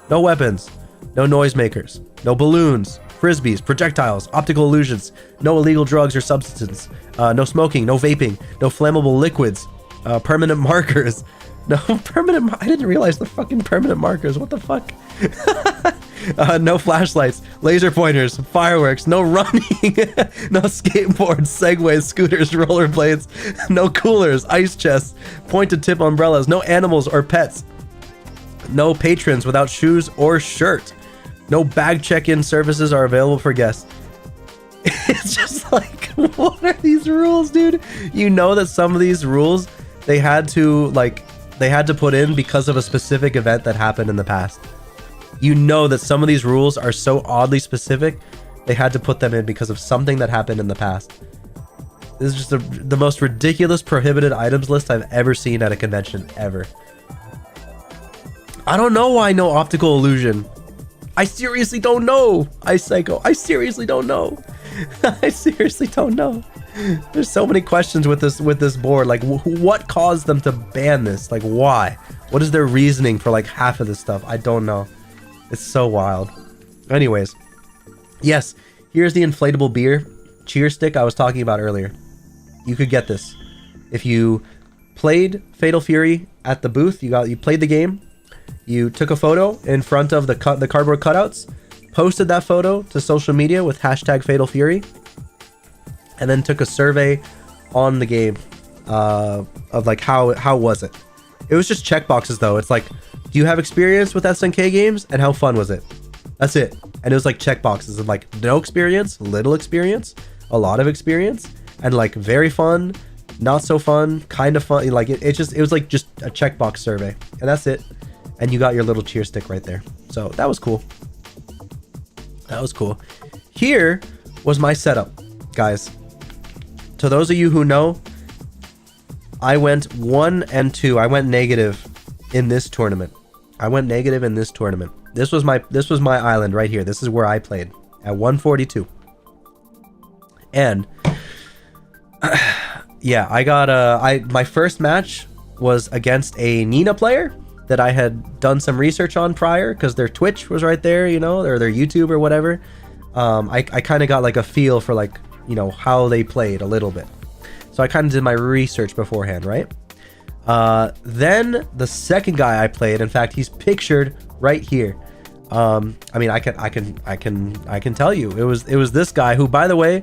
Speaker 1: No weapons. No noisemakers. No balloons. Frisbees. Projectiles. Optical illusions. No illegal drugs or substances. No smoking. No vaping. No flammable liquids. Permanent markers. No permanent... I didn't realize the fucking permanent markers. What the fuck? No flashlights, laser pointers, fireworks, no running, no skateboards, segways, scooters, rollerblades, no coolers, ice chests, pointed tip umbrellas, no animals or pets, no patrons without shoes or shirt, no bag check-in services are available for guests. It's just like, what are these rules, dude? You know that some of these rules they had to put in because of a specific event that happened in the past. You know that some of these rules are so oddly specific, they had to put them in because of something that happened in the past. This is just the most ridiculous prohibited items list I've ever seen at a convention, ever. I don't know why no optical illusion. I seriously don't know. I seriously don't know. I seriously don't know. There's so many questions with this board. Like, what caused them to ban this? Like, why? What is their reasoning for like half of this stuff? I don't know. It's so wild. Anyways, yes, here's the inflatable beer cheer stick I was talking about earlier. You could get this if you played Fatal Fury at the booth. You played the game, You took a photo in front of the cardboard cutouts, posted that photo to social media with hashtag Fatal Fury, and then took a survey on the game of like how was it. It was just checkboxes though. It's like, do you have experience with SNK games and how fun was it? That's it. And it was like checkboxes of like no experience, little experience, a lot of experience, and like very fun, not so fun, kind of fun. Like it was like just a checkbox survey, and that's it. And you got your little cheer stick right there. So that was cool. That was cool. Here was my setup, guys. To those of you who know, I went 1 and 2. I went negative in this tournament. This was my island right here. This is where I played at 142. And yeah, I got my first match was against a Nina player that I had done some research on prior, because their Twitch was right there, you know, or their YouTube or whatever. I kind of got like a feel for like, you know, how they played a little bit. So I kind of did my research beforehand, right? Then the second guy I played, in fact, he's pictured right here. I mean, I can tell you, it was this guy who, by the way,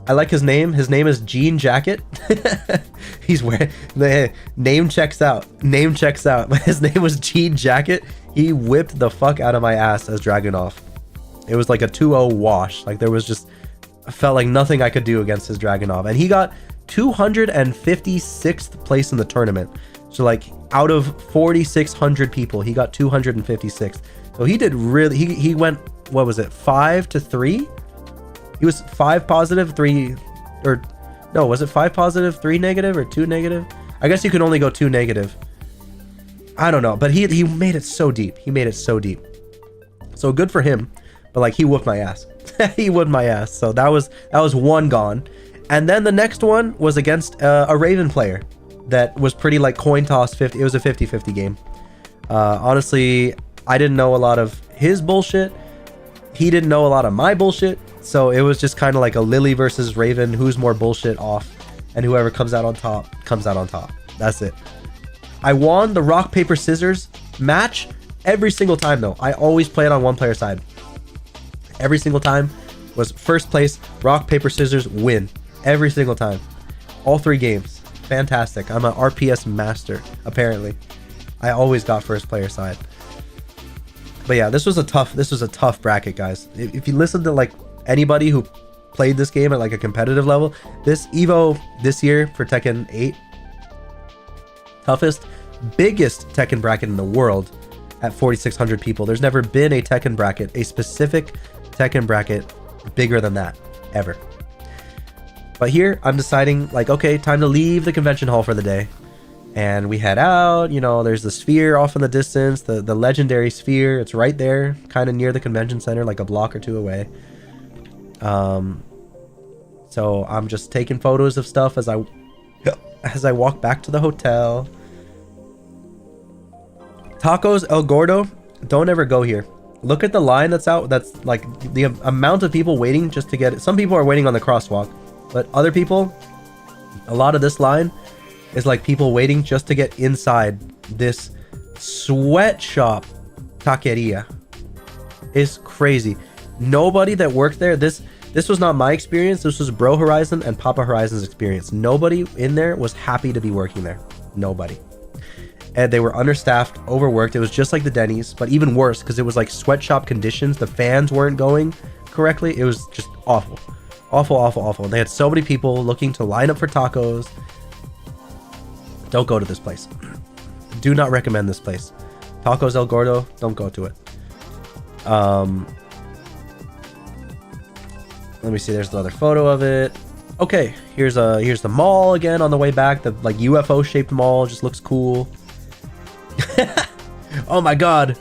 Speaker 1: I like his name. His name is Jean Jacket. He's wearing the name checks out. His name was Jean Jacket. He whipped the fuck out of my ass as Dragunov. It was like a 2-0 wash. Like there was just, I felt like nothing I could do against his Dragunov, and he got 256th place in the tournament. So like out of 4,600 people, he got 256th. So he did really. He went, what was it, 5-3? He was 5 positive, 3, or no, was it 5 positive, 3 negative, or 2 negative? I guess you can only go 2 negative. I don't know, but he made it so deep. So good for him. But like, he whooped my ass. He whooped my ass. So that was one gone. And then the next one was against a Raven player that was pretty like coin toss 50. It was a 50-50 game. Honestly, I didn't know a lot of his bullshit. He didn't know a lot of my bullshit. So it was just kind of like a Lily versus Raven, who's more bullshit off, and whoever comes out on top comes out on top. That's it. I won the rock paper scissors match every single time though. I always play it on one player side. Every single time was first place, rock paper scissors, win. Every single time. All 3 games. Fantastic. I'm an RPS master, apparently. I always got first player side. But yeah, this was a tough bracket, guys. If you listen to like anybody who played this game at like a competitive level, this Evo this year for Tekken 8, toughest, biggest Tekken bracket in the world at 4,600 people. There's never been a Tekken bracket, a specific Tekken bracket bigger than that, ever. But here, I'm deciding, like, okay, time to leave the convention hall for the day. And we head out, you know, there's the sphere off in the distance, the legendary sphere. It's right there, kind of near the convention center, like a block or 2 away. So I'm just taking photos of stuff as I walk back to the hotel. Tacos El Gordo, don't ever go here. Look at the line that's out. That's like the amount of people waiting just to get it. Some people are waiting on the crosswalk, but other people, a lot of this line is like people waiting just to get inside this sweatshop taqueria. Is crazy. Nobody that worked there, this was not my experience. This was Bro Horizon and Papa Horizon's experience. Nobody in there was happy to be working there. Nobody. And they were understaffed, overworked. It was just like the Denny's, but even worse because it was like sweatshop conditions. The fans weren't going correctly. It was just awful. Awful. They had so many people looking to line up for tacos. Don't go to this place. Do not recommend this place. Tacos El Gordo, don't go to it. Let me see, there's another photo of it. Okay, here's the mall again on the way back. The like UFO shaped mall just looks cool. Oh my god.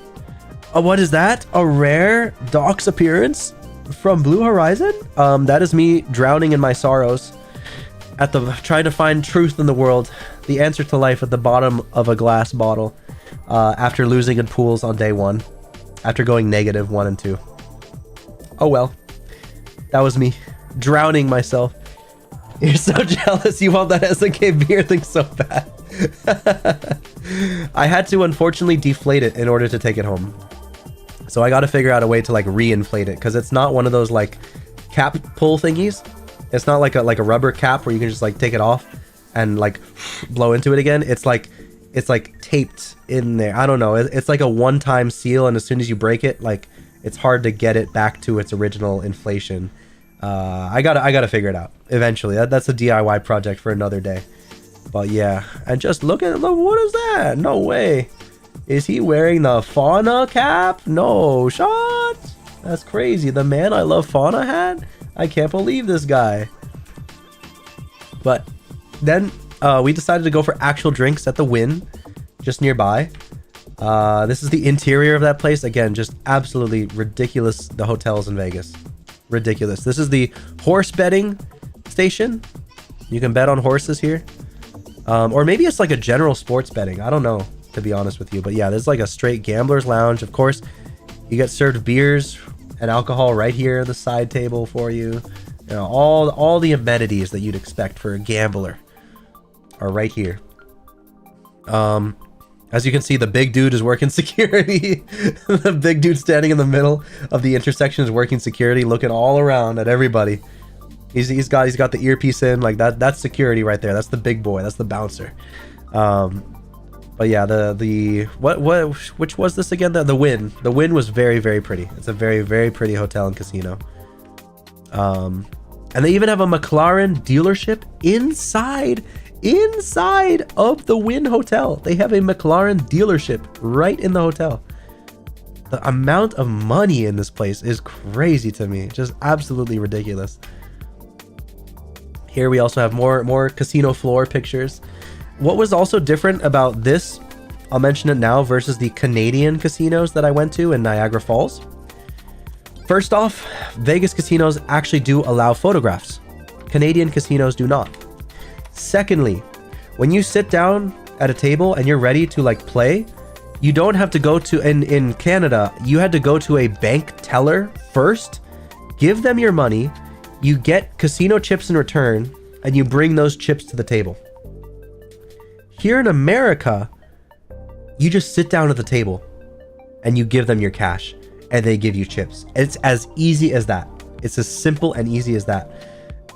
Speaker 1: What is that? A rare Doc's appearance from Blue Horizon? That is me drowning in my sorrows at trying to find truth in the world, the answer to life at the bottom of a glass bottle, after losing in pools on day 1, after going negative 1 and 2. Oh well, that was me drowning myself. You're so jealous. You want that SNK beer thing so bad. I had to unfortunately deflate it in order to take it home. So I got to figure out a way to like re-inflate it, because it's not one of those like cap pull thingies. It's not like a rubber cap where you can just like take it off and like blow into it again. It's like taped in there. I don't know. It's like a one-time seal, and as soon as you break it, like it's hard to get it back to its original inflation. I gotta figure it out eventually. That's a DIY project for another day. But yeah, and just look at what is that? No way. Is he wearing the Fauna cap? No shot. That's crazy. The Man I Love Fauna hat? I can't believe this guy. But then we decided to go for actual drinks at the Wynn, just nearby. This is the interior of that place. Again, just absolutely ridiculous. The hotels in Vegas. Ridiculous. This is the horse betting station. You can bet on horses here. Or maybe it's like a general sports betting. I don't know, to be honest with you. But yeah, there's like a straight gambler's lounge. Of course, you get served beers and alcohol right here at the side table for you. You know, all the amenities that you'd expect for a gambler are right here. As you can see, the big dude is working security. The big dude standing in the middle of the intersection is working security, looking all around at everybody. He's got the earpiece in, like that's security right there. That's the big boy. That's the bouncer. But yeah, which was this again? The Wynn. The Wynn was very, very pretty. It's a very, very pretty hotel and casino. And they even have a McLaren dealership inside of the Wynn Hotel. They have a McLaren dealership right in the hotel. The amount of money in this place is crazy to me. Just absolutely ridiculous. Here we also have more casino floor pictures. What was also different about this, I'll mention it now, versus the Canadian casinos that I went to in Niagara Falls. First off, Vegas casinos actually do allow photographs. Canadian casinos do not. Secondly, when you sit down at a table and you're ready to like play, you don't have to go to, in Canada, you had to go to a bank teller first, give them your money, you get casino chips in return, and you bring those chips to the table. Here in America, you just sit down at the table and you give them your cash and they give you chips. It's as easy as that. It's as simple and easy as that.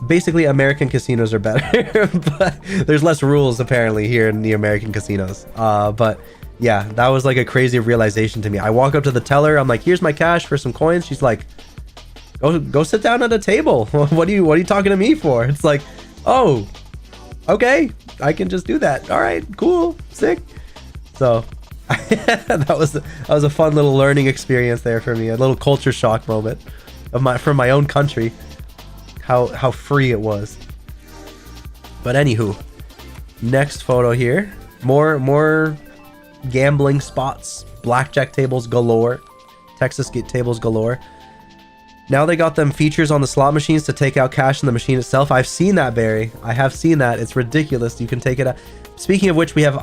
Speaker 1: Basically, American casinos are better, but there's less rules apparently here in the American casinos. But yeah, that was like a crazy realization to me. I walk up to the teller. I'm like, here's my cash for some coins. She's like, go sit down at a table. What are you talking to me for? It's like, oh, okay, I can just do that. All right, cool, sick. So that was a fun little learning experience there for me. A little culture shock moment from my own country. How free it was. But anywho, next photo here. More gambling spots, blackjack tables galore, Texas tables galore. Now they got them features on the slot machines to take out cash in the machine itself. I've seen that, Barry. I have seen that. It's ridiculous. You can take it out. Speaking of which, we have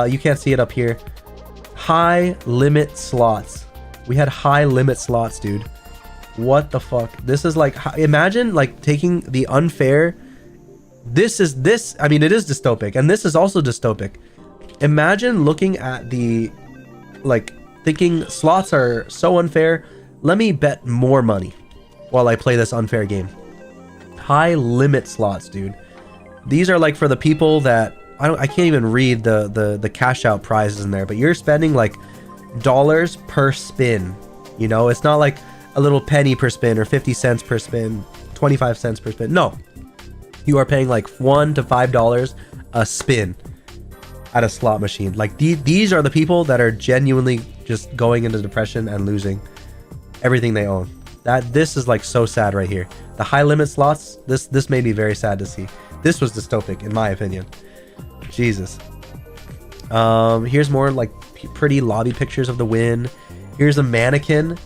Speaker 1: you can't see it up here. High limit slots. We had high limit slots, dude. What the fuck? This is like, imagine like taking the unfair. I mean, it is dystopic, and this is also dystopic. Imagine looking at the, like, thinking slots are so unfair. Let me bet more money while I play this unfair game. High limit slots, dude. These are like for the people that I can't even read the cash out prizes in there, but you're spending like dollars per spin. You know, it's not like a little penny per spin or 50 cents per spin, 25 cents per spin. No, you are paying like $1 to $5 a spin at a slot machine. Like these are the people that are genuinely just going into depression and losing everything they own. This is like so sad right here. The high limit slots, this made me very sad to see. This was dystopic in my opinion. Jesus. Here's more like pretty lobby pictures of the Wynn. Here's a mannequin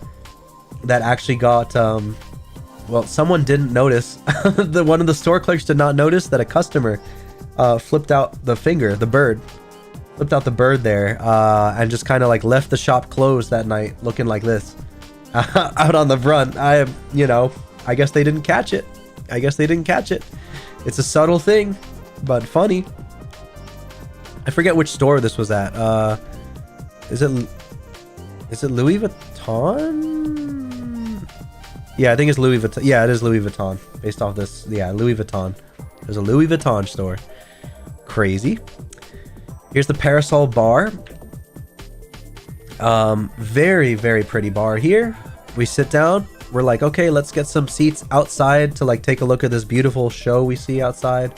Speaker 1: that actually got well, someone didn't notice. One of the store clerks did not notice that a customer flipped out the finger, the bird. Flipped out the bird there and just kind of like left the shop closed that night looking like this. Out on the front. I guess they didn't catch it. It's a subtle thing, but funny. I forget which store this was at. Is it Louis Vuitton? Yeah, I think it's Louis Vuitton. Yeah, it is Louis Vuitton. Based off this, yeah, Louis Vuitton. There's a Louis Vuitton store. Crazy. Here's the Parasol bar. Very, very pretty bar here. We sit down. We're like, okay, let's get some seats outside to like take a look at this beautiful show we see outside.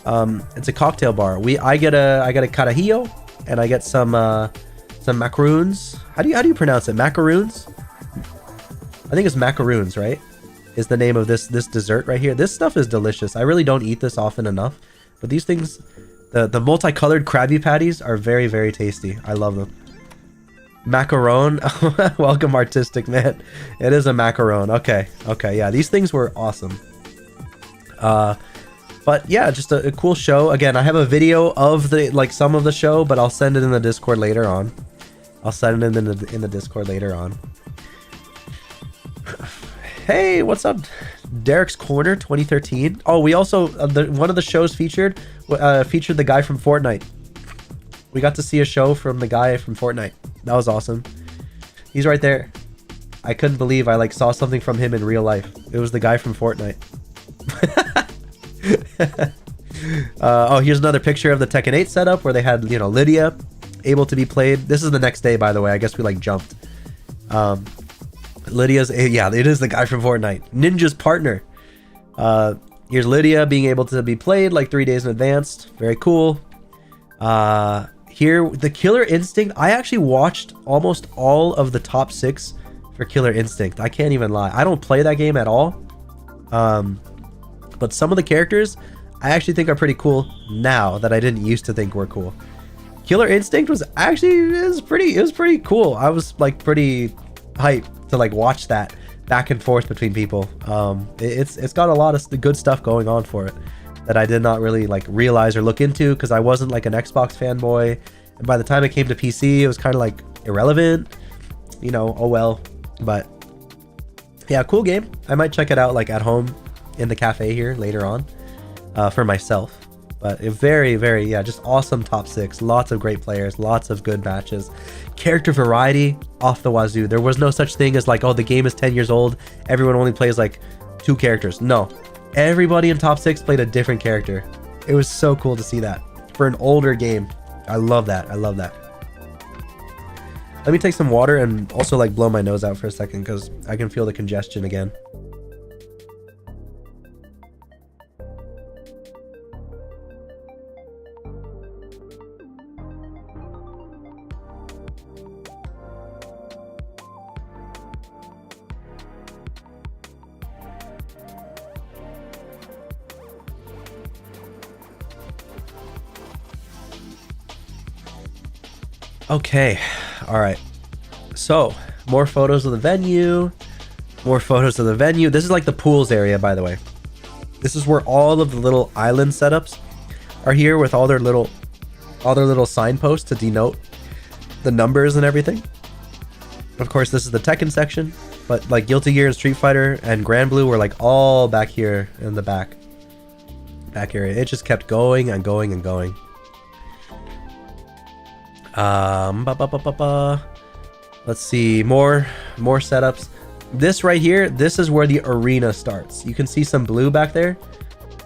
Speaker 1: It's a cocktail bar. I get a carajillo, and I get some macaroons. How do you pronounce it? Macaroons? I think it's macaroons, right? Is the name of this dessert right here. This stuff is delicious. I really don't eat this often enough, but these things, the multicolored Krabby Patties are very, very tasty. I love them. Macaron. Welcome, Artistic Man. It is a macaron. Okay, yeah, these things were awesome. But yeah, just a cool show. Again, I have a video of some of the show, but I'll send it in the Discord later on. In the Discord later on. Hey, what's up? Derek's Corner 2013. Oh, we also one of the shows featured the guy from Fortnite. We got to see a show from the guy from Fortnite. That was awesome. He's right there. I couldn't believe I saw something from him in real life. It was the guy from Fortnite. Oh, here's another picture of the Tekken 8 setup where they had, Lydia able to be played. This is the next day, by the way. I guess we jumped. Lydia's, yeah, it is the guy from Fortnite. Ninja's partner. Here's Lydia being able to be played 3 days in advance. Very cool. Here, the Killer Instinct. I actually watched almost all of the top 6 for Killer Instinct. I can't even lie. I don't play that game at all. But some of the characters I actually think are pretty cool now that I didn't used to think were cool. Killer Instinct was pretty cool. I was pretty hyped to watch that back and forth between people. It's got a lot of good stuff going on for it that I did not really realize or look into because I wasn't an Xbox fanboy, and by the time it came to PC it was kind of irrelevant, oh well. But yeah, cool game. I might check it out at home in the cafe here later on for myself. But a very, very, yeah, just awesome top 6. Lots of great players, lots of good matches. Character variety off the wazoo. There was no such thing as oh, the game is 10 years old, everyone only plays 2 characters. No, everybody in top 6 played a different character. It was so cool to see that for an older game. I love that. Let me take some water and also blow my nose out for a second because I can feel the congestion again. Okay, all right. So, more photos of the venue. This is the pools area, by the way. This is where all of the little island setups are here with all their little signposts to denote the numbers and everything. Of course, this is the Tekken section, but Guilty Gear and Street Fighter and Grand Blue were all back here in the back area. It just kept going and going and going. Let's see, more setups. This right here, this is where the arena starts. You can see some blue back there.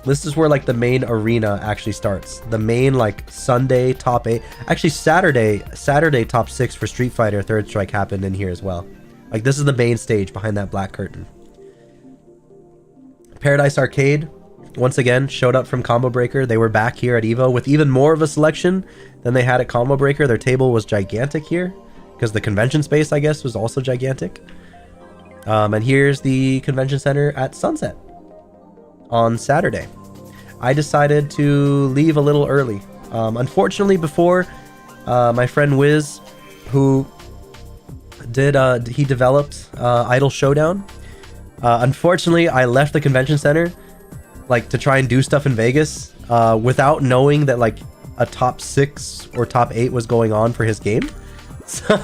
Speaker 1: This is where the main arena actually starts. The main Sunday top 8. Actually Saturday top 6 for Street Fighter Third Strike happened in here as well. This is the main stage behind that black curtain. Paradise Arcade once again showed up from Combo Breaker. They were back here at EVO with even more of a selection than they had at Combo Breaker. Their table was gigantic here because the convention space, I guess, was also gigantic. And here's the convention center at Sunset on Saturday. I decided to leave a little early. Unfortunately, before my friend Wiz, who he developed Idol Showdown. Unfortunately, I left the convention center to try and do stuff in Vegas without knowing that a top 6 or top 8 was going on for his game. So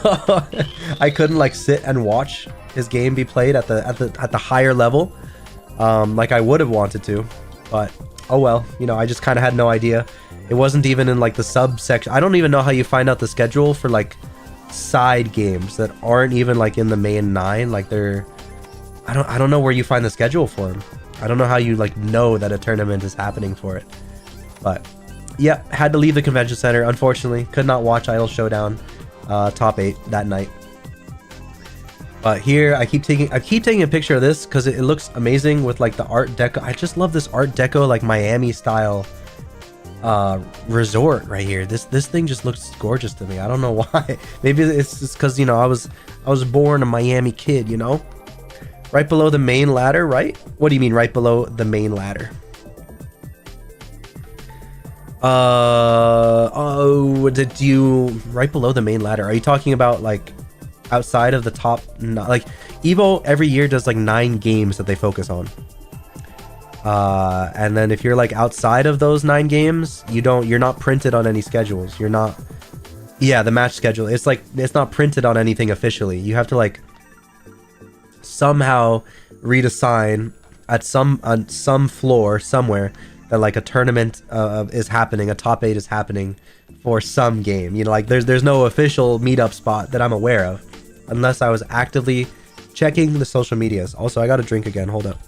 Speaker 1: I couldn't sit and watch his game be played at the higher level like I would have wanted to. But oh well, you know, I just kind of had no idea. It wasn't even in like the subsection. I don't even know how you find out the schedule for like side games that aren't even like in the main 9. Like they're, I don't know where you find the schedule for them. I don't know how you like know that a tournament is happening for it. But yeah, had to leave the convention center. Unfortunately, could not watch Idol Showdown top 8 that night. But here I keep taking a picture of this because it looks amazing with like the Art Deco. I just love this Art Deco like Miami style resort right here. This thing just looks gorgeous to me. I don't know why. Maybe it's just because, you know, I was born a Miami kid, you know. Right below the main ladder, right? What do you mean right below the main ladder? Oh, did you right below the main ladder? Are you talking about like outside of the top? Like Evo every year does like 9 games that they focus on. And then if you're like outside of those 9 games, you're not printed on any schedules. You're not, yeah, the match schedule. It's like, it's not printed on anything officially. You have to like somehow read a sign at on some floor somewhere that like a tournament is happening, a top 8 is happening for some game. You know, like there's no official meetup spot that I'm aware of, unless I was actively checking the social medias. Also, I got a drink again. Hold up.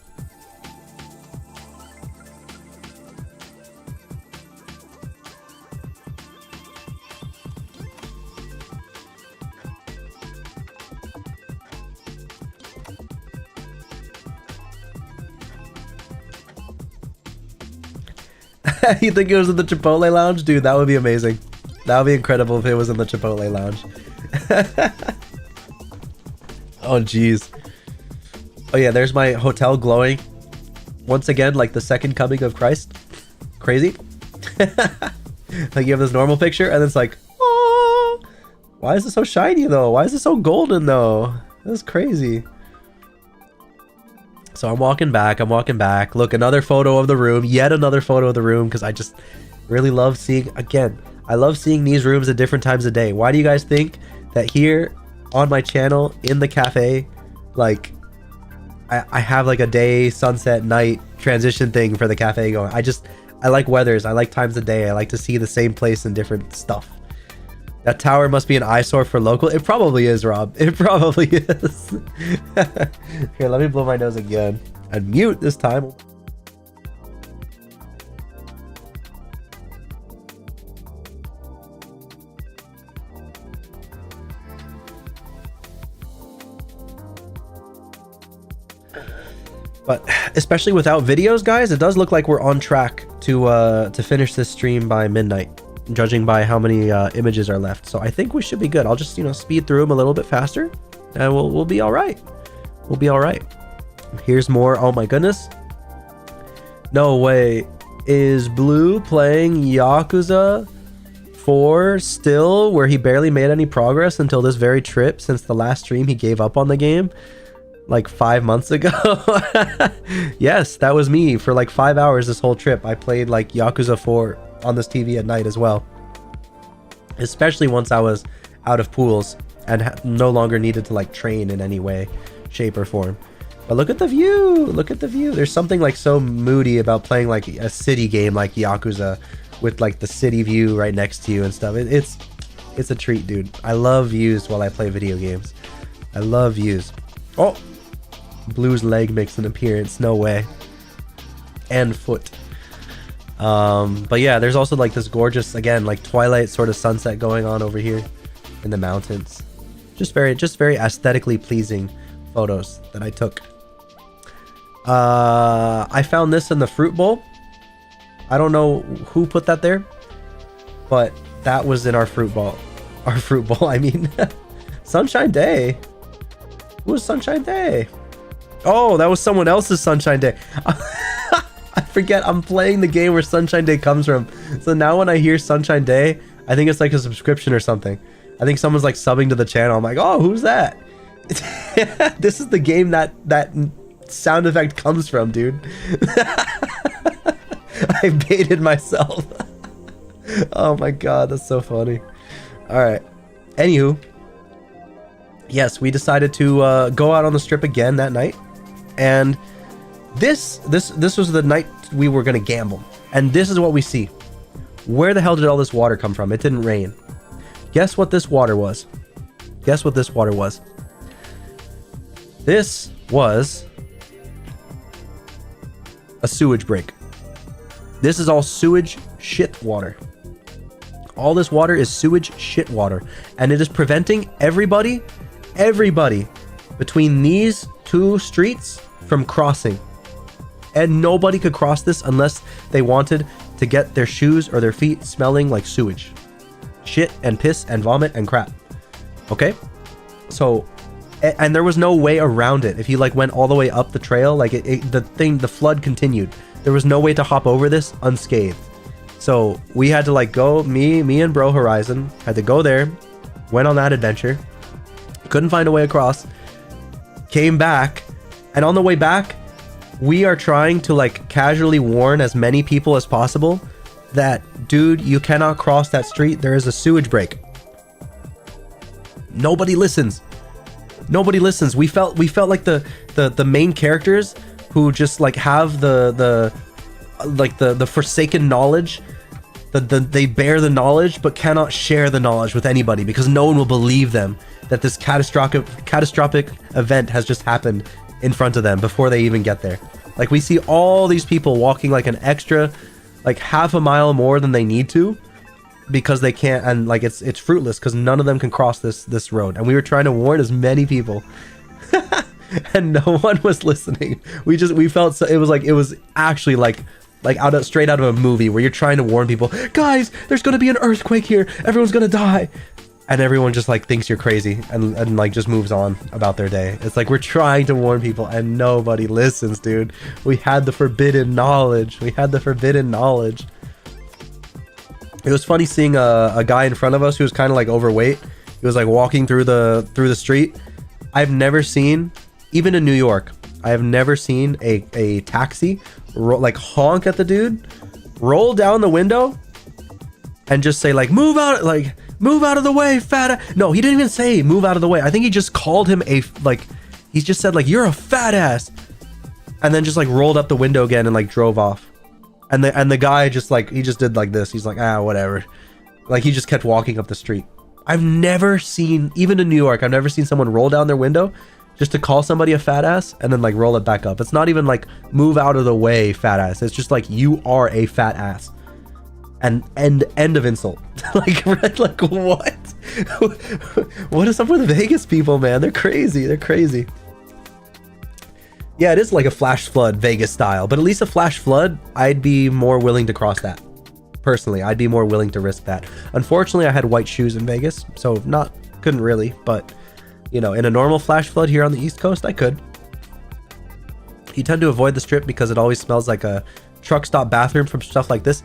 Speaker 1: You think it was in the Chipotle lounge? Dude, that would be amazing. That would be incredible if it was in the Chipotle lounge. Oh, jeez. Oh, yeah, there's my hotel glowing. Once again, like the second coming of Christ. Crazy. Like you have this normal picture, and it's like, oh, why is it so shiny, though? Why is it so golden, though? That's crazy. So I'm walking back. Look, another photo of the room. Yet another photo of the room, because I just really love seeing, again, I love seeing these rooms at different times of day. Why do you guys think that here on my channel, in the cafe, like, I have like a day, sunset, night transition thing for the cafe going. I like weathers. I like times of day. I like to see the same place and different stuff. That tower must be an eyesore for local. It probably is, Rob. It probably is. Here, let me blow my nose again. And mute this time. But especially without videos, guys, it does look like we're on track to finish this stream by midnight, judging by how many images are left. So I think we should be good. I'll just, you know, speed through them a little bit faster, and we'll be all right. We'll be all right. Here's more. Oh my goodness. No way. Is Blue playing Yakuza 4 still, where he barely made any progress until this very trip, since the last stream he gave up on the game like 5 months ago? Yes, that was me for like 5 hours this whole trip. I played like Yakuza 4 on this TV at night as well, especially once I was out of pools and no longer needed to like train in any way, shape, or form. But look at the view. Look at the view. There's something like so moody about playing like a city game like Yakuza with like the city view right next to you and stuff. It's a treat, dude. I love views while I play video games. I love views. Oh, Blue's leg makes an appearance. No way. And foot. But yeah, there's also like this gorgeous, again, like twilight sort of sunset going on over here in the mountains. Just very aesthetically pleasing photos that I took. I found this in the fruit bowl. I don't know who put that there, but that was in our fruit bowl. Our fruit bowl, I mean. Sunshine Day. Who was Sunshine Day? Oh, that was someone else's Sunshine Day. I forget I'm playing the game where Sunshine Day comes from. So now when I hear Sunshine Day, I think it's like a subscription or something. I think someone's like subbing to the channel. I'm like, oh, who's that? This is the game that sound effect comes from, dude. I baited myself. Oh my god, that's so funny. All right. Anywho, yes, we decided to go out on the strip again that night, and This was the night we were gonna gamble, and this is what we see. Where the hell did all this water come from? It didn't rain. Guess what this water was? Guess what this water was? This was a sewage break. This is all sewage shit water. All this water is sewage shit water, and it is preventing everybody between these two streets from crossing. And nobody could cross this unless they wanted to get their shoes or their feet smelling like sewage, shit and piss and vomit and crap. Okay, so, and there was no way around it. If you like went all the way up the trail, like the flood continued. There was no way to hop over this unscathed. So we had to like go, me and Bro Horizon had to go there, went on that adventure, couldn't find a way across, came back, and on the way back, we are trying to like casually warn as many people as possible that, dude, you cannot cross that street. There is a sewage break. Nobody listens. Nobody listens. We felt like the main characters who just like have the forsaken knowledge. They bear the knowledge but cannot share the knowledge with anybody because no one will believe them that this catastrophic event has just happened in front of them before they even get there. Like, we see all these people walking like an extra like half a mile more than they need to because they can't, and like it's fruitless because none of them can cross this road. And we were trying to warn as many people and no one was listening. We felt so, it was actually like straight out of a movie where you're trying to warn people, guys, there's gonna be an earthquake here, everyone's gonna die, and everyone just like thinks you're crazy and like just moves on about their day. It's like we're trying to warn people and nobody listens, dude. We had the forbidden knowledge. It was funny seeing a guy in front of us who was kind of like overweight. He was like walking through the street. I've never seen, even in New York, I have never seen a taxi like honk at the dude, roll down the window, and just say like, move out of the way, fat ass. No, he didn't even say move out of the way. I think he just called him he just said like, you're a fat ass, and then just like rolled up the window again and like drove off. And the guy just like, he just did like this. He's like, whatever. Like, he just kept walking up the street. I've never seen, even in New York, I've never seen someone roll down their window just to call somebody a fat ass and then like roll it back up. It's not even like move out of the way, fat ass. It's just like, you are a fat ass. And end of insult. like what? What is up with Vegas people, man? They're crazy. Yeah, it is like a flash flood Vegas style, but at least a flash flood, I'd be more willing to cross that. Personally, I'd be more willing to risk that. Unfortunately, I had white shoes in Vegas, so couldn't really, but you know, in a normal flash flood here on the East Coast, I could. You tend to avoid the strip because it always smells like a truck stop bathroom from stuff like this.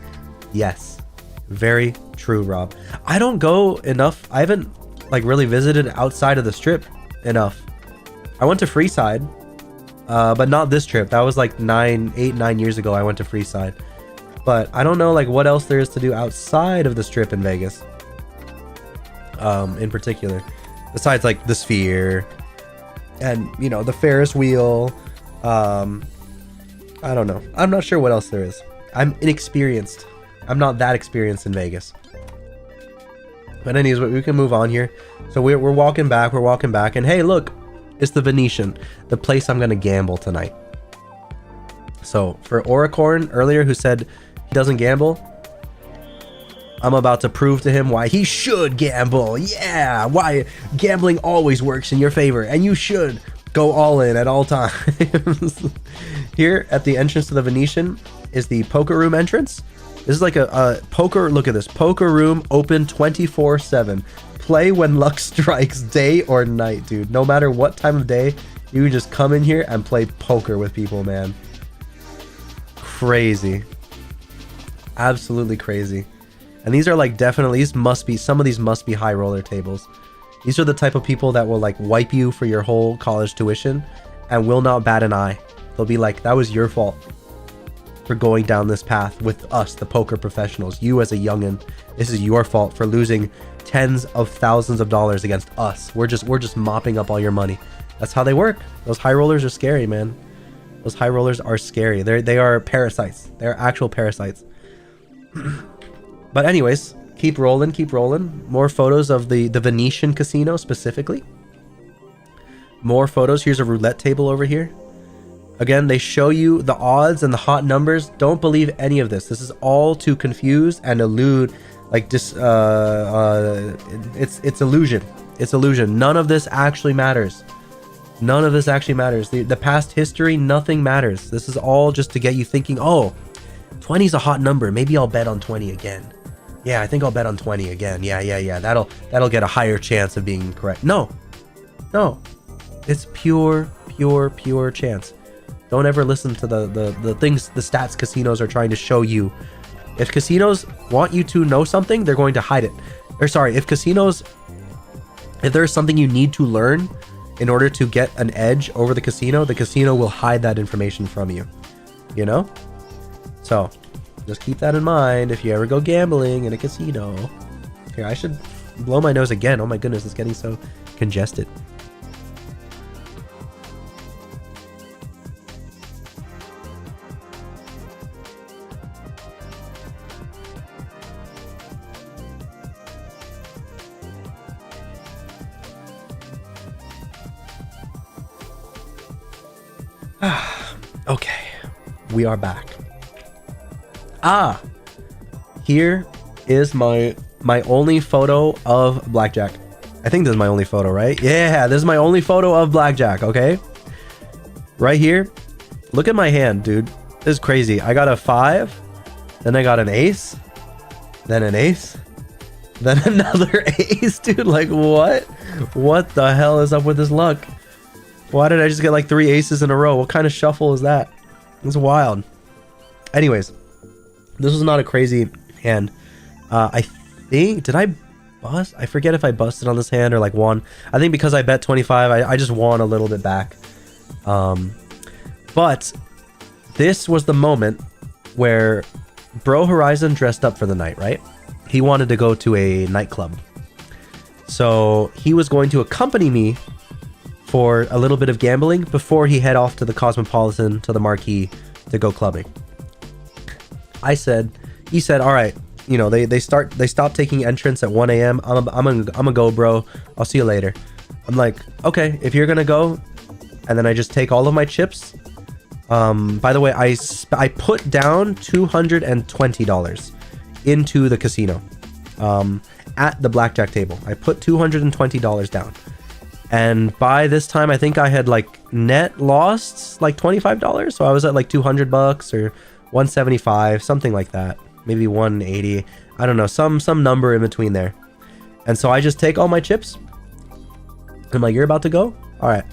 Speaker 1: Yes, very true, Rob. I don't go enough. I haven't like really visited outside of the strip enough. I went to Freeside, but not this trip. That was like 9 years ago. I went to Freeside, but I don't know like what else there is to do outside of the strip in Vegas. In particular, besides like the Sphere and, you know, the Ferris wheel. I don't know. I'm not sure what else there is. I'm inexperienced. I'm not that experienced in Vegas. But anyways, we can move on here. So we're walking back. And hey, look, it's the Venetian, the place I'm going to gamble tonight. So for Oricorn earlier, who said he doesn't gamble, I'm about to prove to him why he should gamble. Yeah, why gambling always works in your favor, and you should go all in at all times. Here at the entrance to the Venetian is the poker room entrance. This is like a poker, look at this, poker room open 24/7. Play when luck strikes, day or night, dude. No matter what time of day, you can just come in here and play poker with people, man. Crazy. Absolutely crazy. And these are like definitely, some of these must be high roller tables. These are the type of people that will like wipe you for your whole college tuition and will not bat an eye. They'll be like, that was your fault for going down this path with us, the poker professionals. You as a youngin', this is your fault for losing tens of thousands of dollars against us. We're just mopping up all your money. That's how they work. Those high rollers are scary, man. Those high rollers are scary. They are parasites. They're actual parasites. But anyways, keep rolling, keep rolling. More photos of the Venetian casino specifically. More photos. Here's a roulette table over here. Again, they show you the odds and the hot numbers. Don't believe any of this. This is all to confuse and elude, like it's illusion. It's illusion. None of this actually matters. None of this actually matters. The past history, nothing matters. This is all just to get you thinking, oh, 20 is a hot number. Maybe I'll bet on 20 again. Yeah, I think I'll bet on 20 again. Yeah. That'll get a higher chance of being correct. No. It's pure chance. Don't ever listen to the things the stats casinos are trying to show you. If casinos want you to know something, they're going to hide it. Or sorry, if there's something you need to learn in order to get an edge over the casino will hide that information from you. You know? So, just keep that in mind if you ever go gambling in a casino. Here, I should blow my nose again. Oh my goodness, it's getting so congested. Okay, we are back. Here is my only photo of blackjack. I think this is my only photo, right? Yeah, this is my only photo of blackjack. Okay, right here. Look at my hand, dude. This is crazy. I got a 5, then I got an ace, then an ace, then another ace, dude. Like, what the hell is up with this luck? Why did I just get like 3 aces in a row? What kind of shuffle is that? It's wild. Anyways, this was not a crazy hand. I think, did I bust? I forget if I busted on this hand or like won. I think because I bet 25, I just won a little bit back. But this was the moment where Bro Horizon dressed up for the night, right? He wanted to go to a nightclub. So he was going to accompany me for a little bit of gambling before he head off to the Cosmopolitan, to the Marquee, to go clubbing. He said, all right, you know, they stop taking entrance at 1 a.m. I'm gonna go, bro. I'll see you later. I'm like, okay, if you're gonna go, and then I just take all of my chips. By the way, I put down $220 into the casino, at the blackjack table. I put $220 down. And by this time, I think I had like net lost like $25. So I was at like $200 or $175, something like that. Maybe $180. I don't know, some number in between there. And so I just take all my chips. I'm like, you're about to go? All right.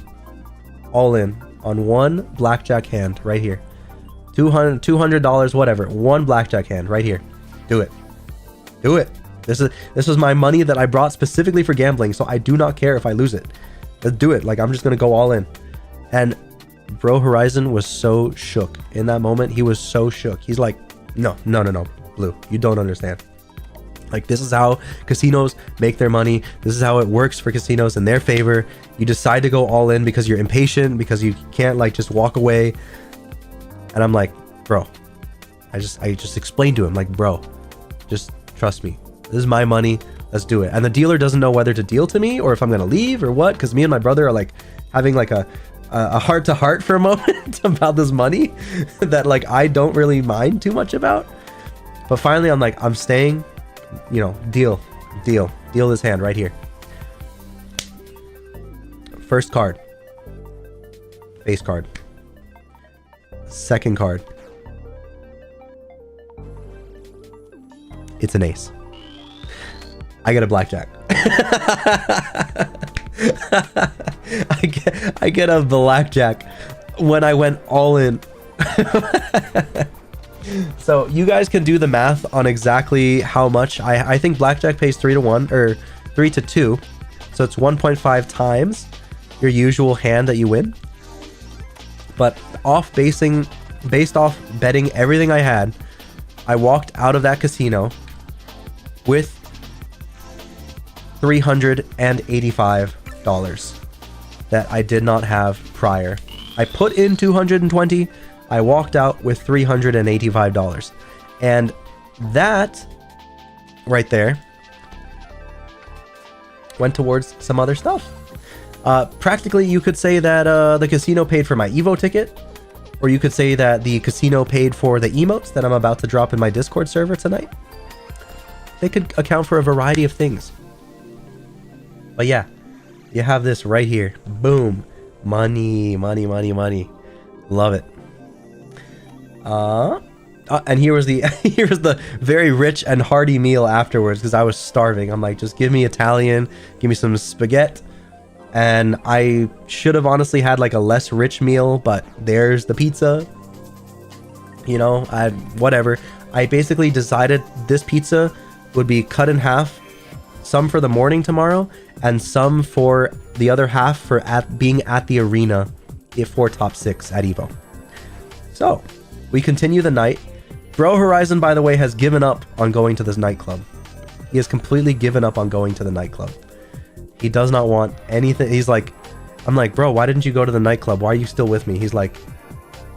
Speaker 1: All in on one blackjack hand right here. $200, whatever. One blackjack hand right here. Do it. Do it. This was my money that I brought specifically for gambling, so I do not care if I lose it. Let's do it. Like, I'm just gonna go all in. And Bro Horizon was so shook in that moment. He was so shook. He's like, no, Blue, you don't understand. Like, this is how casinos make their money. This is how it works for casinos in their favor. You decide to go all in because you're impatient, because you can't like just walk away. And I'm like, bro, I just explained to him, like, bro, just trust me. This is my money. Let's do it. And the dealer doesn't know whether to deal to me or if I'm gonna leave or what, because me and my brother are like having like a heart to heart for a moment about this money that like I don't really mind too much about. But finally, I'm like, I'm staying. You know, deal this hand right here. First card, face card. Second card, it's an ace. I get a blackjack. I get a blackjack when I went all in. So you guys can do the math on exactly how much. I think blackjack pays 3 to 1 or 3 to 2, so it's 1.5 times your usual hand that you win. But based off betting everything I had, I walked out of that casino with $385 that I did not have prior. I put in 220. I walked out with $385. And that right there went towards some other stuff. Practically, you could say that the casino paid for my Evo ticket, or you could say that the casino paid for the emotes that I'm about to drop in my Discord server tonight. They could account for a variety of things. But yeah, you have this right here. Boom. Money, money, money, money. Love it. And here was the here was the very rich and hearty meal afterwards, because I was starving. I'm like, just give me Italian, give me some spaghetti. And I should have honestly had like a less rich meal, but there's the pizza. You know, whatever. I basically decided this pizza would be cut in half, some for the morning tomorrow, and some for the other half for being at the arena for top 6 at Evo. So we continue the night. Bro Horizon, by the way, has given up on going to this nightclub. He has completely given up on going to the nightclub. He does not want anything. He's like, I'm like, bro, why didn't you go to the nightclub? Why are you still with me? He's like,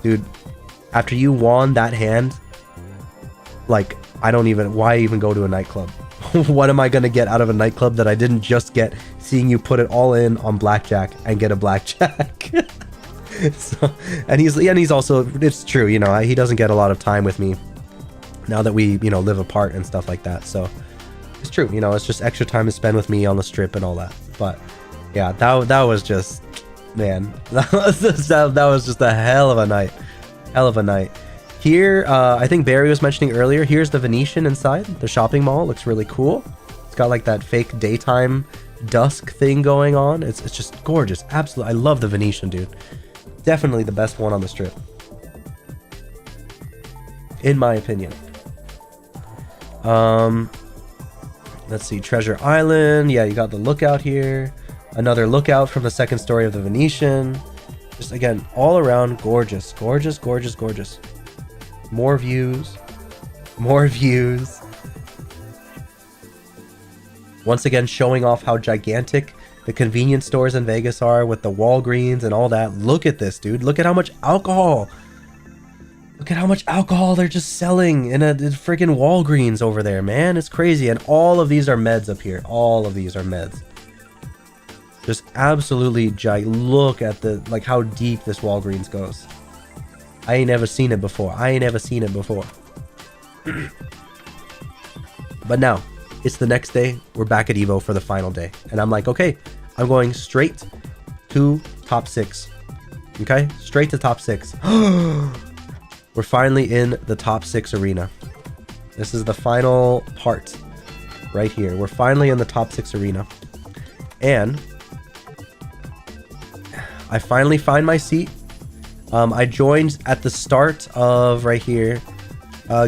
Speaker 1: dude, after you won that hand, like, why even go to a nightclub? What am I going to get out of a nightclub that I didn't just get seeing you put it all in on blackjack and get a blackjack? So, and he's also, it's true, you know, he doesn't get a lot of time with me now that we, you know, live apart and stuff like that. So it's true, you know, it's just extra time to spend with me on the strip and all that. But yeah, that was just, man, that was just a hell of a night. Here, I think Barry was mentioning earlier, here's the Venetian inside the shopping mall. Looks really cool. It's got like that fake daytime dusk thing going on. It's just gorgeous. Absolutely, I love the Venetian, dude. Definitely the best one on the strip, in my opinion. Let's see, Treasure Island. Yeah, you got the lookout here. Another lookout from the second story of the Venetian. Just again, all around gorgeous, gorgeous, gorgeous, gorgeous. More views, more views. Once again, showing off how gigantic the convenience stores in Vegas are with the Walgreens and all that. Look at this, dude. Look at how much alcohol. Look at how much alcohol they're just selling in a freaking Walgreens over there, man. It's crazy. And all of these are meds up here. All of these are meds. Just absolutely look at like how deep this Walgreens goes. I ain't never seen it before. But now, it's the next day. We're back at Evo for the final day. And I'm like, okay, I'm going straight to top 6. Okay? Straight to top 6. We're finally in the top 6 arena. This is the final part right here. We're finally in the top 6 arena. And I finally find my seat. I joined at the start of right here.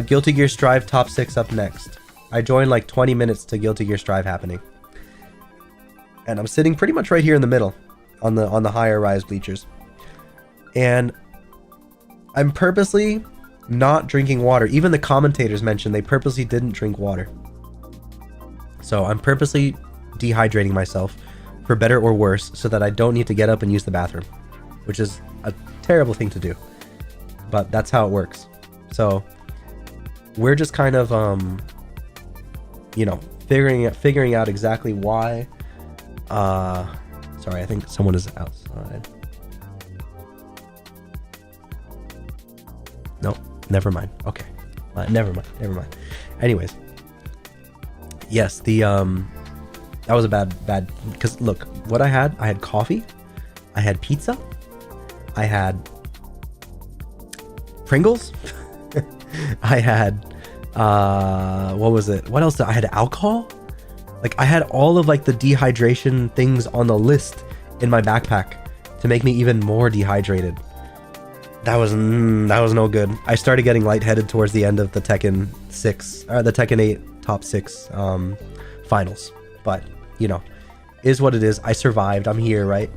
Speaker 1: Guilty Gear Strive top 6 up next. I joined like 20 minutes to Guilty Gear Strive happening. And I'm sitting pretty much right here in the middle on the higher rise bleachers. And I'm purposely not drinking water. Even the commentators mentioned they purposely didn't drink water. So I'm purposely dehydrating myself for better or worse so that I don't need to get up and use the bathroom, which is a terrible thing to do, but that's how it works. So we're just kind of you know, figuring out exactly why. Sorry, I think someone is outside. Nope, never mind. Okay, never mind. Anyways, yes, the that was a bad because look, what I had coffee, I had pizza, I had Pringles, I had what was it? What else? I had alcohol. Like I had all of like the dehydration things on the list in my backpack to make me even more dehydrated. That was no good. I started getting lightheaded towards the end of the Tekken 6, the Tekken 8 top 6 finals. But you know, is what it is. I survived. I'm here, right?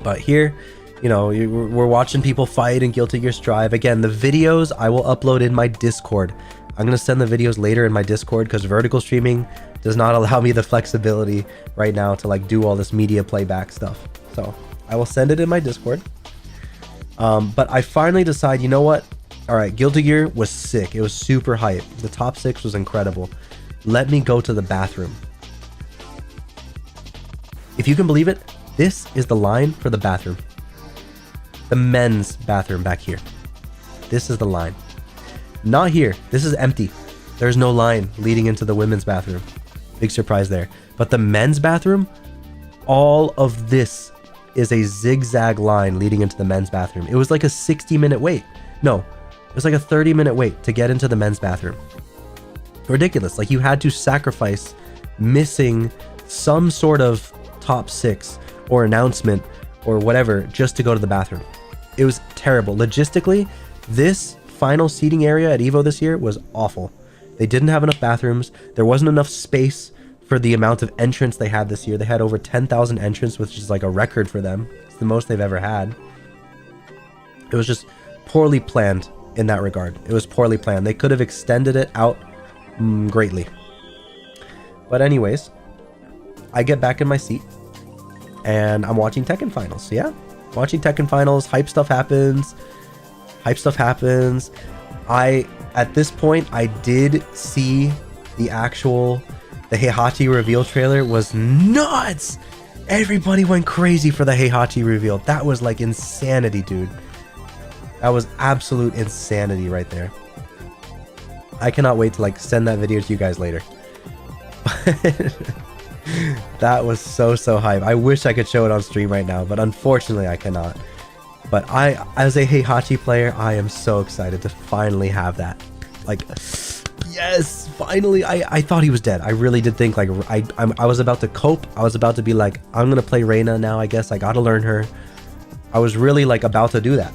Speaker 1: But here, you know, we're watching people fight in Guilty Gear Strive. Again, the videos I will upload in my Discord. I'm going to send the videos later in my Discord because vertical streaming does not allow me the flexibility right now to like do all this media playback stuff. So I will send it in my Discord. But I finally decide, you know what? All right, Guilty Gear was sick. It was super hype. The top 6 was incredible. Let me go to the bathroom. If you can believe it, this is the line for the bathroom. The men's bathroom back here. This is the line. Not here. This is empty. There's no line leading into the women's bathroom. Big surprise there. But the men's bathroom, all of this is a zigzag line leading into the men's bathroom. It was like a 60-minute wait. No, it was like a 30-minute wait to get into the men's bathroom. Ridiculous. Like, you had to sacrifice missing some sort of top 6 or announcement or whatever just to go to the bathroom. It was terrible. Logistically, this final seating area at EVO this year was awful. They didn't have enough bathrooms. There wasn't enough space for the amount of entrants they had this year. They had over 10,000 entrants, which is like a record for them. It's the most they've ever had. It was just poorly planned in that regard. It was poorly planned. They could have extended it out greatly. But anyways, I get back in my seat and I'm watching Tekken Finals. So yeah, watching Tekken Finals. Hype stuff happens. At this point, I did see the Heihachi reveal trailer. Was nuts. Everybody went crazy for the Heihachi reveal. That was like insanity, dude. That was absolute insanity right there. I cannot wait to like send that video to you guys later. That was so hype. I wish I could show it on stream right now, but unfortunately I cannot. But as a Heihachi player, I am so excited to finally have that. Like, yes, finally. I thought he was dead. I really did think like I was about to cope. I was about to be like, I'm gonna play Reina now. I guess I gotta learn her. I was really like about to do that.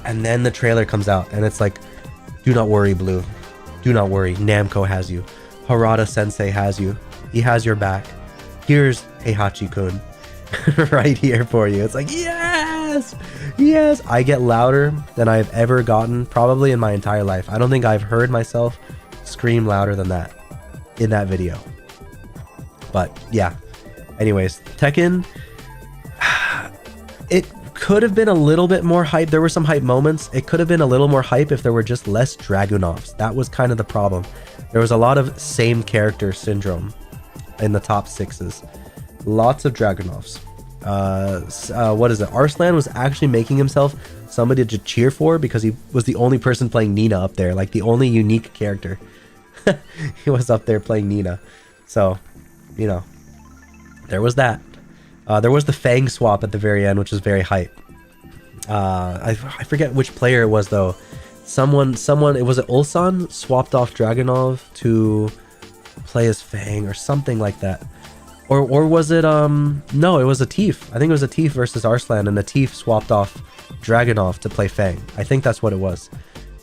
Speaker 1: And then the trailer comes out and it's like, do not worry, Blue. Do not worry. Namco has you. Harada Sensei has you. He has your back. Here's Heihachi-kun right here for you. It's like, yes! Yes! I get louder than I've ever gotten probably in my entire life. I don't think I've heard myself scream louder than that in that video. But yeah. Anyways, Tekken, it could have been a little bit more hype. There were some hype moments. It could have been a little more hype if there were just less Dragunovs. That was kind of the problem. There was a lot of same character syndrome in the top 6s. Lots of Dragunovs. What is it? Arslan was actually making himself somebody to cheer for because he was the only person playing Nina up there. Like the only unique character. He was up there playing Nina. So, you know, there was that. There was the Fang swap at the very end, which was very hype. I forget which player it was though. Someone, it was Ulsan swapped off Dragunov to play as Fang or something like that. Or was it no, it was Atif. I think it was Atif versus Arslan, and Atif swapped off Dragunov to play Fang. I think that's what it was.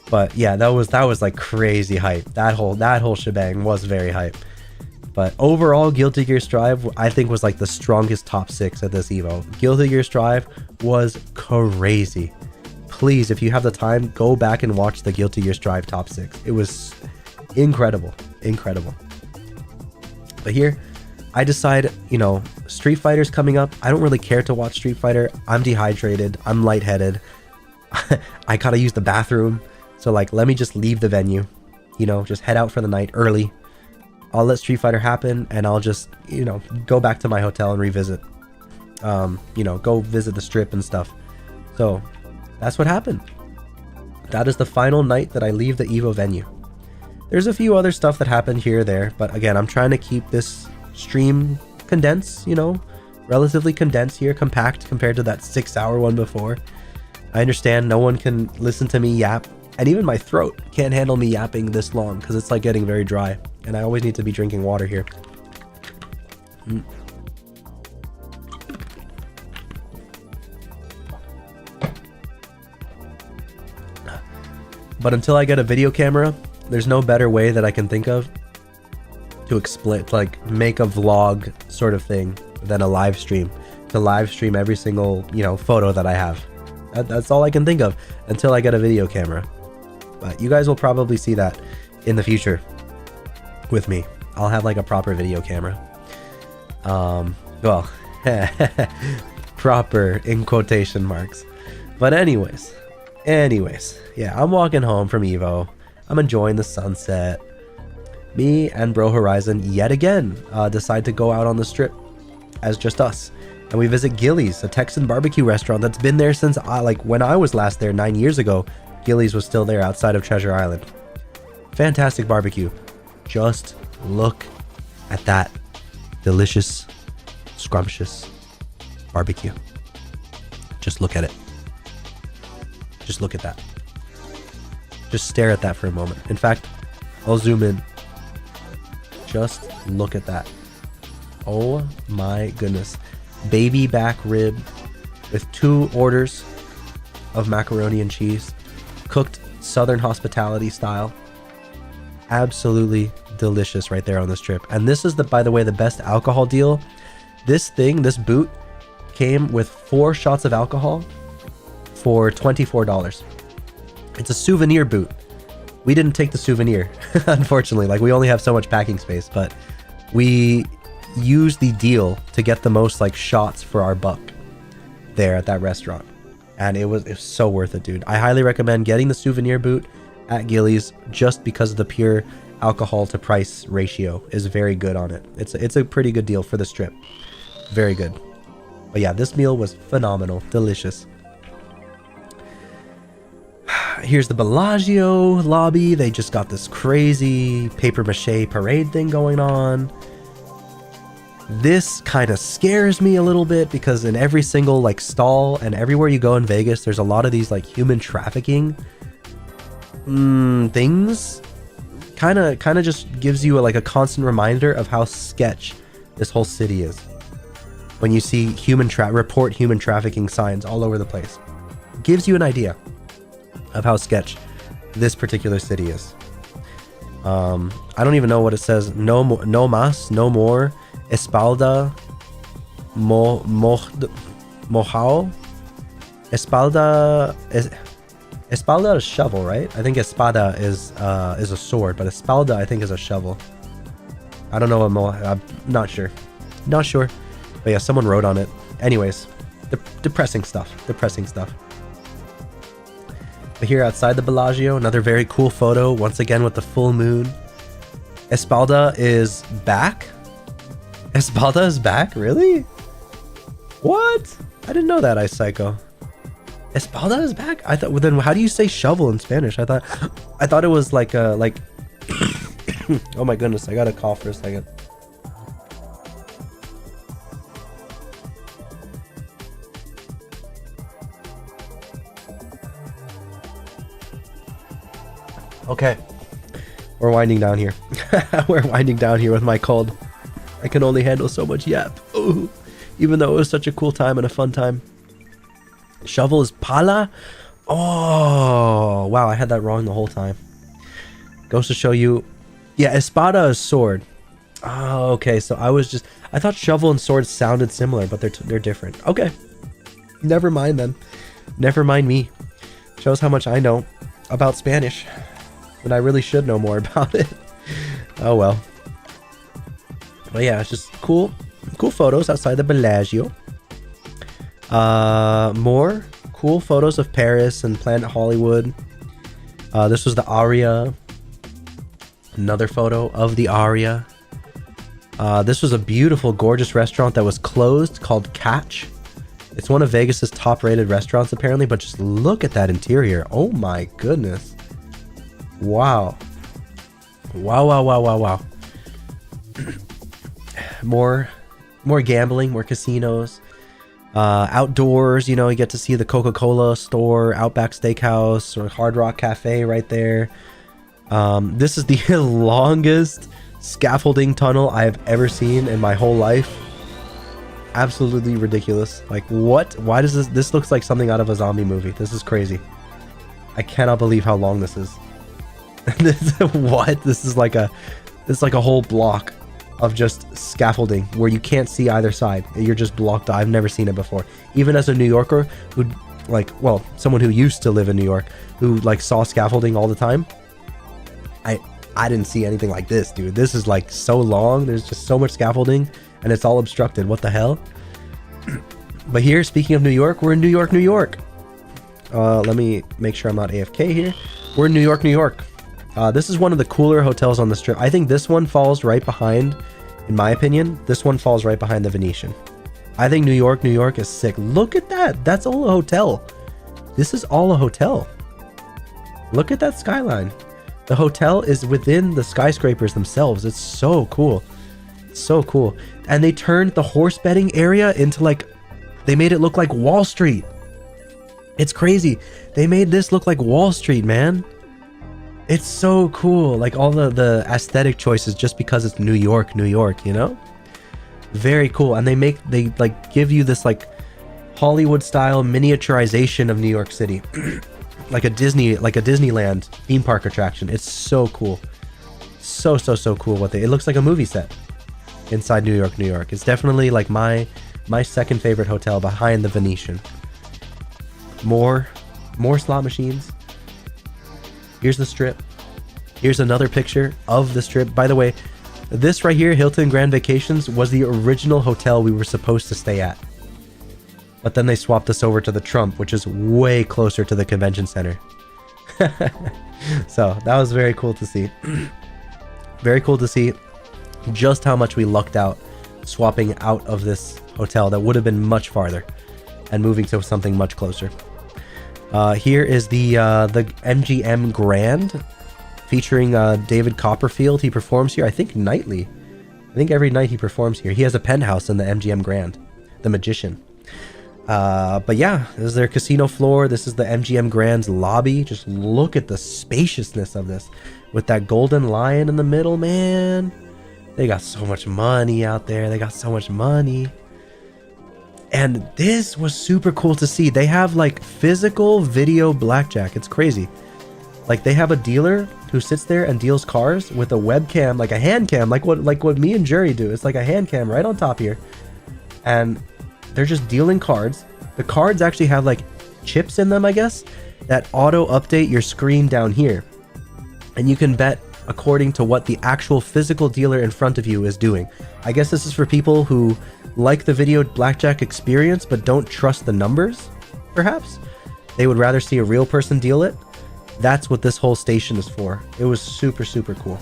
Speaker 1: But yeah, that was like crazy hype. That whole shebang was very hype. But overall, Guilty Gear Strive, I think, was like the strongest top 6 at this EVO. Guilty Gear Strive was crazy. Please, if you have the time, go back and watch the Guilty Gear Strive top 6. It was incredible. Incredible. But here, I decide, you know, Street Fighter's coming up. I don't really care to watch Street Fighter. I'm dehydrated. I'm lightheaded. I gotta use the bathroom. So, like, let me just leave the venue. You know, just head out for the night early. I'll let Street Fighter happen, and I'll just, you know, go back to my hotel and revisit. You know, go visit the strip and stuff. So, that's what happened. That is the final night that I leave the EVO venue. There's a few other stuff that happened here or there, but again, I'm trying to keep this stream condensed, you know, relatively condensed here, compact compared to that 6-hour one before. I understand no one can listen to me yap, and even my throat can't handle me yapping this long because it's like getting very dry. And I always need to be drinking water here. But until I get a video camera, there's no better way that I can think of to explain, to like make a vlog sort of thing than a live stream. To live stream every single, you know, photo that I have. That's all I can think of until I get a video camera. But you guys will probably see that in the future. With me, I'll have like a proper video camera. Well, proper in quotation marks. But anyways, yeah, I'm walking home from Evo. I'm enjoying the sunset. Me and Bro Horizon yet again decide to go out on the strip as just us. And we visit Gillies, a Texan barbecue restaurant that's been there since when I was last there 9 years ago. Gillies was still there outside of Treasure Island. Fantastic barbecue. Just look at that delicious, scrumptious barbecue. Just look at it. Just look at that. Just stare at that for a moment. In fact, I'll zoom in. Just look at that. Oh my goodness. Baby back rib with 2 orders of macaroni and cheese, cooked Southern hospitality style. Absolutely delicious right there on the strip. And this is by the way, the best alcohol deal. This boot came with 4 shots of alcohol for $24. It's a souvenir boot. We didn't take the souvenir, unfortunately. Like, we only have so much packing space, but we used the deal to get the most shots for our buck there at that restaurant. And it was so worth it, dude. I highly recommend getting the souvenir boot at Gillies just because of the pure alcohol to price ratio is very good on it. It's a pretty good deal for the strip. Very good. But yeah, this meal was phenomenal. Delicious. Here's the Bellagio lobby. They just got this crazy paper mache parade thing going on. This kind of scares me a little bit because in every single stall and everywhere you go in Vegas, there's a lot of these human trafficking things. Kind of just gives you a constant reminder of how sketch this whole city is. When you see report human trafficking signs all over the place, gives you an idea of how sketch this particular city is. I don't even know what it says. No more. Espalda mojao. Espalda is shovel, right? I think espada is a sword, but espalda I think is a shovel. I don't know what I'm not sure. But yeah, someone wrote on it. Anyways, depressing stuff. But here outside the Bellagio, another very cool photo, once again with the full moon. Espalda is back? Espalda is back? Really? What? I didn't know that, Psycho. Espalda is back? I thought, well, then how do you say shovel in Spanish? I thought it was like oh my goodness, I gotta cough for a second. Okay, we're winding down here. We're winding down here with my cold. I can only handle so much yap. Ooh, even though it was such a cool time and a fun time. Shovel is pala? Oh, wow, I had that wrong the whole time. Goes to show you. Yeah, espada is sword. Oh, okay, so I thought shovel and sword sounded similar, but they're different. Okay, never mind then. Never mind me. Shows how much I know about Spanish. And I really should know more about it. Oh well. But yeah, it's just cool photos outside the Bellagio. More cool photos of Paris and Planet Hollywood. This was the Aria. Another photo of the Aria. This was a beautiful, gorgeous restaurant that was closed called Catch. It's one of Vegas's top-rated restaurants apparently, but just look at that interior. Oh my goodness. Wow. Wow. More gambling, more casinos. Outdoors, you get to see the Coca-Cola store, Outback Steakhouse, or Hard Rock Cafe right there. This is the longest scaffolding tunnel I have ever seen in my whole life. Absolutely ridiculous. Like, what? Why does this looks like something out of a zombie movie. This is crazy. I cannot believe how long this is. What? This is like a whole block of just scaffolding where you can't see either side. You're just blocked. I've never seen it before. Even as a New Yorker who someone who used to live in New York, who saw scaffolding all the time. I didn't see anything like this, dude. This is so long. There's just so much scaffolding and it's all obstructed. What the hell? But here, speaking of New York, we're in New York, New York. Let me make sure I'm not AFK here. We're in New York, New York. This is one of the cooler hotels on the strip. I think this one falls right behind, in my opinion, this one falls right behind the Venetian. I think New York, New York is sick. Look at that. That's all a hotel. This is all a hotel. Look at that skyline. The hotel is within the skyscrapers themselves. It's so cool. So cool. And they turned the horse betting area into like, they made it look like Wall Street. It's crazy. They made this look like Wall Street, man. It's so cool. Like all the aesthetic choices just because it's New York, New York, you know? Very cool. And they like give you this like Hollywood style miniaturization of New York City. like a Disneyland theme park attraction. It's so cool. So cool what it looks like a movie set inside New York, New York. It's definitely like my second favorite hotel behind the Venetian. More slot machines. Here's the strip. Here's another picture of the strip. By the way, this right here, Hilton Grand Vacations, was the original hotel we were supposed to stay at. But then they swapped us over to the Trump, which is way closer to the convention center. So that was very cool to see. Very cool to see just how much we lucked out swapping out of this hotel that would have been much farther and moving to something much closer. Here is the MGM Grand featuring David Copperfield. He performs here, I think, nightly. I think every night he performs here. He has a penthouse in the MGM Grand, the Magician. But yeah, this is their casino floor. This is the MGM Grand's lobby. Just look at the spaciousness of this with that golden lion in the middle, man. They got so much money out there. They got so much money. And this was super cool to see. They have like physical video blackjack. It's crazy. Like they have a dealer who sits there and deals cars with a webcam, like a hand cam, like what me and Jury do. It's like a hand cam right on top here. And they're just dealing cards. The cards actually have like chips in them, I guess, that auto update your screen down here. And you can bet according to what the actual physical dealer in front of you is doing. I guess this is for people who like the video blackjack experience but don't trust the numbers, perhaps. They would rather see a real person deal it. That's what this whole station is for. It was super cool.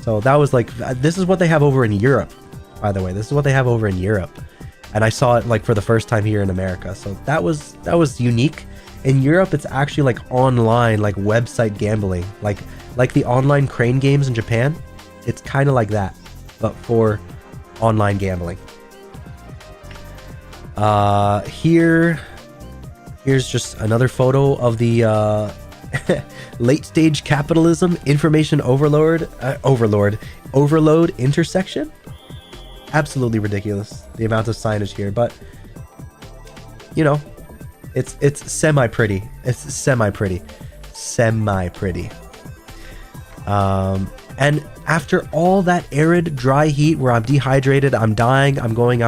Speaker 1: So that was like, this is what they have over in Europe, by the way. This is what they have over in Europe. And I saw it like for the first time here in America. So that was unique. In Europe, it's actually like online, like website gambling, like the online crane games in Japan. It's kind of like that, but for online gambling. Here's just another photo of the late stage capitalism information overload intersection. Absolutely ridiculous, the amount of signage here, but you know, it's semi pretty. And after all that arid, dry heat where I'm dehydrated, I'm dying, I'm going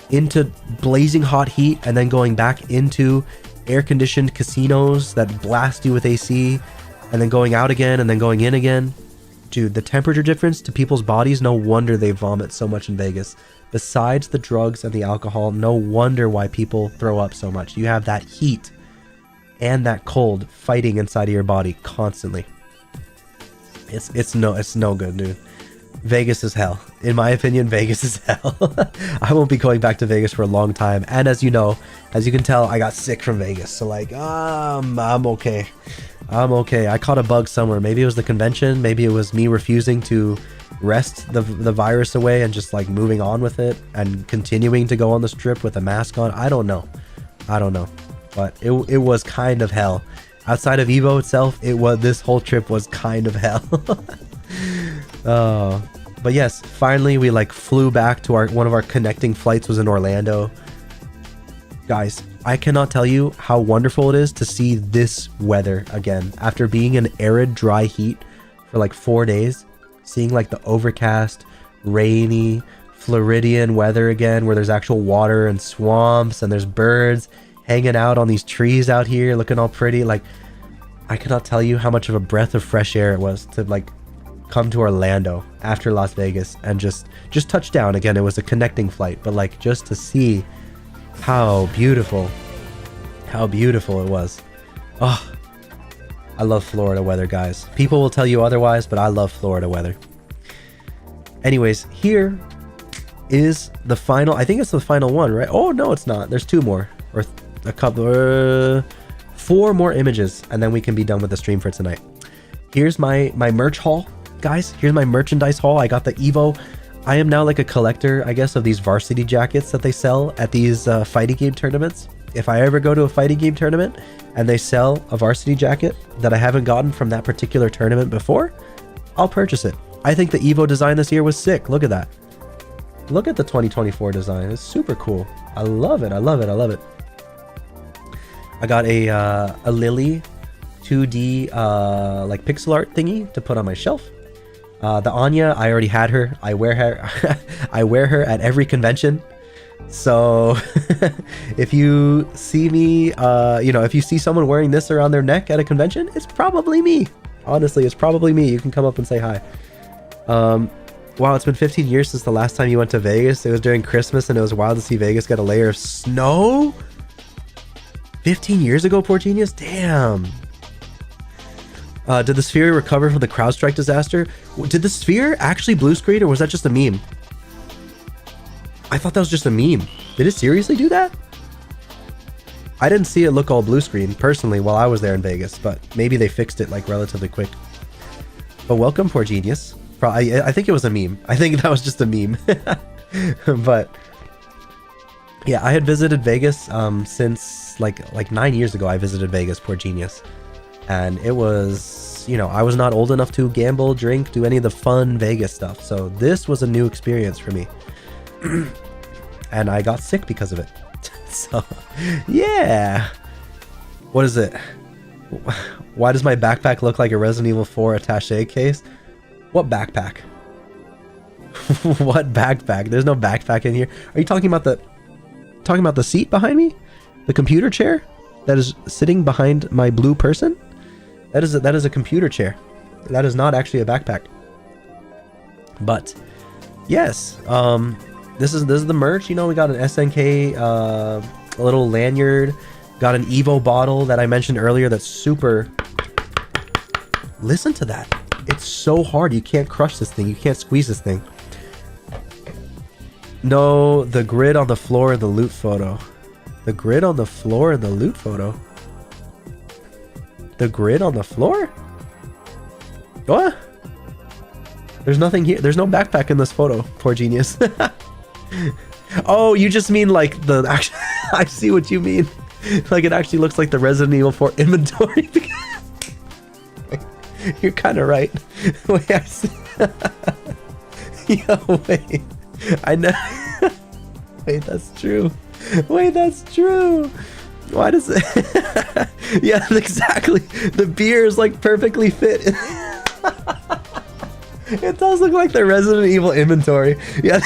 Speaker 1: into blazing hot heat and then going back into air-conditioned casinos that blast you with AC and then going out again and then going in again. Dude, the temperature difference to people's bodies, no wonder they vomit so much in Vegas. Besides the drugs and the alcohol, no wonder why people throw up so much. You have that heat and that cold fighting inside of your body constantly. It's no good, dude. Vegas is hell. In my opinion, Vegas is hell. I won't be going back to Vegas for a long time. And as you know, as you can tell, I got sick from Vegas. So like, I'm okay. I'm okay. I caught a bug somewhere. Maybe it was the convention. Maybe it was me refusing to wrest the virus away and just like moving on with it and continuing to go on the strip with a mask on. I don't know. But it was kind of hell. Outside of Evo itself, this whole trip was kind of hell. But yes, finally we like flew back to one of our connecting flights was in Orlando. Guys, I cannot tell you how wonderful it is to see this weather again after being in arid, dry heat for like 4 days. Seeing like the overcast, rainy, Floridian weather again, where there's actual water and swamps and there's birds hanging out on these trees out here looking all pretty. Like, I cannot tell you how much of a breath of fresh air it was to like come to Orlando after Las Vegas and just touch down. Again, it was a connecting flight, but like just to see how beautiful How beautiful it was. Oh, I love Florida weather, guys. People will tell you otherwise, but I love Florida weather. Anyways, here is the final. I think it's the final one, right? Oh, no, it's not. There's 2 more. Or a couple. 4 more images, and then we can be done with the stream for tonight. Here's my merch haul, guys. Here's my merchandise haul. I got the Evo. I am now like a collector, I guess, of these varsity jackets that they sell at these fighting game tournaments. If I ever go to a fighting game tournament and they sell a varsity jacket that I haven't gotten from that particular tournament before, I'll purchase it. I think the Evo design this year was sick. Look at that. Look at the 2024 design. It's super cool. I love it. I love it. I love it. I got a Lily 2D like pixel art thingy to put on my shelf. The Anya, I already had her. I wear her. I wear her at every convention. So if you see me, you know, if you see someone wearing this around their neck at a convention, it's probably me. Honestly, it's probably me. You can come up and say hi. Wow, it's been 15 years since the last time you went to Vegas. It was during Christmas, and it was wild to see Vegas get a layer of snow. 15 years ago, Poor Genius? Damn. Did the Sphere recover from the CrowdStrike disaster? Did the Sphere actually blue screen, or was that just a meme? I thought that was just a meme. Did it seriously do that? I didn't see it look all blue screen, personally, while I was there in Vegas, but maybe they fixed it, like, relatively quick. But welcome, Poor Genius. I think it was a meme. I think that was just a meme. But yeah, I had visited Vegas since like 9 years ago. I visited Vegas, Poor Genius, and it was, you know, I was not old enough to gamble, drink, do any of the fun Vegas stuff. So this was a new experience for me, and I got sick because of it. So yeah, what is it? Why does my backpack look like a Resident Evil 4 attaché case? What backpack? What backpack? There's no backpack in here. Are you talking about the seat behind me? The computer chair that is sitting behind my blue person? That is a computer chair. That is not actually a backpack. But yes, this is the merch. You know, we got an SNK a little lanyard, got an Evo bottle that I mentioned earlier that's super. Listen to that. It's so hard. You can't crush this thing. You can't squeeze this thing. No, the grid on the floor of the loot photo. The grid on the floor of the loot photo. The grid on the floor? What? There's nothing here. There's no backpack in this photo. Poor Genius. Oh, you just mean like the actual... I see what you mean. Like it actually looks like the Resident Evil 4 inventory. You're kind of right. Wait, I see. Yo, wait. I know. Wait, that's true. Wait, that's true. Why does it? Yeah, exactly. The beer is like perfectly fit. It does look like the Resident Evil inventory. Yeah,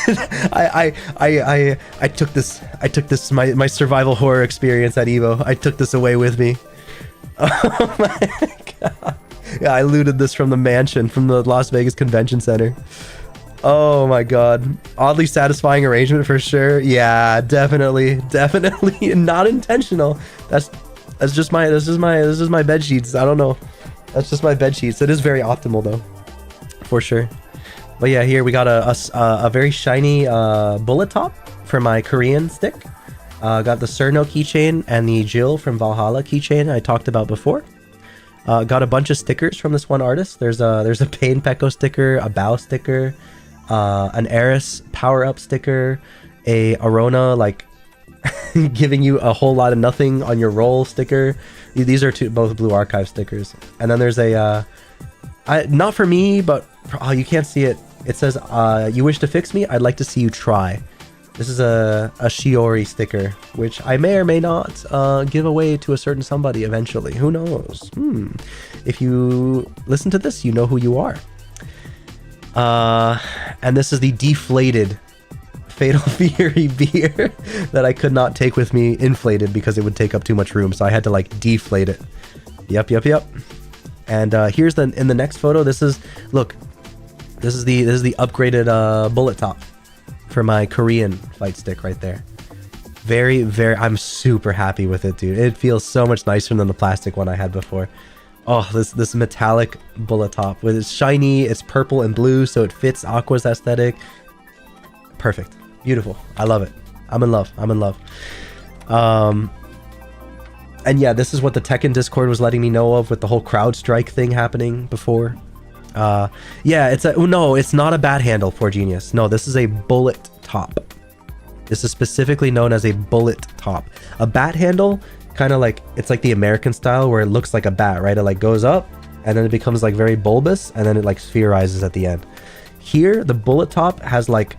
Speaker 1: I took this my survival horror experience at Evo. I took this away with me. Oh my god. Yeah, I looted this from the mansion, from the Las Vegas Convention Center. Oh my god. Oddly satisfying arrangement for sure. Yeah, definitely. Not intentional. That's just my bed sheets. I don't know. That's just my bed sheets. It is very optimal though. For sure. But yeah, here we got a very shiny bullet top for my Korean stick. Got the Cerno keychain and the Jill from Valhalla keychain I talked about before. Got a bunch of stickers from this one artist. There's a Pain Pecco sticker, a Bao sticker, an Eris power-up sticker, a Arona like giving you a whole lot of nothing on your roll sticker. These are both Blue Archive stickers. And then there's a not for me, but oh, you can't see it. It says, "You wish to fix me? I'd like to see you try." This is a Shiori sticker, which I may or may not give away to a certain somebody eventually. Who knows? If you listen to this, you know who you are. And this is the deflated Fatal Fury beer that I could not take with me inflated because it would take up too much room. So I had to like deflate it. Yep. And here's in the next photo. This is the upgraded bullet top for my Korean fight stick right there. I'm super happy with it, dude. It feels so much nicer than the plastic one I had before. Oh, this metallic bullet top with it's shiny, it's purple and blue, so it fits Aqua's aesthetic. Perfect. Beautiful. I love it. I'm in love. I'm in love. And yeah, this is what the Tekken Discord was letting me know of with the whole CrowdStrike thing happening before. Yeah, it's not a bat handle for Genius. No, this is a bullet top. This is specifically known as a bullet top. A bat handle, kind of like, it's like the American style where it looks like a bat, right? It like goes up and then it becomes like very bulbous and then it like spherizes at the end. Here, the bullet top has like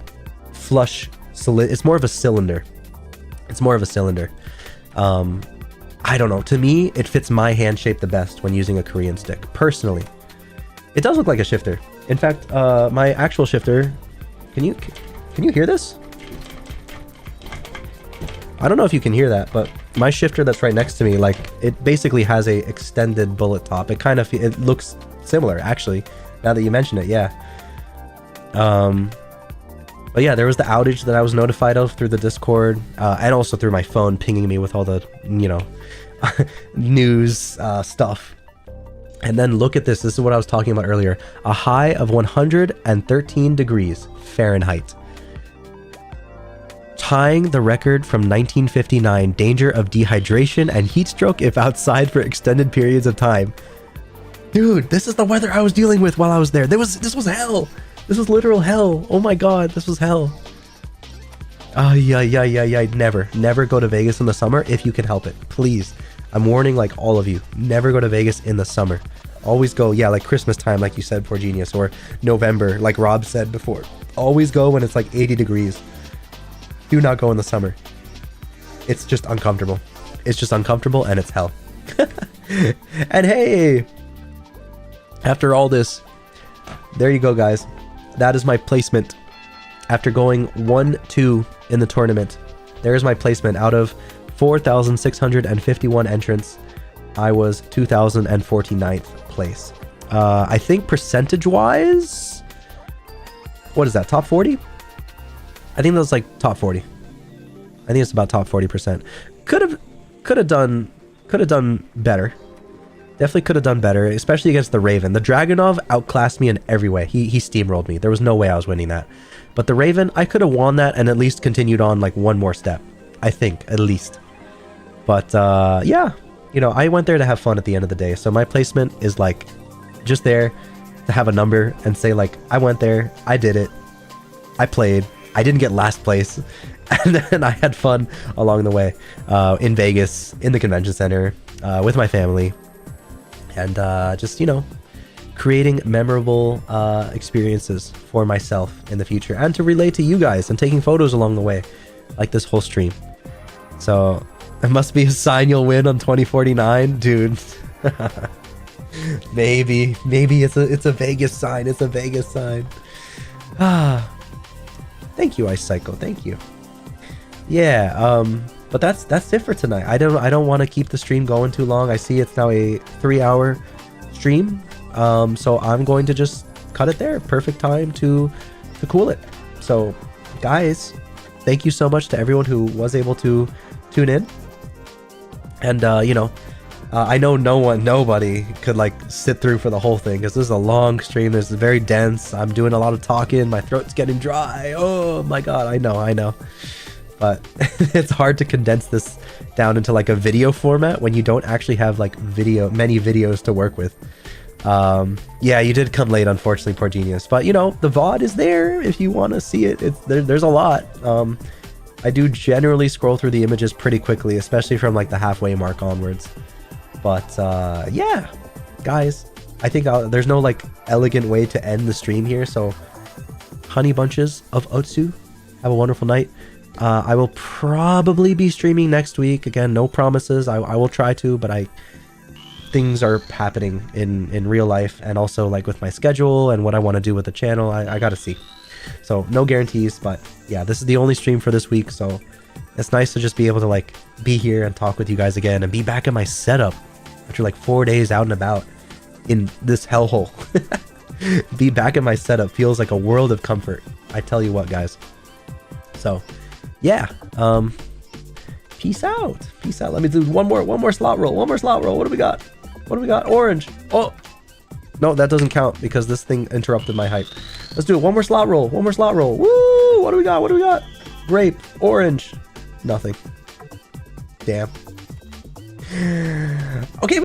Speaker 1: flush, it's more of a cylinder. It's more of a cylinder. I don't know. To me, it fits my hand shape the best when using a Korean stick, personally. It does look like a shifter. In fact, my actual shifter, can you hear this? I don't know if you can hear that, but my shifter that's right next to me, like, it basically has a extended bullet top. It looks similar, actually, now that you mention it, yeah. But yeah, there was the outage that I was notified of through the Discord, and also through my phone pinging me with all the, you know, news stuff. And then look at this. This is what I was talking about earlier. A high of 113 degrees Fahrenheit. Tying the record from 1959, danger of dehydration and heat stroke if outside for extended periods of time. Dude, this is the weather I was dealing with while I was there. This was hell. This was literal hell. Oh my god, this was hell. Yeah. Never go to Vegas in the summer if you can help it. Please. I'm warning like all of you. Never go to Vegas in the summer. Always go, yeah, like Christmas time, like you said, Poor Genius, or November, like Rob said before. Always go when it's like 80 degrees. Do not go in the summer. It's just uncomfortable. It's just uncomfortable and it's hell. And hey, after all this, there you go, guys. That is my placement. After going 1-2 in the tournament, there's my placement. Out of 4,651 entrants, I was 2,049th place. I think percentage-wise, what is that, top 40? I think that was like top 40. I think it's about top 40%. Could have done better. Definitely could have done better, especially against the Raven. The Dragunov outclassed me in every way. He steamrolled me. There was no way I was winning that. But the Raven, I could have won that and at least continued on like one more step. I think, at least. But yeah, you know, I went there to have fun at the end of the day. So my placement is like just there to have a number and say like, I went there, I did it, I played, I didn't get last place. And then I had fun along the way in Vegas, in the convention center, with my family. And just, you know, creating memorable experiences for myself in the future and to relate to you guys and taking photos along the way, like this whole stream. So it must be a sign you'll win on 2049, dude. maybe it's a Vegas sign. It's a Vegas sign. Thank you, Ice Psycho. Thank you. Yeah. But that's it for tonight. I don't want to keep the stream going too long. I see it's now a 3-hour stream. So I'm going to just cut it there. Perfect time to cool it. So guys, thank you so much to everyone who was able to tune in. And you know, I know nobody could like sit through for the whole thing because this is a long stream. This is very dense. I'm doing a lot of talking. My throat's getting dry. Oh my god, I know. But it's hard to condense this down into like a video format when you don't actually have like many videos to work with. Yeah, you did come late, unfortunately, Poor Genius. But you know, the VOD is there if you want to see it. There's a lot. I do generally scroll through the images pretty quickly, especially from like the halfway mark onwards. But yeah, guys, I think there's no like elegant way to end the stream here. So honey bunches of Otsu, have a wonderful night. I will probably be streaming next week. Again, no promises. I will try to, but things are happening in real life and also like with my schedule and what I want to do with the channel. I gotta see. So no guarantees, but yeah, this is the only stream for this week. So it's nice to just be able to like be here and talk with you guys again and be back in my setup after like 4 days out and about in this hellhole. Be back in my setup feels like a world of comfort. I tell you what, guys. So yeah, Peace out. Peace out. Let me do one more slot roll. One more slot roll. What do we got? What do we got? Orange. Oh. No, that doesn't count because this thing interrupted my hype. Let's do it. One more slot roll. One more slot roll. Woo! What do we got? What do we got? Grape. Orange. Nothing. Damn. Okay.